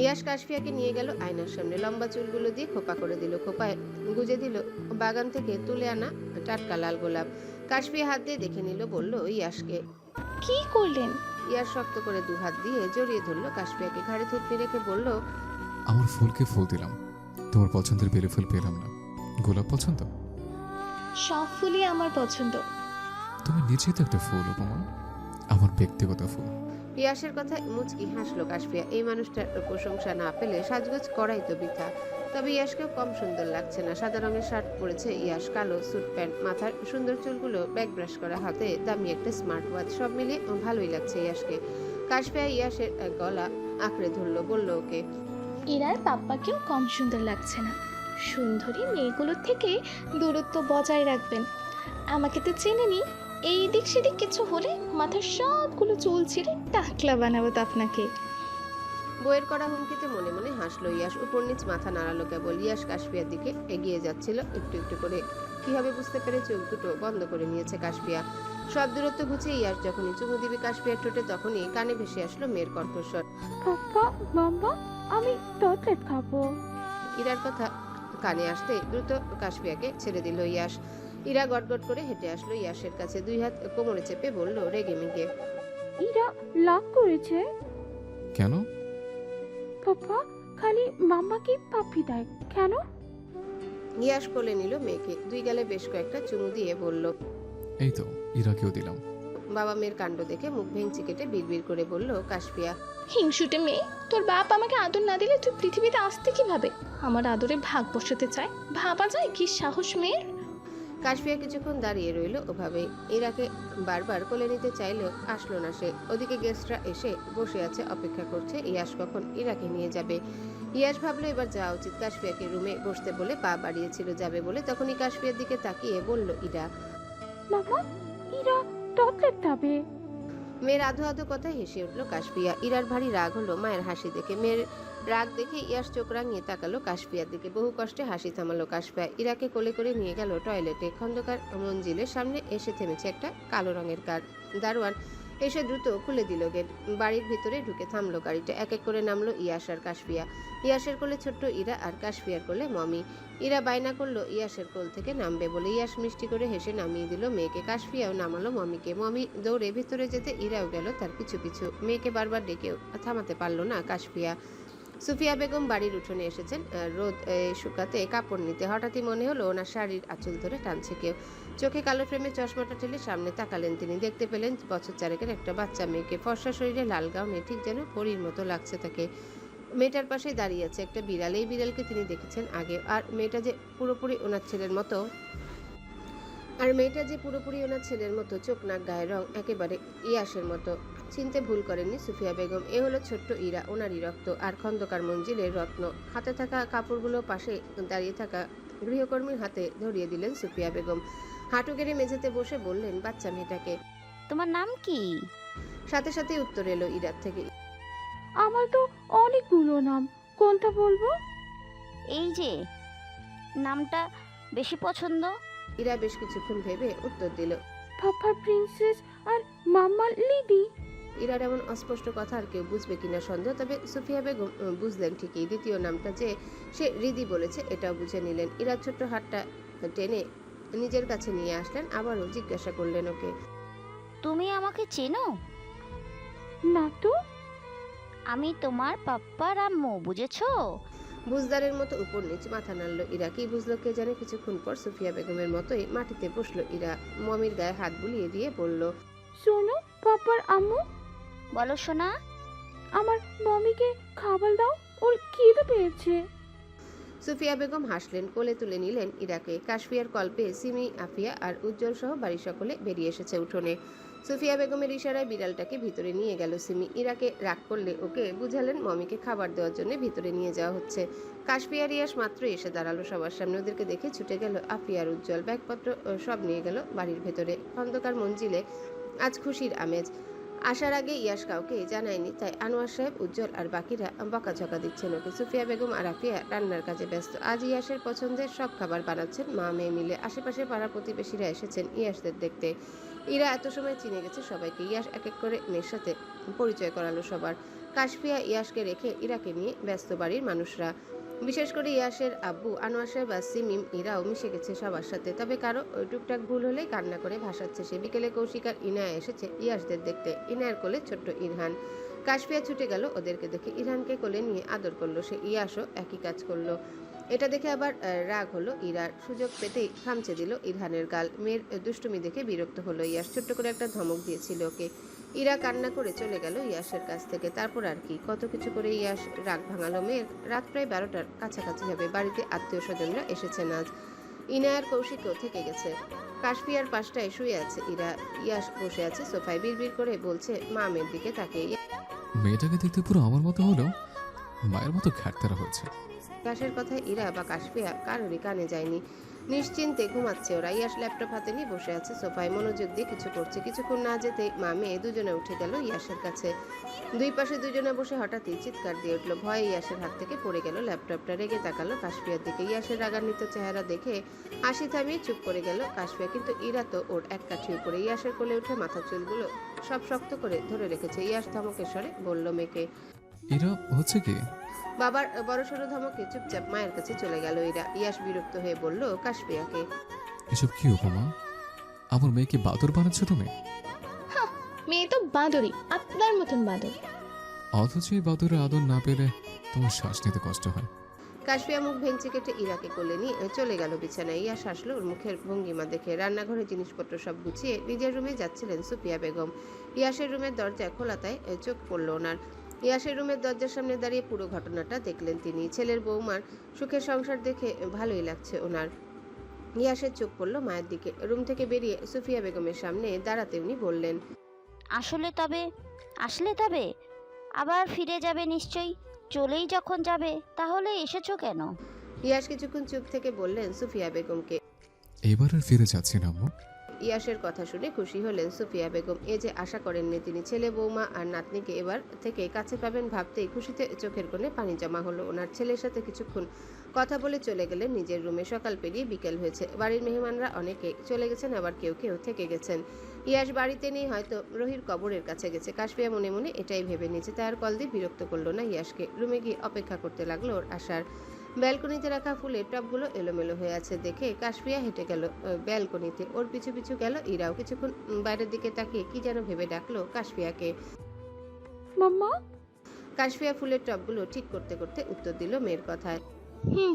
ইয়াশ কাশফিয়াকে নিয়ে গেল আয়নার সামনে। লম্বা চুলগুলো দিয়ে খোপা করে দিল, খোপায় গুজে দিল বাগান থেকে তুলে আনা টাটকা লাল গোলাপ। কাশফিয়া হাত দিয়ে দেখে নিল, বলল ইয়াশকে। কি করলেন? ইয়াশ শক্ত করে 2 হাত দিয়ে জড়িয়ে ধরলো কাশফিয়াকে। ঘাড়ে থুতনি রেখে বলল, আমার ফুলকে ফুল দিলাম, তোমার পছন্দের বেলে ফুল পেলাম না। গোলাপ পছন্দ? সব ফুলই আমার পছন্দ। তুমি নিজেই তো একটা ফুল উপমা, আমার ব্যক্তিগত ফুল। ইয়াশের কথায় মুচকি হাসলো কাশফিয়া। এই মানুষটার প্রশংসা না পেলে সাজগোজ করাই তো বৃথা। তবে ইয়াশকেও কম সুন্দর লাগছে না। সাদা রঙের শার্ট পরেছে ইয়াশ, কালো স্যুট প্যান্ট, মাথার সুন্দর চুলগুলো ব্যাক ব্রাশ করা, হাতে দামি একটা স্মার্ট ওয়াচ। সব মিলিয়ে ভালোই লাগছে ইয়াশকে। কাশফিয়া ইয়াশের গলা আঁকড়ে ধরলো, বলল ওকে, ইরার পাপ্পাকেও কম সুন্দর লাগছে না। সুন্দরী মেয়েগুলোর থেকে দূরত্ব বজায় রাখবেন। আমাকে তো চেনেনি, এই দিক সেদিক কিছু হলে মাথার সবগুলো চুল ছিঁড়ে টাকলা বানাবো তো আপনাকে। বইয়ের করা হুমকিতে মনে মনে হাসলো ইয়াশ। উপর নিচ মাথা নাড়ালো কেবল। ইয়াশ কাশফিয়ার দিকে এগিয়ে যাচ্ছিল একটু একটু করে। কিভাবে বুঝতে পেরে চোখ দুটো বন্ধ করে নিয়েছে কাশফিয়া। সব দূরত্ব ঘুচিয়ে ইয়াশ যখনই চুমু দিবে কাশফিয়ার ঠোঁটে, তখনই কানে ভেসে আসলো মেয়ের কণ্ঠস্বর, পাপা মাম্মা আমি চকলেট খাবো। ইরার কথা কানে আসতে দ্রুত কাশফিয়াকে ছেড়ে দিল ইয়াশ। ইরা গটগট করে হেঁটে আসলো ইয়াশের কাছে। 2 হাত কোমরে চেপে বলল রেগে মেগে, ইরা লাভ করেছে কেন? পাপা খালি মাম্মাকে পাপ্পি দেয় কেন? ইয়াশ কোলে নিল মেয়েকে। 2 গালে বেশ কয়েকটা চুমু দিয়ে বলল, এই তো ইরাকেও দিলাম। বাবা মেয়ের কাণ্ড দেখে মুখ ভেঙচি কেটে বিড়বিড় করে বলল কাশফিয়া, হিংসুটে মেয়ে, তোর বাপ আমাকে আদর না দিলে তুই পৃথিবীতে আসতে কিভাবে? আমার আদরে ভাগ বসাতে চায়, ভাবা যায় কি সাহস মেয়ের। কাশফিয়া কিছুক্ষণ দাঁড়িয়ে রইল ওভাবেই। ইরাকে বারবার কোলে নিতে চাইলেও আসলো না সে। ওদিকে গেস্টরা এসে বসে আছে, অপেক্ষা করছে ইয়াশ কখন ইরাকে নিয়ে যাবে। ইয়াশ ভাবলো এবার যাওয়া উচিত। কাশফিয়াকে রুমে বসতে বলে পা বাড়িয়েছিল যাবে বলে, তখনই কাশফিয়ার দিকে তাকিয়ে বলল ইরা, মামা ইরা চকলেট খাবে। মেয়ের আধো আধো কথায় হেসে উঠল কাশফিয়া। ইরার ভারী রাগ হলো মায়ের হাসি দেখে। মেয়ের রাগ দেখে ইয়াস চোখ রাঙিয়ে তাকালো কাশফিয়ার দিকে। বহু কষ্টে হাসি থামালো কাশফিয়া। ইরাকে কোলে করে নিয়ে গেল টয়লেটে। খন্দকার মঞ্জিলের সামনে এসে থেমেছে একটা কালো রঙের কার। দারোয়ান এসে দ্রুত খুলে দিল গেট। বাড়ির ভিতরে ঢুকে থামলো গাড়িটা। এক এক করে নামলো ইয়াস আর কাশফিয়া। ইয়াসের কোলে ছোট্ট ইরা আর কাশফিয়ার কোলে মমি। ইরা বায়না করলো ইয়াসের কোল থেকে নামবে বলে। ইয়াস মিষ্টি করে হেসে নামিয়ে দিল মেয়েকে। কাশফিয়াও নামালো মমিকে। মমি দৌড়ে ভিতরে যেতে ইরাও গেল তার পিছু পিছু। মেয়েকে বারবার ডেকেও থামাতে পারল না কাশফিয়া। সুফিয়া বেগম বাড়ির উঠোনে এসেছেন রোদ শুকাতে কাপড় নিতে। হঠাৎই মনে হলো ওনার শাড়ির আঁচল ধরে টানছে কেউ। চোখে কালো ফ্রেমে চশমাটা ঠেলে সামনে তাকালেন তিনি। দেখতে পেলেন বছর চারেকের একটা বাচ্চা মেয়েকে। ফর্সা শরীরে লাল গাউনে ঠিক যেন পরীর মতো লাগছে তাকে। মেয়েটার পাশে দাঁড়িয়ে আছে একটা বিড়াল। এই বিড়ালকে তিনি দেখেছেন আগে। আর মেয়েটা যে পুরোপুরি ওনার ছেলের মতো চোখ নাক গায়ের রং একেবারে ইয়াসের মতো। চিনতে ভুল করেননি সুফিয়া বেগম। এ হলো ছোট্ট ইরা, ওনারই রক্ত। আর খন্দকার মঞ্জিলের রত্ন। হাতে থাকা কাপড়গুলো পাশে দাঁড়িয়ে থাকা গৃহকর্মীর হাতে ধরিয়ে দিলেন সুফিয়া বেগম। হাঁটু গেড়ে মেঝেতে বসে বললেন বাচ্চা মেয়েটাকে, তোমার নাম কি? সাথে সাথে উত্তর এলো ইরার থেকে। আমার তো অনেকগুলো নাম, কোনটা বলবো? এই যে নামটা বেশি পছন্দ। ইরা বেশ কিছুক্ষণ ভেবে উত্তর দিল, পাপা প্রিন্সেস আর মাম্মা লিডি। ইরার এমন অস্পষ্ট কথা আর কেউ বুঝবে কিনা সন্দেহ। তবে সুফিয়া বেগম বুঝলেন ঠিকই। দ্বিতীয় নামটা যে সে রিদি বলেছে এটাও বুঝে নিলেন। ইরার ছোট্ট হাতটা টেনে নিজের কাছে নিয়ে আসলেন। আবারও জিজ্ঞাসা করলেন ওকে, তুমি আমাকে চেনো? না তো। আমি তোমার পাপ্পার আম্মু, বুঝেছো? বুঝদারের মতো উপর নিচ মাথা নাড়ল ইরা। কি বুঝলো কে জানে। কিছুক্ষণ পর সুফিয়া বেগমের মতোই মাটিতে বসলো ইরা। মমির গায়ে হাত বুলিয়ে দিয়ে বলল, শোনো পাপার আম্মু। বলো সোনা। আমার মমিকে খাবার দাও, ওর খিদে পেয়েছে। সুফিয়া বেগম হাসলেন। কোলে তুলে নিলেন ইরাকে। কাশফিয়ার কল্পে সিমি, আফিয়া আর উজ্জ্বল সহ বাড়ির সকলে বেরিয়ে এসেছে উঠোনে। সুফিয়া বেগমের ইশারায় বিড়ালটাকে ভিতরে নিয়ে গেল সিমি। ইরাকে রাগ করলে ওকে বুঝালেন মমিকে খাবার দেওয়ার জন্য ভিতরে নিয়ে যাওয়া হচ্ছে। কাশফিয়া রিয়াস মাত্রই এসে দাঁড়ালো সবার সামনে। ওদেরকে দেখে ছুটে গেল আফিয়ার উজ্জ্বল। ব্যাগপত্র সব নিয়ে গেল বাড়ির ভেতরে। খন্দকার মঞ্জিলে আজ খুশির আমেজ। আসার আগে ইয়াস কাউকে জানায়নি, তাই আনোয়ার সাহেব, উজ্জ্বল আর বাকিরা বকাঝকা দিচ্ছেন ওকে। সুফিয়া বেগম আর আফিয়া রান্নার কাজে ব্যস্ত। আজ ইয়াসের পছন্দের সব খাবার বানাচ্ছেন মা মেয়ে মিলে। আশেপাশে পাড়া প্রতিবেশীরা এসেছেন ইয়াসদের দেখতে। ইরা এত সময় চিনে গেছে সবাইকে। ইয়াস এক এক করে মেয়ের সাথে পরিচয় করালো সবার। কাশফিয়া ইয়াসকে রেখে ইরাকে নিয়ে ব্যস্ত বাড়ির মানুষরা। বিশেষ করে ইয়াসের আব্বু আনোয়ার সাহেব আর সিমিম ইরাও মিশে গেছে সবার সাথে। তবে কারো টুকটাক ভুল হলেই কান্না করে ভাসাচ্ছে সে। বিকেলে কৌশিক আর ইনায়া এসেছে ইয়াসদের দেখতে। ইনায়ার কোলে ছোট্ট ইরহান। কাশফিয়া ছুটে গেল ওদেরকে দেখে। ইরহানকে কোলে নিয়ে আদর করলো সে। ইয়াসও একই কাজ করলো। এটা দেখে আবার রাগ হলো ইরার। সুযোগ পেতেই খামচে দিল ইরহানের গাল। মেয়ের দুষ্টুমি দেখে বিরক্ত হলো ইয়াস। ছোট্ট করে একটা ধমক দিয়েছিল ওকে। ইরা কান্না করে চলে গেল ইয়াসের কাছ থেকে। তারপর আর কি, কত কিছু করে ইয়াস রাগ ভাঙালো মেয়ের। রাত প্রায় 12টার কাছাকাছি হবে। বাড়িতে আত্মীয় স্বজনরা এসেছেন আজ। ইনায়ার কৌশিকও থেকে গেছে। কাশফিয়ার পাশটায় শুয়ে আছে ইরা। ইয়াস বসে আছে সোফায়। বিড়বিড় করে বলছে মা মেয়ের দিকে তাকে। মেয়েটাকে দেখতে পুরো আমার মতো হলেও মায়ের মতো ঘাটতারা হচ্ছে। ইয়াসের কথায় ইরা বা কাশফিয়া কারোরই কানে যায়নি। নিশ্চিন্তে ঘুমাচ্ছে ওরা। ইয়াস ল্যাপটপ হাতে নিয়ে বসে আছে সোফায়, মনোযোগ দিয়ে কিছু করছে। কিছুক্ষণ না যেতে মা মেয়ে দুজনে উঠে গেল ইয়াসের কাছে। দুই পাশে দুজনে বসে হঠাৎই চিৎকার দিয়ে উঠলো। ভয়ে ইয়াসের হাত থেকে পড়ে গেল ল্যাপটপটা। রেগে তাকালো কাশফিয়ার দিকে। ইয়াসের রাগান্বিত চেহারা দেখে হাসি থামিয়ে চুপ করে গেল কাশফিয়া। কিন্তু ইরা তো ওর এক কাঠি উপরে। ইয়াসের কোলে উঠে মাথার চুলগুলো সব শক্ত করে ধরে রেখেছে। ইয়াস ধমকের স্বরে বলল মেয়েকে, এরা হচ্ছে কি? বাবার বড়সড় ধমকে চুপচাপ মায়ের কাছে চলে গেল ইরা। ইয়াস বিরক্ত হয়ে বলল কাশফিয়াকে, এসব কি উপমা? আমার মেয়েকে বাদর বানাচ্ছ তুমি? মেয়ে তো বাঁদরই, আপনার মতন বাঁদর। অথচ এই বাদরের আদর না পেলে তোমার শ্বাস নিতে কষ্ট হয়। কাশফিয়া মুখ ভেঙচি কেটে ইরাকে কোলে নিয়ে চলে গেল বিছানায়। ইয়াস হাসলো ওর মুখের ভঙ্গিমা দেখে। রান্নাঘরে জিনিসপত্র সব গুছিয়ে নিজের রুমে যাচ্ছিলেন সুফিয়া বেগম। ইয়াসের রুমের দরজা খোলা, তাই চোখ পড়ল ওনার। ইয়াসের রুমের দরজার সামনে দাঁড়িয়ে পুরো ঘটনাটা দেখলেন তিনি। ছেলের বৌমার সুখের সংসার দেখে ভালোই লাগছে ওনার। ইয়াসের চোখ পড়ল মায়ের দিকে। রুম থেকে বেরিয়ে সুফিয়া বেগমের সামনে দাঁড়াতে উনি বললেন, আসলে তবে আবার ফিরে যাবে নিশ্চয়ই। চলেই যখন যাবে তাহলে এসেছো কেন? ইয়াস কিছুক্ষণ চুপ থেকে বললেন সুফিয়া বেগমকে, এবার আর ফিরে যাচ্ছি না আম্মু। ইয়াসের কথা শুনে খুশি হলেন সুফিয়া বেগম। এ যে আশা করেননি তিনি। ছেলে, বৌমা আর নাতনিকে এবার থেকে কাছে পাবেন ভাবতেই খুশিতে চোখের কোণে পানি জমা হলো ওনার। ছেলের সাথে কিছুক্ষণ কথা বলে চলে গেলেন নিজের রুমে। সকাল পেরিয়ে বিকেল হয়েছে। বাড়ির মেহমানরা অনেকে চলে গেছেন, আবার কেউ কেউ থেকে গেছেন। ইয়াস বাড়িতে নেই, হয়তো রহির কবরের কাছে গেছে। কাশফিয়া মনে মনে এটাই ভেবে নিয়েছে। তার কল দিয়ে বিরক্ত করলো না ইয়াসকে। রুমে গিয়ে অপেক্ষা করতে লাগলো ওর আসার। ব্যালকনিতে রাখা ফুলের টবগুলো এলোমেলো হয়ে আছে দেখে কাশফিয়া হেঁটে গেল ব্যালকনিতে। ওর পিছু পিছু গেল ইরাও। কিছুক্ষণ বাইরের দিকে তাকিয়ে কি যেন ভেবে ডাকলো কাশফিয়াকে। মাম্মা। কাশফিয়া ফুলের টবগুলো ঠিক করতে করতে উত্তর দিল মেয়ের কথায়।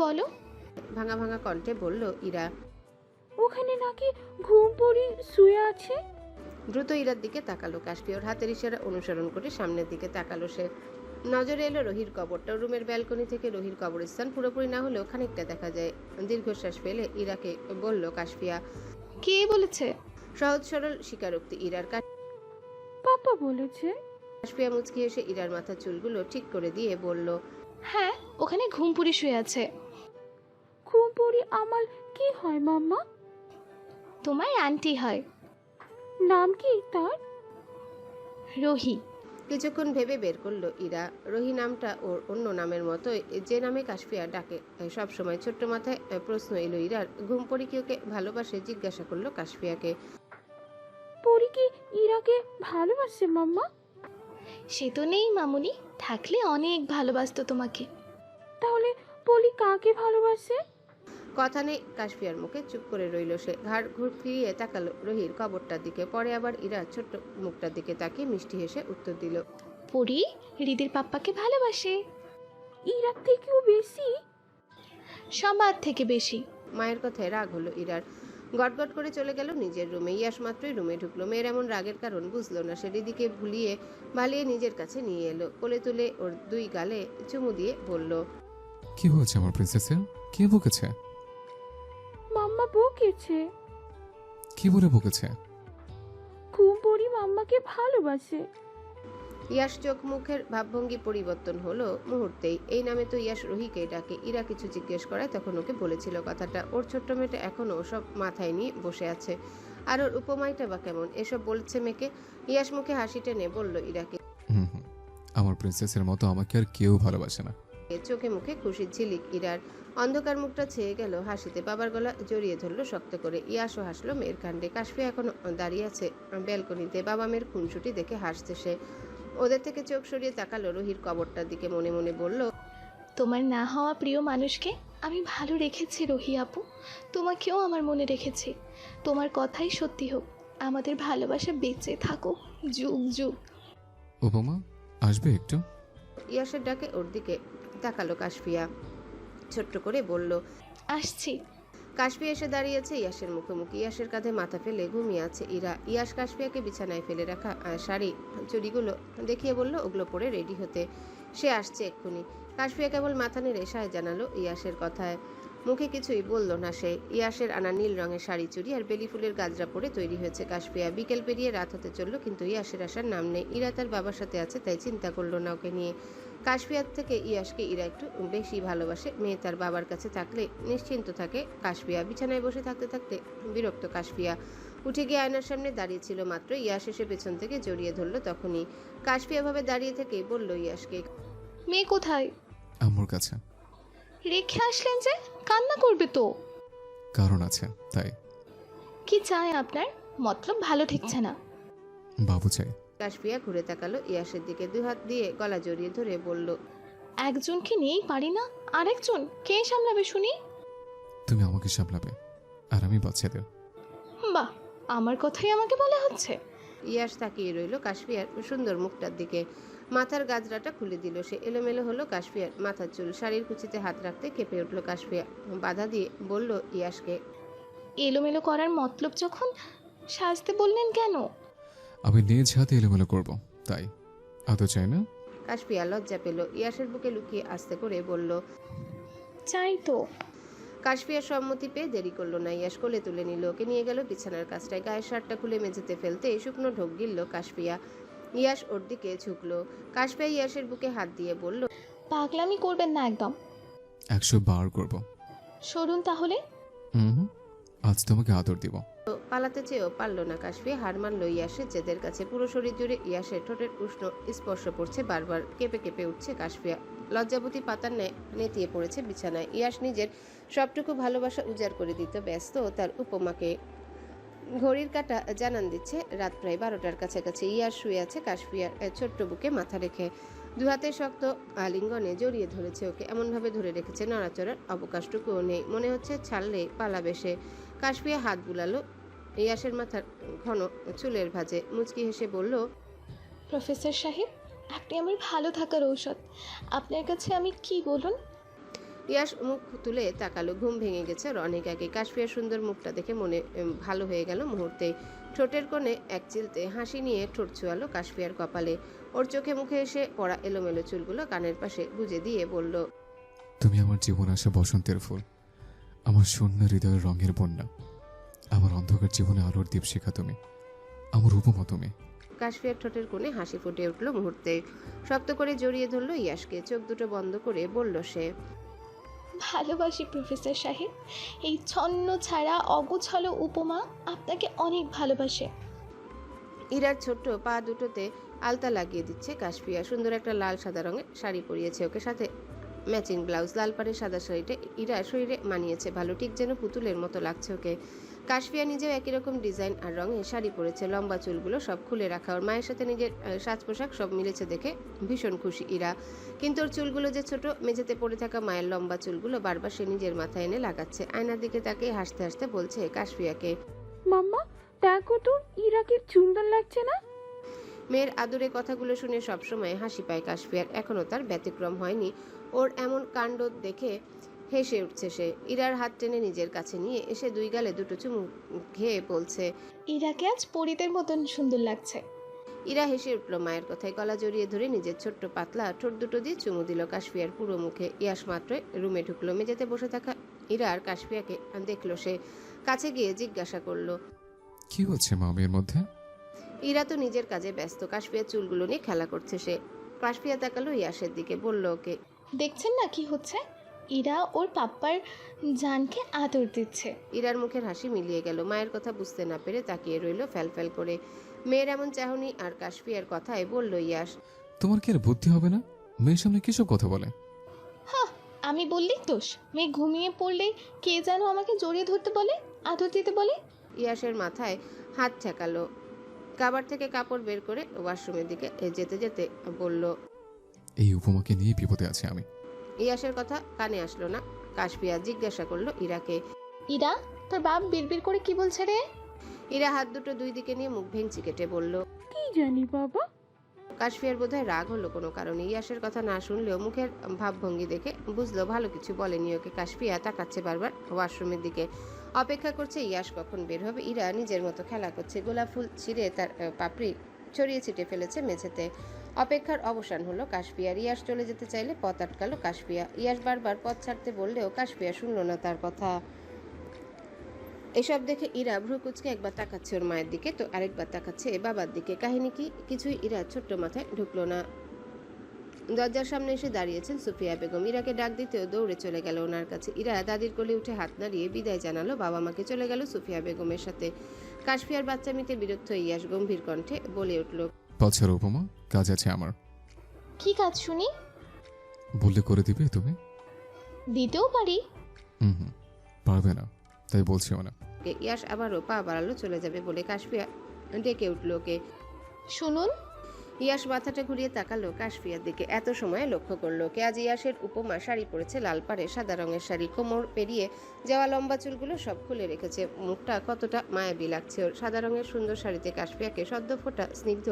বলো। ভাঙা ভাঙা কণ্ঠে বলল ইরা। ওখানে নাকি ঘুম পড়ি শুয়ে আছে। দ্রুত ইরার দিকে তাকালো কাশফিয়া। ওর হাতের ইশারা অনুসরণ করে সামনের দিকে তাকালো সে। নজরে এলো রহির কবরটা। রুমের ব্যালকনি থেকে রহির কবরস্থান পুরোপুরি না হলেও খানিকটা দেখা যায়। দীর্ঘশ্বাস ফেলে ইরাকে বলল কাশফিয়া। কে বলেছে? সহজ সরল স্বীকারোক্তি ইরার। পাপা বলেছে। কাশফিয়া মুচকি এসে ইরার মাথার চুলগুলো ঠিক করে দিয়ে বলল, হ্যাঁ, ওখানে ঘুমপুরি শুয়ে আছে। ঘুম পড়ি আমার কি হয় মাম্মা? তোমার আন্টি হয়। নাম কি তার? রহি। কিছুক্ষণ ভেবে বের করলো ইরা। রহি নামটা ওর অন্য নামের মতোই, যে নামে কাশফিয়া ডাকে সব সময়। ছোট্ট মাথায় প্রশ্ন এলো ইরার। ঘুম পড়ি কি ওকে ভালোবাসে? জিজ্ঞাসা করলো কাশফিয়াকে। পরি কি ইরাকে ভালোবাসে মাম্মা? সে তো নেই মামুনি, থাকলে অনেক ভালোবাসতো তোমাকে। তাহলে পলি কাকে ভালোবাসে? কথা নেই কাশফিয়ার মুখে। চুপ করে রইল সে। ঘাড় ফিরিয়ে তাকালো রহির কবরটার দিকে। পরে আবার ইরা ছোট্ট মুখটার দিকে তাকিয়ে মিষ্টি হেসে উত্তর দিল, পরি হৃদির পাপ্পাকে ভালোবাসে। ইরার থেকেও বেশি? সবার থেকে বেশি। মায়ের কথায় রাগ হলো ইরার। গটগট করে চলে গেল নিজের রুমে। ইয়াস মাত্রই রুমে ঢুকলো। মেয়ের এমন রাগের কারণ বুঝলো না সে। হৃদিকে ভালিয়ে নিজের কাছে নিয়ে এলো। কোলে তুলে ওর দুই গালে চুমু দিয়ে বলল, কি হয়েছে আমার প্রিন্সেসের? কে বকেছে? মাম্মা বকেছে। কি বলে বকেছে? ঘুম পড়ি মাম্মাকে ভালোবাসে। ইয়াস চোখ মুখের ভাবভঙ্গি পরিবর্তন হলো মুহূর্তেই। এই নামে তো ইয়াস রহিকেই ডাকে। ইরা কিছু জিজ্ঞেস করায় তখন ওকে বলেছিল কথাটা। ওর ছোট্ট মেয়েটা এখনো সব মাথায় নিয়ে বসে আছে। আর ওর উপমাইটা বা কেমন? এসব বলছে মেয়েকে। ইয়াস মুখে হাসি টেনে বলল ইরাকে, হুম, আমার প্রিন্সেসের মতো আমাকে আর কেউ ভালোবাসে না। চোখে মুখে খুশির ঝিলিক ইরার। অন্ধকার মুখটা ছেয়ে গেল হাসিতে। বাবার গলা জড়িয়ে ধরলো শক্ত করে। ইয়াসও হাসলো মেয়ের কাণ্ডে। কাশফিয়া এখনো দাঁড়িয়ে আছে ব্যালকনিতে। বাবা মেয়ের খুনসুটি দেখে হাসছে সে। ওদের থেকে চোখ সরিয়ে তাকালো রহির কবরটার দিকে। মনে মনে বলল, তোমার না হওয়া প্রিয় মানুষকে আমি ভালো রেখেছি রহি আপু। তোমাকেও আমার মনে রেখেছি। তোমার কথাই সত্যি হোক, আমাদের ভালোবাসা বেঁচে থাকো যুগ যুগ। উপমা আসবে একটু? ইয়াসের ডাকে ওর দিকে তাকালো কাশফিয়া। ছোট্ট করে বলল, আসছি। কাশফিয়া এসে দাঁড়িয়েছে ইয়াসের মুখোমুখি। ইয়াসের কাঁধে মাথা ফেলে ঘুমিয়ে আছে ইরা। ইয়াস কাশফিয়াকে বিছানায় ফেলে রাখা শাড়ি চুড়িগুলো দেখিয়ে বলল ওগুলো পরে রেডি হতে। সে আসছে এক্ষুনি। কাশফিয়া কেবল মাথা নেড়ে সায় জানালো ইয়াসের কথায়। মুখে কিছুই বলল না সে। ইয়াসের আনা নীল রঙের শাড়ি চুড়ি আর বেলি ফুলের গাজরা পরে তৈরি হয়েছে কাশফিয়া। বিকেল পেরিয়ে রাত হতে চললো, কিন্তু ইয়াসের আসার নাম নেই। ইরা তার বাবার সাথে আছে, তাই চিন্তা করলো না ওকে নিয়ে। কাশফিয়ার থেকে ইয়াসকে ইরা একটু বেশি ভালোবাসে। মেয়ে তার বাবার কাছে থাকলে নিশ্চিন্ত থাকে কাশফিয়া। বিছানায় বসে থাকতে থাকতে বিরক্ত কাশফিয়া। উঠে গিয়ে আয়নার সামনে দাঁড়িয়েছিল মাত্র। ইয়াস এসে পেছন থেকে জড়িয়ে ধরলো তখনই। কাশফিয়া ভাবে দাঁড়িয়ে থেকে বলল ইয়াসকে, মেয়ে কোথায়? আম্মুর কাছে। রেখে আসলেন যে? কান্না করবে তো। কারণ আছে তাই। কি চাই আপনার? মতলব ভালো ঠেকছে না। বাবু চাই। কাশফিয়া ঘুরে তাকালো ইয়াসের দিকে। দুই হাত দিয়ে গলা জড়িয়ে ধরে বলল, একজনকে নিয়েই পারি না, আরেকজন কে সামলাবে শুনি? তুমি আমাকে সামলাবে আর আমি বাচ্চাদের। বাহ, আমার কথাই আমাকে বলা হচ্ছে। ইয়াস তাকিয়ে রইল কাশফিয়ার সুন্দর মুখটার দিকে। মাথার গাজরাটা খুলে দিল সে। এলোমেলো হলো কাশফিয়ার মাথার চুল। শাড়ির কুচিতে হাত রাখতে কেঁপে উঠল কাশফিয়া। বাধা দিয়ে বলল ইয়াসকে, এলোমেলো করার মতলব যখন, সাজতে বললেন কেন? আমি নিজ হাতে এলোমেলো করবো তাই। আদৌ চাই না? কাশফিয়া লজ্জা পেল। ইয়াসের বুকে লুকিয়ে আস্তে করে বলল, চাই তো। কাশফিয়া সম্মতি পেয়ে দেরি করলো না। ইয়াস কোলে তুলে নিল। ওকে নিয়ে গেল বিছানার কাছটায়। গায়ের শার্টটা খুলে মেঝেতে ফেলতে শুকনো ঢোক গিলল কাশফিয়া। ইয়াস ওর দিকে ঝুঁকলো। কাশফিয়া ইয়াসের বুকে হাত দিয়ে বলল, পাগলামি করবেন না একদম। 100 বার করবো। সরুন তাহলে। আজ তোমাকে আদর দিব। পালাতে চেয়েও পারল না কাশফিয়া, হার মানল ইয়াসের জেদের কাছে। পুরো শরীর জুড়ে ইয়াসের ঠোঁটের উষ্ণ স্পর্শ পড়ছে, বারবার কেঁপে কেঁপে উঠছে কাশফিয়া। লজ্জাবতী পাতার ন্যায় নেতিয়ে পড়েছে বিছানায়। ইয়াস নিজের সবটুকু ভালোবাসা উজাড় করে দিতে ব্যস্ত তার উপমাকে। ঘড়ির কাঁটা জানান দিচ্ছে রাত প্রায় 12টার কাছাকাছি। ইয়াস শুয়ে আছে কাশফিয়ার ছোট্ট বুকে মাথা রেখে। দু হাতে শক্ত আলিঙ্গনে জড়িয়ে ধরেছে ওকে, এমনভাবে ধরে রেখেছে নড়াচড়ার অবকাশটুকুও নেই। মনে হচ্ছে ছাড়লে পালাবে সে। কাশফিয়া হাত বুলালো ইয়াসের মাথার ঘন চুলের ভাঁজে, মুচকি হেসে বলল, প্রফেসর সাহেব, আপনি আমার ভালো থাকার ঔষধ। আপনার কাছে আমি কি বলুন? ইয়াস মুখ তুলে তাকালো। ঘুম ভেঙে গেছে ওর অনেক আগে। কাশফিয়ার সুন্দর মুখটা দেখে মনে ভালো হয়ে গেল মুহূর্তেই। ঠোঁটের কোণে এক চিলতে হাসি নিয়ে ঠোঁট ছোঁয়ালো কাশফিয়ার কপালে। ওর চোখে মুখে এসে পড়া এলোমেলো চুলগুলো কানের পাশে গুজে দিয়ে বলল, তুমি আমার জীবন আসা বসন্তের ফুল, আমার শূন্য হৃদয়ের রঙের বন্যা, আমার অন্ধকার জীবনে আলোর দীপশিখা তুমি, আমার উপমা তুমি। কাশফিয়ার ঠোঁটের কোণে হাসি ফুটে উঠল মুহূর্তে। শক্ত করে জড়িয়ে ধরল ইয়াসকে। চোখ দুটো বন্ধ করে বলল সে, ভালোবাসি প্রফেসর সাহেব। এই ছন্ন ছাড়া অগোছালো উপমা আপনাকে অনেক ভালোবাসে। ইরার ছোট্ট পা দুটোতে আলতা লাগিয়ে দিচ্ছে কাশফিয়া। সুন্দর একটা লাল সাদা রঙের শাড়ি পরিয়েছে ওকে, সাথে ম্যাচিং ব্লাউজ। লাল পাড়ের সাদা শাড়িটা ইরার শরীরে মানিয়েছে ভালো, ঠিক যেন পুতুলের মতো লাগছে ওকে। কাশফিয়া নিজেও একই রকম ডিজাইন আর রঙের শাড়ি পরেছে, লম্বা চুলগুলো সব খুলে রাখা। ওর মায়ের সাথে নিজের সাজ পোশাক সব মিলেছে দেখে ভীষণ খুশি ইরা। কিন্তু ওর চুলগুলো যে ছোট, মেঝেতে পড়ে থাকা মায়ের লম্বা চুলগুলো বারবার সে নিজের মাথায় এনে লাগাচ্ছে। আয়নার দিকে তাকিয়ে হাসতে হাসতে বলছে কাশফিয়াকে, মাম্মা দেখো তো ইরাকে সুন্দর লাগছে না? মেয়ের আদুরে কথাগুলো শুনে সবসময় হাসি পায় কাশফিয়ার। এখনও তার ব্যতিক্রম হয়নি। ওর এমন কাণ্ড দেখে হেসে উঠছে সে। ইরার হাত টেনে নিজের কাছে নিয়ে এসে দুই গালে দুটো চুমু খেয়ে বলছে, ইরাকে আজ পরিতের মতন সুন্দর লাগছে। ইরা হেসে উঠল মায়ের কথায়। গলা জড়িয়ে ধরে নিজের ছোট্ট পাতলা ঠোঁট দুটো দিয়ে চুমু দিল কাশফিয়ার পুরো মুখে। ইয়াস মাত্রই রুমে ঢুকলো। মেঝেতে বসে থাকা ইরা আর কাশফিয়াকে দেখলো সে। কাছে গিয়ে জিজ্ঞাসা করলো, কি হচ্ছে মা মেয়ের মধ্যে? ইরা তো নিজের কাজে ব্যস্ত। কাশফিয়ার চুলগুলো নিয়ে খেলা করছে সে। কাশফিয়া তাকালো ইয়াসের দিকে, বলল ওকে, দেখছেন না কি হচ্ছে? ইরা ওর পাপ্পার জানকে আদর দিচ্ছে। ইরার মুখের হাসি মিলিয়ে গেল। মায়ের কথা বুঝতে না পেরে তাকিয়ে রইল ফ্যালফ্যাল করে। মেয়ের এমন চাহনি আর কাশফিয়ার কথায় বলল ইয়াস, তোমার কি আর বুদ্ধি হবে না? মেয়ের সামনে কিসব কথা বলে? হ্যাঁ, আমি বললেই দোষ। মেয়ে ঘুমিয়ে পড়লে কে যেন আমাকে জড়িয়ে ধরতে বলে, আদর দিতে বলে। ইয়াসের মাথায় হাত ঠেকালো। কাবার থেকে কাপড় বের করে ওয়াশরুমের দিকে যেতে যেতে বলল, এই উপমাকে নিয়ে বিপদে আছি আমি। ইয়াসের কথা কানে আসলো না। কাশফিয়া জিজ্ঞাসা করলো ইরাকে, ইরা, তোর বাপ বিড়বিড় করে কি বলছে রে? ইরা হাত দুটো দুই দিকে নিয়ে মুখ ভেঙচি কেটে বলল, কি জানি বাবা। কাশফিয়ার বোধহয় রাগ হলো কোনো কারণে। ইয়াসের কথা না শুনলেও মুখের ভাবভঙ্গি দেখে বুঝলো ভালো কিছু বলেনি ওকে। কাশফিয়া তাকাচ্ছে বারবার ওয়াশরুমের দিকে, অপেক্ষা করছে ইয়াস কখন বের হবে। ইরা নিজের মতো খেলা করছে। গোলাপ ফুল ছিঁড়ে তার পাপড়ি ছড়িয়ে ছিটে ফেলেছে মেঝেতে। অপেক্ষার অবসান হলো কাশফিয়ার। ইয়াস চলে যেতে চাইলে পথ আটকালো কাশফিয়া। ইয়াস বারবার পথ ছাড়তে বললেও কাশফিয়া শুনলো না তার কথা। এসব দেখে ইরা ভ্রু কুচকে একবার তাকাচ্ছে ওর মায়ের দিকে, তো আরেকবার তাকাচ্ছে বাবার দিকে। কাহিনী কি কিছুই ইরা ছোট্ট মাথায় ঢুকলো না। দরজার সামনে এসে দাঁড়িয়েছেন সুফিয়া বেগম। ইরাকে ডাক দিতেও দৌড়ে চলে গেল ওনার কাছে। ইরা দাদির কোলে উঠে হাত নাড়িয়ে বিদায় জানালো বাবা মাকে। চলে গেল সুফিয়া বেগমের সাথে। কাশফিয়ার বাচ্চামিতে বিরক্ত ইয়াস গম্ভীর কণ্ঠে বলে উঠল, পাছার উপমা, কাজ আছে আমার। কি কাজ শুনি? বললে করে দিবে তুমি? দিতেও পারি। হুম, পারবে না তাই বলছিও না। ইয়াস আবারও পা বাড়ালো চলে যাবে বলে। কাশফিয়া ডেকে উঠল ওকে, শুনুন। ইয়াস মাথাটা ঘুরিয়ে তাকালো কাশফিয়ার দিকে। এত সময় লক্ষ্য করলো ওকে। আজ ইয়াসের উপমা শাড়ি পরেছে, লাল পাড়ে সাদা রঙের শাড়ি। কোমর পেরিয়ে যাওয়া লম্বা চুলগুলো সব খুলে রেখেছে। মুখটা কতটা মায়াবী লাগছে ওর। সাদা রঙের সুন্দর শাড়িতে কাশফিয়াকে সদ্য ফোটা স্নিগ্ধ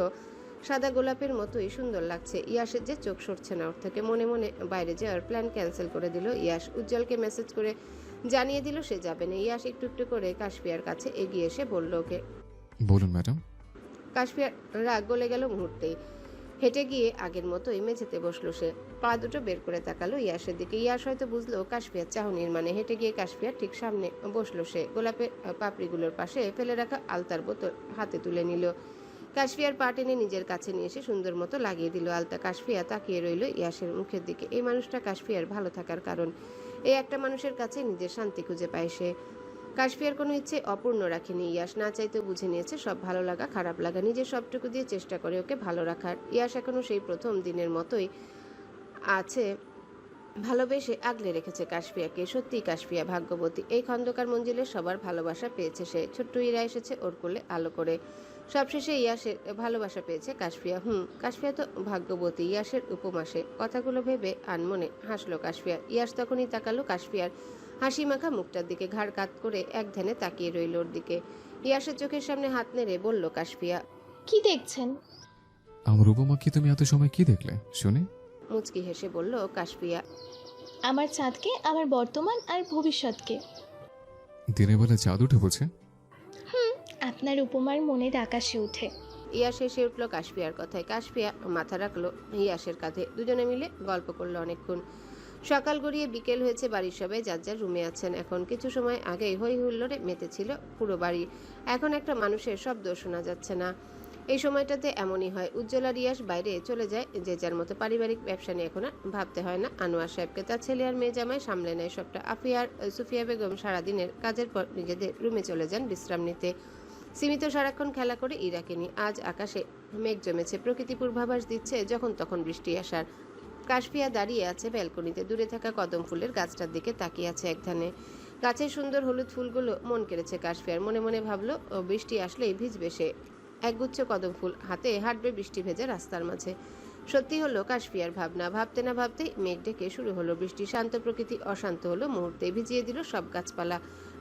সাদা গোলাপের মতোই সুন্দর লাগছে। ইয়াসের যে চোখ সরছে না ওর থেকে। মনে মনে বাইরে যাওয়ার প্ল্যান ক্যান্সেল করে দিল ইয়াস। উজ্জ্বলকে মেসেজ করে জানিয়ে দিল সে যাবে না। ইয়াস একটু একটু করে কাশফিয়ার কাছে এগিয়ে এসে বলল ওকে, বলুন ম্যাডাম। কাশফিয়ার রাগ গলে গেল মুহূর্তেই। হেঁটে গিয়ে আগের মতোই মেঝেতে বসলো সে। পা দুটো বের করে তাকালো ইয়াসের দিকে। ইয়াস হয়তো বুঝলো কাশফিয়ার চাহনির মানে। হেঁটে গিয়ে কাশফিয়ার ঠিক সামনে বসলো সে। গোলাপের পাপড়িগুলোর পাশে ফেলে রাখা আলতার বোতল হাতে তুলে নিল। কাশফিয়ার পা টেনে নিজের কাছে নিয়ে এসে সুন্দর মতো লাগিয়ে দিল আলতা। কাশফিয়া তাকিয়ে রইল ইয়াসের মুখের দিকে। এই মানুষটা কাশফিয়ার ভালো থাকার কারণ। এই একটা মানুষের কাছে নিজের শান্তি খুঁজে পায় সে। কাশফিয়ার কোনো ইচ্ছে অপূর্ণ রাখেনি ইয়াশ, না চাইতেও বুঝে নিয়েছে সব ভালো লাগা খারাপ লাগা, নিজের সবটুকু দিয়ে চেষ্টা করে ওকে ভালো রাখার। ইয়াশ এখনো সেই প্রথম দিনের মতোই আছে, ভালোবেসে আগলে রেখেছে কাশফিয়াকে। সত্যিই কাশফিয়া ভাগ্যবতী, এই খন্দকার মঞ্জিলের সবার ভালোবাসা পেয়েছে সে। ছোট্ট ইরা এসেছে ওর কোলে আলো করে, সবশেষে ইয়াসের ভালোবাসা পেয়েছে কাশফিয়া। কাশফিয়া তো ভাগ্যবতী, ইয়াসের উপমাসে। কথাগুলো ভেবে আনমনে হাসলো কাশফিয়া। ইয়াস তখনই তাকালো কাশফিয়ার হাসি মাখা মুখটার দিকে, ঘাড় কাত করে এক ধ্যানে তাকিয়ে রইল ওর দিকে। ইয়াসের চোখের সামনে হাত নেড়ে বলল কাশফিয়া, কি দেখছেন? আমার উপমা কি তুমি এত সময় কি দেখলে শুনি? মুচকি হেসে বলল কাশফিয়া, আমার চাঁদকে, আমার বর্তমান আর ভবিষ্যৎকে। দিনের বেলা চাঁদ উঠে বুঝে? আপনার উপমার মনের আকাশে উঠে। ইয়াস হেসে উঠল কাশফিয়ার কথায়। কাশফিয়া মাথা রাখলো ইয়াসের কাঁধে, দুজনে মিলে গল্প করলো অনেকক্ষণ। সকাল গড়িয়ে বিকেল হয়েছে, বাড়ির সবাই যার যার রুমে আছেন এখন। কিছু সময় আগেই হই হুল্লোড়ে মেতেছিল পুরো বাড়ি, এখন একটা মানুষের শব্দ শোনা যাচ্ছে না। এই সময়টাতে এমনই হয়। উজ্জ্বলা রিয়াস বাইরে চলে যায় যে যার মতো, পারিবারিক ব্যবসা নিয়ে এখন আর ভাবতে হয় না আনোয়ার সাহেবকে। তার ছেলে আর মেয়ে জামাই সামলে নেয় সবটা। আফিয়া আর সুফিয়া বেগম সারাদিনের কাজের পর নিজেদের রুমে চলে যান বিশ্রাম নিতে। সীমিত সারাক্ষণ খেলা করে ইরাকে নিয়ে। আজ আকাশে মেঘ জমেছে, প্রকৃতি পূর্বাভাস দিচ্ছে যখন তখন বৃষ্টি আসার। কাশফিয়া দাঁড়িয়ে আছে ব্যালকনিতে, দূরে থাকা কদম ফুলের গাছটার দিকে তাকিয়ে আছে একধানে। গাছের সুন্দর হলুদ ফুলগুলো মন কেড়েছে কাশফিয়ার। মনে মনে ভাবলো বৃষ্টি আসলেই ভিজবে সে। একগুচ্ছ কদম ফুল হাতে হাঁটবে বৃষ্টি ভেজা রাস্তার মাঝে। সত্যি হলো কাশফিয়ার ভাবনা। ভাবতে না ভাবতেই মেঘ ডেকে শুরু হলো বৃষ্টি। শান্ত প্রকৃতি অশান্ত হলো মুহূর্তে, ভিজিয়ে দিল সব গাছপালা।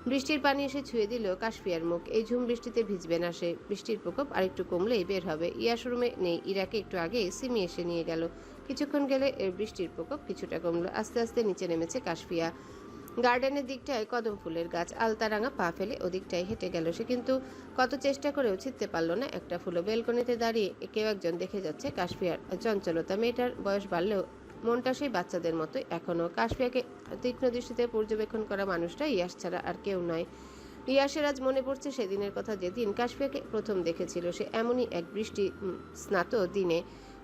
বৃষ্টির পানি এসে ছুঁয়ে দিল কাশফিয়ার মুখ। এই ঝুম বৃষ্টিতে ভিজবে না সে। বৃষ্টির প্রকোপ আরেকটু কমলেই বের হবে। ইয়াস রুমে নেই, ইরাকে একটু আগে সিমি এসে নিয়ে গেল। কিছুক্ষণ গেলে বৃষ্টির প্রকোপ কিছুটা কমলো। আস্তে আস্তে নিচে নেমেছে কাশফিয়া। গার্ডেনের দিকটায় কদম ফুলের গাছ, আলতারাঙা পা ফেলে ওদিকটায় হেঁটে গেল সে, কিন্তু কত চেষ্টা করেও ছিঁড়তে পারল না একটা ফুলও। বেলকনিতে দাঁড়িয়ে কেউ একজন দেখে যাচ্ছে কাশফিয়ার চঞ্চলতা। মেয়েটার বয়স বাড়লেও মনটা সেই বাচ্চাদের মতোই এখনো। কাশফিয়াকে তীক্ষ্ণ দৃষ্টিতে পর্যবেক্ষণ করা মানুষটা ইয়াস ছাড়া আর কেউ নয়। ইয়াসের আজ মনে পড়ছে সেদিনের কথা, যেদিন কাশফিয়াকে প্রথম দেখেছিল সে। এমনই এক বৃষ্টি স্নাত দিনে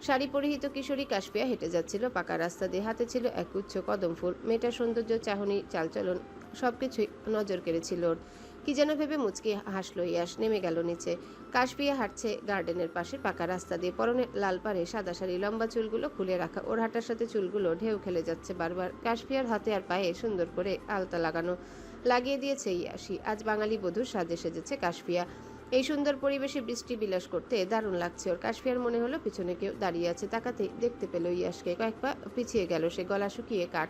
শাড়ি পরিহিত কিশোরী কাশফিয়া হেঁটে যাচ্ছিল পাকা রাস্তা দিয়ে, হাতে ছিল এক গুচ্ছ কদম ফুল। মেয়েটার সৌন্দর্য, চাহনি, চালচলন সবকিছুই নজর কেড়েছিল ওর। কি যেন ভেবে মুচকি হাসলো ইয়াস, নেমে গেল নিচে। কাশফিয়া হাঁটছে গার্ডেনের পাশে পাকা রাস্তা দিয়ে, পরনে লাল পাড়ে সাদা শাড়ি, লম্বা চুলগুলো খুলে রাখা। ওর হাঁটার সাথে চুলগুলো ঢেউ খেলে যাচ্ছে বারবার। কাশফিয়ার হাতে আর পায়ে সুন্দর করে আলতা লাগানো লাগিয়ে দিয়েছে ইয়াসি। আজ বাঙালি বধূর সাজে সেজেছে কাশফিয়া। এই সুন্দর পরিবেশে বৃষ্টি বিলাস করতে দারুণ লাগছে ওর। কাশফিয়ার মনে হলো পিছনে কেউ দাঁড়িয়ে আছে। তাকাতেই দেখতে পেল ইয়াসকে। কয়েক পা পিছিয়ে গেল সে, গলা শুকিয়ে কাঠ।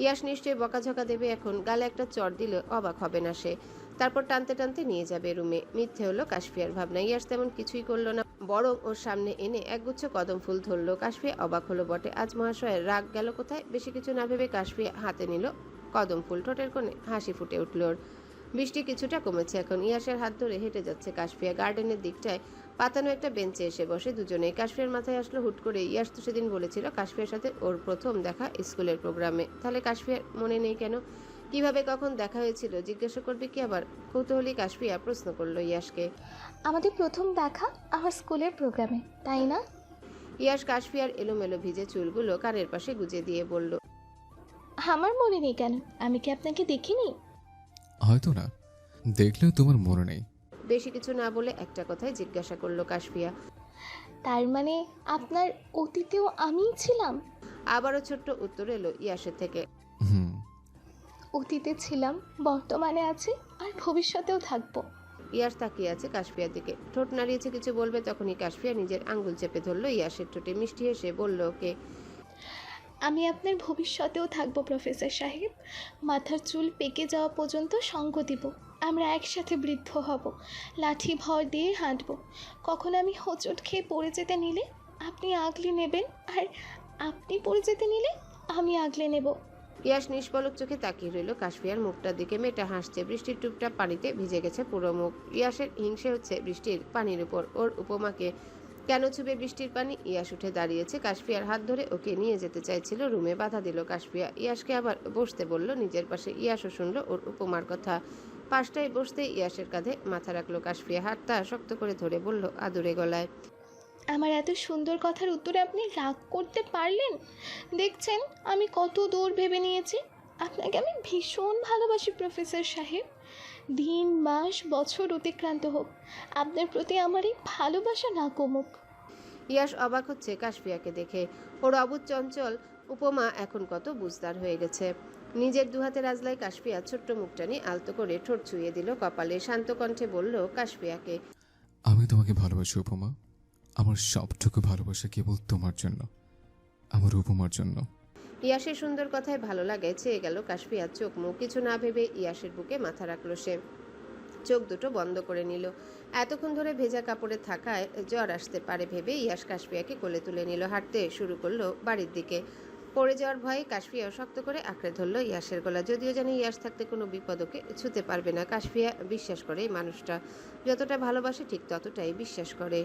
ইয়াস নিশ্চয়ই বকাঝকা দেবে এখন, গালে একটা চর দিলে অবাক হবে না সে। তারপর টানতে টানতে নিয়ে যাবে রুমে। মিথ্যে হলো কাশফিয়ার ভাবনা। ইয়াস তেমন কিছুই করলো না, বরং ওর সামনে এনে একগুচ্ছ কদম ফুল ধরলো। কাশফিয়া অবাক হলো বটে, আজ মহাশয়ের রাগ গেল কোথায়। বেশি কিছু না ভেবে কাশফিয়া হাতে নিল কদম ফুল। ঠোঁটের কোণে হাসি ফুটে উঠল ওর। বৃষ্টি কিছুটা কমেছে এখন। ইয়াসের হাত ধরে হেঁটে যাচ্ছে কাশফিয়া। গার্ডেনের দিকটায় পাতানো একটা বেঞ্চে এসে বসে দুজনে। কাশফিয়ার মাথায় আসলো হুট করে, ইয়াস তো সেদিন বলেছিল কাশফিয়ার সাথে ওর প্রথম দেখা স্কুলের প্রোগ্রামে। তাহলে কাশফিয়ার মনে নেই কেন? কিভাবে কখন দেখা হয়েছিল জিজ্ঞাসা করবে কি আবার? কৌতূহলী কাশফিয়া প্রশ্ন করলো ইয়াসকে, আমাদের প্রথম দেখা আমার স্কুলের প্রোগ্রামে, তাই না? ইয়াস কাশফিয়ার এলোমেলো ভিজে চুলগুলো কানের পাশে গুজে দিয়ে বলল, আমার মনে নেই কেন? আমি কি আপনাকে দেখিনি? হয়তো না, দেখলেও তোমার মনে নেই। বেশি কিছু না বলে একটা কথাই জিজ্ঞাসা করলো কাশফিয়া, তার মানে আপনার অতীতেও আমিই ছিলাম? আবারও ছোট্ট উত্তর এলো ইয়াসের থেকে। অতীতে ছিলাম, বর্তমানে আছি, আর ভবিষ্যতেও থাকবো। ইয়াস তাকিয়ে আছে কাশফিয়ার দিকে, ঠোঁট নাড়িয়েছে কিছু বলবে, তখনই কাশফিয়া নিজের আঙ্গুল চেপে ধরলো ইয়াসের ঠোঁটে। মিষ্টি হেসে বলল ওকে, আমি আপনার ভবিষ্যতেও থাকবো প্রফেসর সাহেব। মাথার চুল পেকে যাওয়া পর্যন্ত সঙ্গ দিব। আমরা একসাথে বৃদ্ধ হব, লাঠি ভর দিয়ে হাঁটবো। কখন আমি হোঁচট খেয়ে পড়ে যেতে নিলে আপনি আগলে নেবেন, আর আপনি পড়ে যেতে নিলে আমি আগলে নেব। ইয়াস নিষ্পলক চোখে তাকিয়ে রইল কাশফিয়ার মুখটার দিকে। মেয়েটা হাসছে, বৃষ্টির টুপটাপ পানিতে ভিজে গেছে পুরো মুখ। ইয়াসের হিংসে হচ্ছে বৃষ্টির পানির উপর। ওর উপমাকে কেন ছুবে বৃষ্টির পানি? ইয়াস উঠে দাঁড়িয়েছে, কাশফিয়ার হাত ধরে ওকে নিয়ে যেতে চাইছিল রুমে, বাধা দিল কাশফিয়া। ইয়াসকে আবার বসতে বলল নিজের পাশে। ইয়াসও শুনল ওর উপমার কথা। পাশটায় বসতে ইয়াসের কাঁধে মাথা রাখলো কাশফিয়া, হাতটা শক্ত করে ধরে বলল আদুরে গলায়, আমার এত সুন্দর কথার উত্তরে আপনি রাগ করতে পারলেন? দেখছেন আমি কত দূর ভেবে নিয়েছি। আপনাকে আমি ভীষণ ভালোবাসি প্রফেসর সাহেব। দিন মাস বছর অতিক্রান্ত হোক, আপনার প্রতি আমার এই ভালোবাসা না কমুক। ইয়াশ অবাক হচ্ছে কাশফিয়াকে দেখে। ওর অবুঝ চঞ্চল উপমা এখন কত বুঝদার হয়ে গেছে। নিজের দুহাতে রাজলাই কাশফিয়া ছোট্ট মুখটানি আলতো করে ঠোঁট ছুঁয়ে দিল কপালে। শান্ত কণ্ঠে বলল কাশফিয়াকে, আমি তোমাকে ভালোবাসি উপমা। আমার সবটুকু ভালোবাসা কেবল তোমার জন্য, আমার উপমার জন্য। ইয়াশের সুন্দর কথায় ভালো লাগে চেয়ে গেল কাশফিয়ার চোখ মুখ। কিছু না ভেবে ইয়াশের বুকে মাথা রাখলো সে। চোখ দুটো বন্ধ করে নিল। এতক্ষণ ধরে ভেজা কাপড়ে থাকায় জ্বর আসতে পারে ভেবে ইয়াশ কাশফিয়াকে কোলে তুলে নিল। হাঁটতে শুরু করলো বাড়ির দিকে। পড়ে যাওয়ার ভয়ে কাশফিয়া শক্ত করে আঁকড়ে ধরল ইয়াশের গলা। যদিও জানে ইয়াশ থাকতে কোনো বিপদ ওকে ছুতে পারবে না। কাশফিয়া বিশ্বাস করে এই মানুষটা যতটা ভালোবাসে ঠিক ততটাই বিশ্বাস করে।